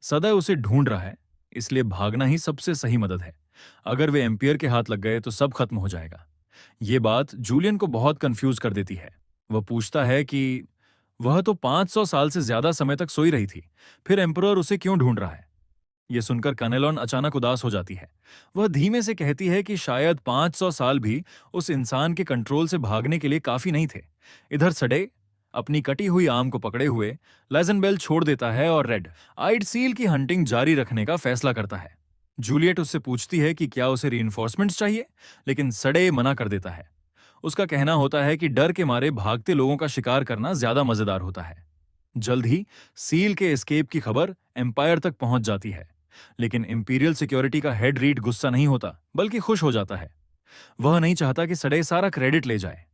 सदैव उसे ढूंढ रहा है, इसलिए भागना ही सबसे सही मदद है। अगर वे एम्पियर के हाथ लग गए तो सब खत्म हो जाएगा। ये बात जूलियन को बहुत कंफ्यूज कर देती है। वह पूछता है कि वह तो 500 साल से ज्यादा समय तक सोई रही थी, फिर एम्परर उसे क्यों ढूंढ रहा है? यह सुनकर कैनेलन अचानक उदास हो जाती है। वह धीमे से कहती है कि शायद 500 साल भी उस इंसान के कंट्रोल से भागने के लिए काफी नहीं थे। इधर सडे अपनी कटी हुई आर्म को पकड़े हुए लाइजनबेल छोड़ देता है और रेड आइड सील की हंटिंग जारी रखने का फैसला करता है। जूलियट उससे पूछती है कि क्या उसे रीइंफोर्समेंट्स चाहिए, लेकिन सडे मना कर देता है। उसका कहना होता है कि डर के मारे भागते लोगों का शिकार करना ज्यादा मजेदार होता है। जल्द ही सील के एस्केप की खबर एम्पायर तक पहुंच जाती है, लेकिन इंपीरियल सिक्योरिटी का हेड रीड गुस्सा नहीं होता बल्कि खुश हो जाता है। वह नहीं चाहता कि सडे सारा क्रेडिट ले जाए।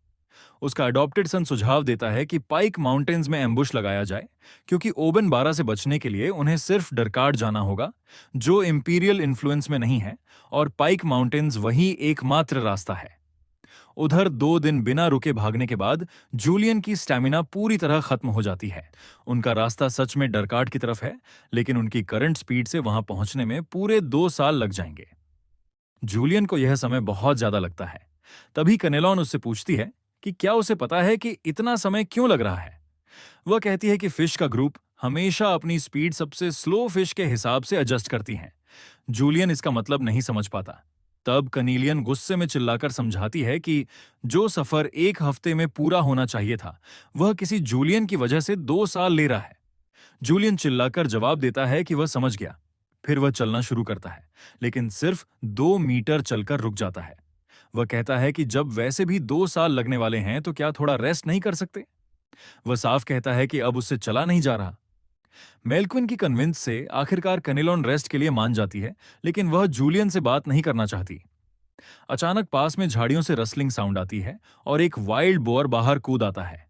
उसका अडॉप्टेड सन सुझाव देता है कि पाइक माउंटेन्स में एम्बुश लगाया जाए, क्योंकि ओबन 12 से बचने के लिए उन्हें सिर्फ डरकार्ड जाना होगा, जो इंपीरियल इन्फ्लुएंस में नहीं है, और पाइक माउंटेन्स वही एकमात्र रास्ता है। उधर 2 दिन बिना रुके भागने के बाद जूलियन की स्टैमिना पूरी तरह खत्म हो जाती है। उनका रास्ता सच में डरकार्ड की तरफ है, लेकिन उनकी करंट स्पीड से वहां पहुंचने में पूरे 2 साल लग जाएंगे। जूलियन को यह समय बहुत ज्यादा लगता है। तभी कनेलॉन उससे पूछती है कि क्या उसे पता है कि इतना समय क्यों लग रहा है। वह कहती है कि फिश का ग्रुप हमेशा अपनी स्पीड सबसे स्लो फिश के हिसाब से एडजस्ट करती हैं। जूलियन इसका मतलब नहीं समझ पाता। तब कनीलियन गुस्से में चिल्लाकर समझाती है कि जो सफर 1 हफ्ते में पूरा होना चाहिए था, वह किसी जूलियन की वजह से 2 साल ले रहा है। जूलियन चिल्लाकर जवाब देता है कि वह समझ गया। फिर वह चलना शुरू करता है, लेकिन सिर्फ 2 मीटर चलकर रुक जाता है। वह कहता है कि जब वैसे भी 2 साल लगने वाले हैं तो क्या थोड़ा रेस्ट नहीं कर सकते। वह साफ कहता है कि अब उससे चला नहीं जा रहा। मेल्क्विन की कन्विंस से आखिरकार कनेलॉन रेस्ट के लिए मान जाती है, लेकिन वह जूलियन से बात नहीं करना चाहती। अचानक पास में झाड़ियों से रसलिंग साउंड आती है और एक वाइल्ड बोअर बाहर कूद आता है।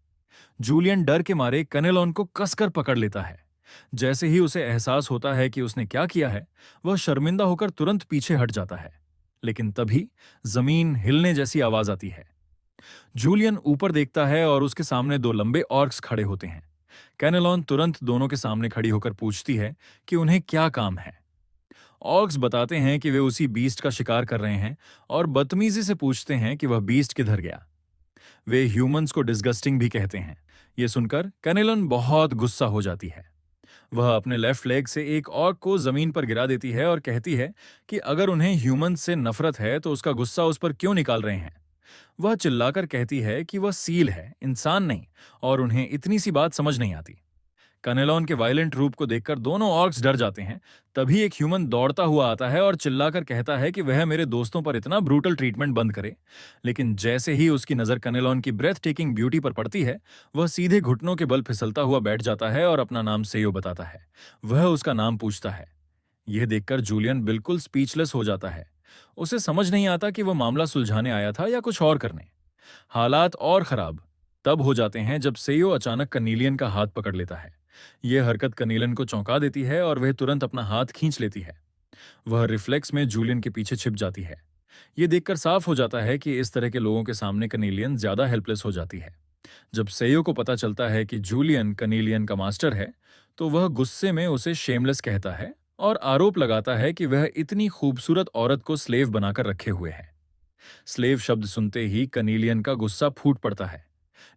जूलियन डर के मारे कनेलॉन को कसकर पकड़ लेता है। जैसे ही उसे एहसास होता है कि उसने क्या किया है, वह शर्मिंदा होकर तुरंत पीछे हट जाता है। लेकिन तभी जमीन हिलने जैसी आवाज आती है। जूलियन ऊपर देखता है और उसके सामने 2 लंबे ऑर्क्स खड़े होते हैं। कैनेलॉन तुरंत दोनों के सामने खड़ी होकर पूछती है कि उन्हें क्या काम है। ऑर्क्स बताते हैं कि वे उसी बीस्ट का शिकार कर रहे हैं और बदतमीजी से पूछते हैं कि वह बीस्ट किधर गया। वे ह्यूमंस को डिस्गस्टिंग भी कहते हैं। यह सुनकर कैनेलन बहुत गुस्सा हो जाती है। वह अपने लेफ्ट लेग से एक ऑर्क को जमीन पर गिरा देती है और कहती है कि अगर उन्हें ह्यूमंस से नफरत है तो उसका गुस्सा उस पर क्यों निकाल रहे हैं। वह चिल्लाकर कहती है कि वह सील है, इंसान नहीं, और उन्हें इतनी सी बात समझ नहीं आती। कनेलॉन के वायलेंट रूप को देखकर दोनों ऑर्क्स डर जाते हैं। तभी एक ह्यूमन दौड़ता हुआ आता है और चिल्लाकर कहता है कि वह मेरे दोस्तों पर इतना ब्रूटल ट्रीटमेंट बंद करे। लेकिन जैसे ही उसकी नजर कनेलॉन की ब्रेथ टेकिंग ब्यूटी पर पड़ती है, वह सीधे घुटनों के बल फिसलता हुआ बैठ जाता है और अपना नाम सेयो बताता है। वह उसका नाम पूछता है। यह देखकर जूलियन बिल्कुल स्पीचलेस हो जाता है। उसे समझ नहीं आता कि वह मामला सुलझाने आया था या कुछ और करने। हालात और खराब तब हो जाते हैं जब सेयो अचानक कनीलियन का हाथ पकड़ लेता है। यह हरकत कनीलन को चौंका देती है और वह तुरंत अपना हाथ खींच लेती है। वह रिफ्लेक्स में जूलियन के पीछे छिप जाती है। यह देखकर साफ हो जाता है कि इस तरह के लोगों के सामने कनीलियन ज्यादा हेल्पलेस हो जाती है। जब सेयो को पता चलता है कि जूलियन कनीलियन का मास्टर है, तो वह गुस्से में उसे शेमलेस कहता है और आरोप लगाता है कि वह इतनी खूबसूरत औरत को स्लेव बनाकर रखे हुए है। स्लेव शब्द सुनते ही कनीलियन का गुस्सा फूट पड़ता है,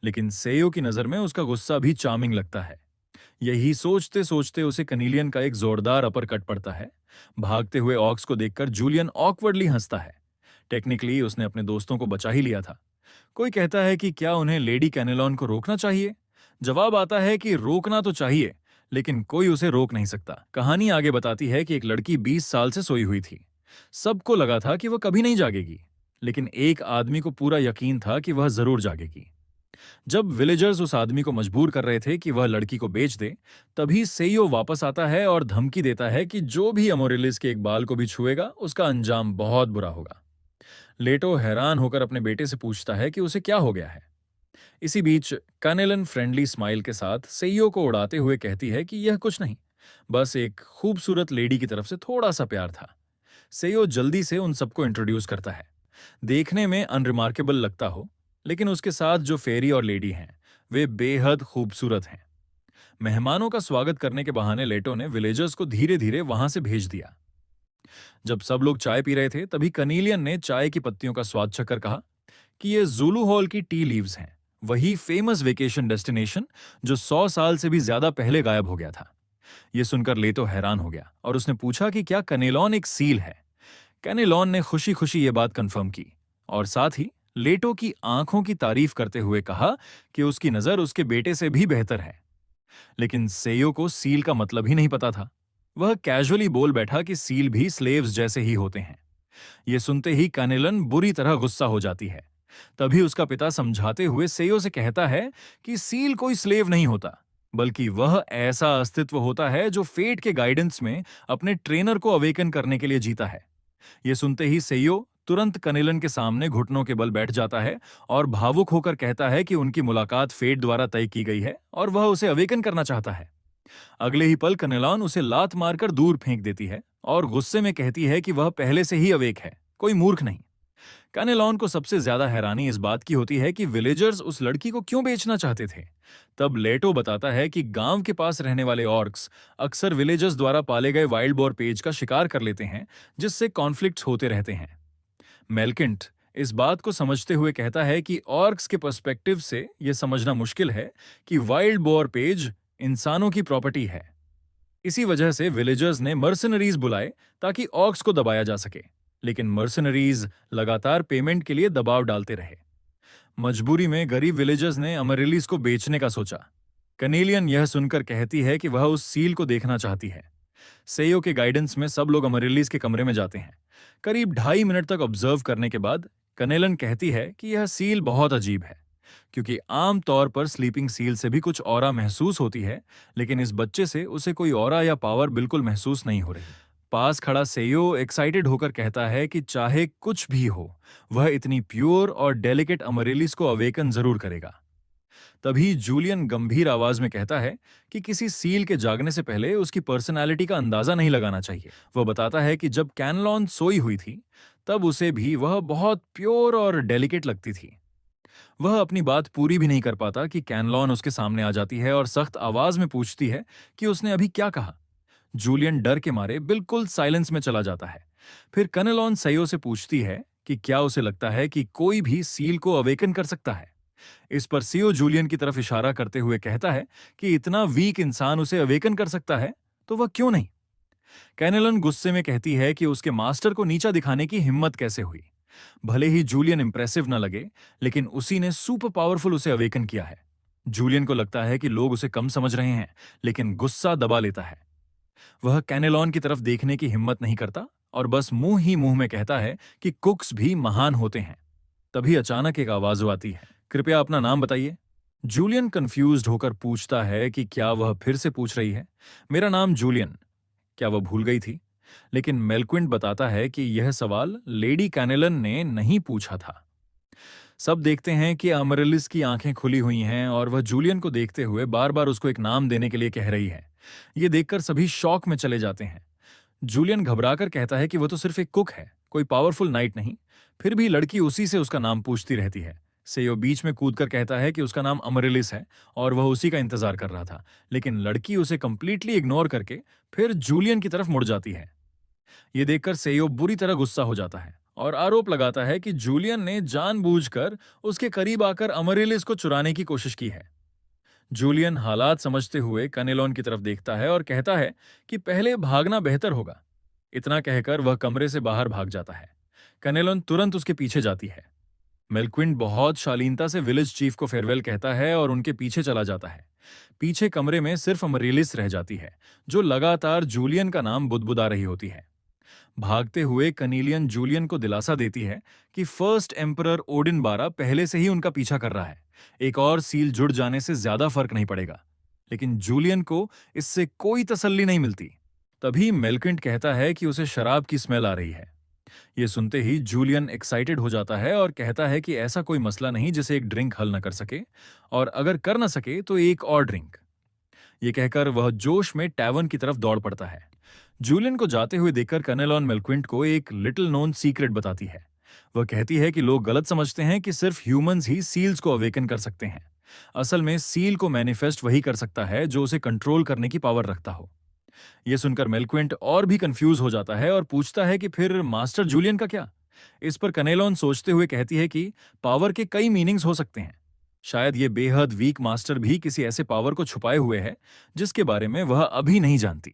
लेकिन सेयो की नजर में उसका गुस्सा भी चार्मिंग लगता है। यही सोचते सोचते उसे कनीलियन का एक जोरदार अपर कट पड़ता है। भागते हुए ऑक्स को देखकर जूलियन ऑकवर्डली हंसता है। टेक्निकली उसने अपने दोस्तों को बचा ही लिया था। कोई कहता है कि क्या उन्हें लेडी कैनेलॉन को रोकना चाहिए। जवाब आता है कि रोकना तो चाहिए, लेकिन कोई उसे रोक नहीं सकता। कहानी आगे बताती है कि एक लड़की 20 साल से सोई हुई थी। सबको लगा था कि वह कभी नहीं जागेगी, लेकिन एक आदमी को पूरा यकीन था कि वह जरूर जागेगी। जब विलेजर्स उस आदमी को मजबूर कर रहे थे कि वह लड़की को बेच दे, तभी सेयो वापस आता है और धमकी देता है कि जो भी अमोरेलिस के एक बाल को भी छुएगा, उसका अंजाम बहुत बुरा होगा। लेटो हैरान होकर अपने बेटे से पूछता है कि उसे क्या हो गया है। इसी बीच कैनेलन फ्रेंडली स्माइल के साथ सेयो को उड़ाते हुए कहती है कि यह कुछ नहीं, बस एक खूबसूरत लेडी की तरफ से थोड़ा सा प्यार था। सेयो जल्दी से उन सबको इंट्रोड्यूस करता है। देखने में अनरिमार्केबल लगता हो, लेकिन उसके साथ जो फेरी और लेडी हैं, वे बेहद खूबसूरत हैं। मेहमानों का स्वागत करने के बहाने लेटो ने विलेजर्स को धीरे धीरे वहां से भेज दिया। जब सब लोग चाय पी रहे थे, तभी कनीलियन ने चाय की पत्तियों का स्वाद चखकर कहा कि ये ज़ुलू हॉल की टी लीव्स हैं, वही फेमस वेकेशन डेस्टिनेशन जो 100 साल से भी ज्यादा पहले गायब हो गया था। यह सुनकर लेटो हैरान हो गया और उसने पूछा कि क्या कनेलॉन एक सील है। कैनेलॉन ने खुशी खुशी यह बात कंफर्म की और साथ ही लेटो की आंखों की तारीफ करते हुए कहा कि उसकी नजर उसके बेटे से भी बेहतर है। लेकिन सेयो को सील का मतलब ही नहीं पता था। वह कैजुअली बोल बैठा कि सील भी स्लेव्स जैसे ही होते हैं। यह सुनते ही कैनेलन बुरी तरह गुस्सा हो जाती है। तभी उसका पिता समझाते हुए सेयो से कहता है कि सील कोई स्लेव नहीं होता, बल्कि वह ऐसा अस्तित्व होता है जो फेट के गाइडेंस में अपने ट्रेनर को अवेकन करने के लिए जीता है। यह सुनते ही सेयो तुरंत कनेलन के सामने घुटनों के बल बैठ जाता है और भावुक होकर कहता है कि उनकी मुलाकात फेट द्वारा तय की गई है और वह उसे अवेकन करना चाहता है। अगले ही पल कनेलॉन उसे लात मारकर दूर फेंक देती है और गुस्से में कहती है कि वह पहले से ही अवेक है, कोई मूर्ख नहीं। कैनेलॉन को सबसे ज्यादा हैरानी इस बात की होती है कि विलेजर्स उस लड़की को क्यों बेचना चाहते थे। तब लेटो बताता है कि गांव के पास रहने वाले ऑर्क्स अक्सर विलेजर्स द्वारा पाले गए वाइल्ड बोर पेज का शिकार कर लेते हैं, जिससे कॉन्फ्लिक्ट्स होते रहते हैं। मेलकिंट इस बात को समझते हुए कहता है कि ऑर्क्स के पर्सपेक्टिव से यह समझना मुश्किल है कि वाइल्ड बोर पेज इंसानों की प्रॉपर्टी है। इसी वजह से विलेजर्स ने मर्सनरीज बुलाए ताकि ऑर्क्स को दबाया जा सके, लेकिन मर्सनरीज लगातार पेमेंट के लिए दबाव डालते रहे। मजबूरी में गरीब विलेजर्स ने अमरेलिस को बेचने का सोचा। कनेलियन यह सुनकर कहती है कि वह उस सील को देखना चाहती है। सेयो के गाइडेंस में सब लोग अमरेलिस के कमरे में जाते हैं। करीब 2.5 मिनट तक ऑब्जर्व करने के बाद कनेलन कहती है कि यह सील बहुत अजीब है, क्योंकि आम तौर पर स्लीपिंग सील से भी कुछ ऑरा महसूस होती है, लेकिन इस बच्चे से उसे कोई ऑरा या पावर बिल्कुल महसूस नहीं हो रही। पास खड़ा सेयो एक्साइटेड होकर कहता है कि चाहे कुछ भी हो, वह इतनी प्योर और डेलिकेट अमरेलिस को अवेकन जरूर करेगा। तभी जूलियन गंभीर आवाज में कहता है कि किसी सील के जागने से पहले उसकी पर्सनालिटी का अंदाजा नहीं लगाना चाहिए। वह बताता है कि जब कैनलॉन सोई हुई थी, तब उसे भी वह बहुत प्योर और डेलिकेट लगती थी। वह अपनी बात पूरी भी नहीं कर पाता कि कैनलॉन उसके सामने आ जाती है और सख्त आवाज में पूछती है कि उसने अभी क्या कहा। जूलियन डर के मारे बिल्कुल साइलेंस में चला जाता है। फिर कनेलॉन सयो से पूछती है कि क्या उसे लगता है कि कोई भी सील को अवेकन कर सकता है। इस पर सियो जूलियन की तरफ इशारा करते हुए कहता है कि इतना वीक इंसान उसे अवेकन कर सकता है तो वह क्यों नहीं। कैनेलन गुस्से में कहती है कि उसके मास्टर को नीचा दिखाने की हिम्मत कैसे हुई। भले ही जूलियन इंप्रेसिव न लगे, लेकिन उसी ने सुपर पावरफुल उसे अवेकन किया है। जूलियन को लगता है कि लोग उसे कम समझ रहे हैं, लेकिन गुस्सा दबा लेता है। वह कैनेलॉन की तरफ देखने की हिम्मत नहीं करता और बस मुंह ही मुंह में कहता है कि कुक्स भी महान होते हैं। तभी अचानक एक आवाज आती है, कृपया अपना नाम बताइए। जूलियन कंफ्यूज्ड होकर पूछता है कि क्या वह फिर से पूछ रही है, मेरा नाम जूलियन। क्या वह भूल गई थी? लेकिन मेलक्विंट बताता है कि यह सवाल लेडी कैनेलन ने नहीं पूछा था। सब देखते हैं कि अमरेलिस की आंखें खुली हुई हैं और वह जूलियन को देखते हुए बार बार उसको एक नाम देने के लिए कह रही है। यह देखकर सभी शॉक में चले जाते हैं। जूलियन घबराकर कहता है कि वह तो सिर्फ एक कुक है, कोई पावरफुल नाइट नहीं। फिर भी लड़की उसी से उसका नाम पूछती रहती है। सेयो बीच में कूदकर कहता है कि उसका नाम अमरेलिस है और वह उसी का इंतजार कर रहा था, लेकिन लड़की उसे कंप्लीटली इग्नोर करके फिर जूलियन की तरफ मुड़ जाती है। यह देखकर सेयो बुरी तरह गुस्सा हो जाता है और आरोप लगाता है कि जूलियन ने जानबूझकर उसके करीब आकर अमरेलिस को चुराने की कोशिश की है। जूलियन हालात समझते हुए कनेलॉन की तरफ देखता है और कहता है कि पहले भागना बेहतर होगा। इतना कहकर वह कमरे से बाहर भाग जाता है। कनेलॉन तुरंत उसके पीछे जाती है। मेलक्विंट बहुत शालीनता से विलेज चीफ को फेयरवेल कहता है और उनके पीछे चला जाता है। पीछे कमरे में सिर्फ अमरेलिस रह जाती है, जो लगातार जूलियन का नाम बुदबुदा रही होती है। भागते हुए कनीलियन जूलियन को दिलासा देती है कि फर्स्ट एम्परर ओडिन 12 पहले से ही उनका पीछा कर रहा है। एक और सील जुड़ जाने से ज्यादा फर्क नहीं पड़ेगा। लेकिन जूलियन को इससे कोई तसल्ली नहीं मिलती। तभी मेलक्विंट कहता है कि उसे शराब की स्मेल आ रही है। यह सुनते ही जूलियन एक्साइटेड हो जाता है और कहता है कि ऐसा कोई मसला नहीं जिसे एक ड्रिंक हल न कर सके, और अगर कर न सके तो एक और ड्रिंक। यह कहकर वह जोश में टैवर्न की तरफ दौड़ पड़ता है। जूलियन को जाते हुए देखकर कनेलॉन मेलक्विंट को एक लिटिल नोन सीक्रेट बताती है। वह कहती है कि लोग गलत समझते हैं कि सिर्फ ह्यूमंस ही सील्स को अवेकन कर सकते हैं। असल में सील को मैनिफेस्ट वही कर सकता है जो उसे कंट्रोल करने की पावर रखता हो। यह सुनकर मेलक्विंट और भी कंफ्यूज हो जाता है और पूछता है कि फिर मास्टर जूलियन का क्या। इस पर कनेलॉन सोचते हुए कहती है कि पावर के कई मीनिंग्स हो सकते हैं। शायद ये बेहद वीक मास्टर भी किसी ऐसे पावर को छुपाए हुए है जिसके बारे में वह अभी नहीं जानती।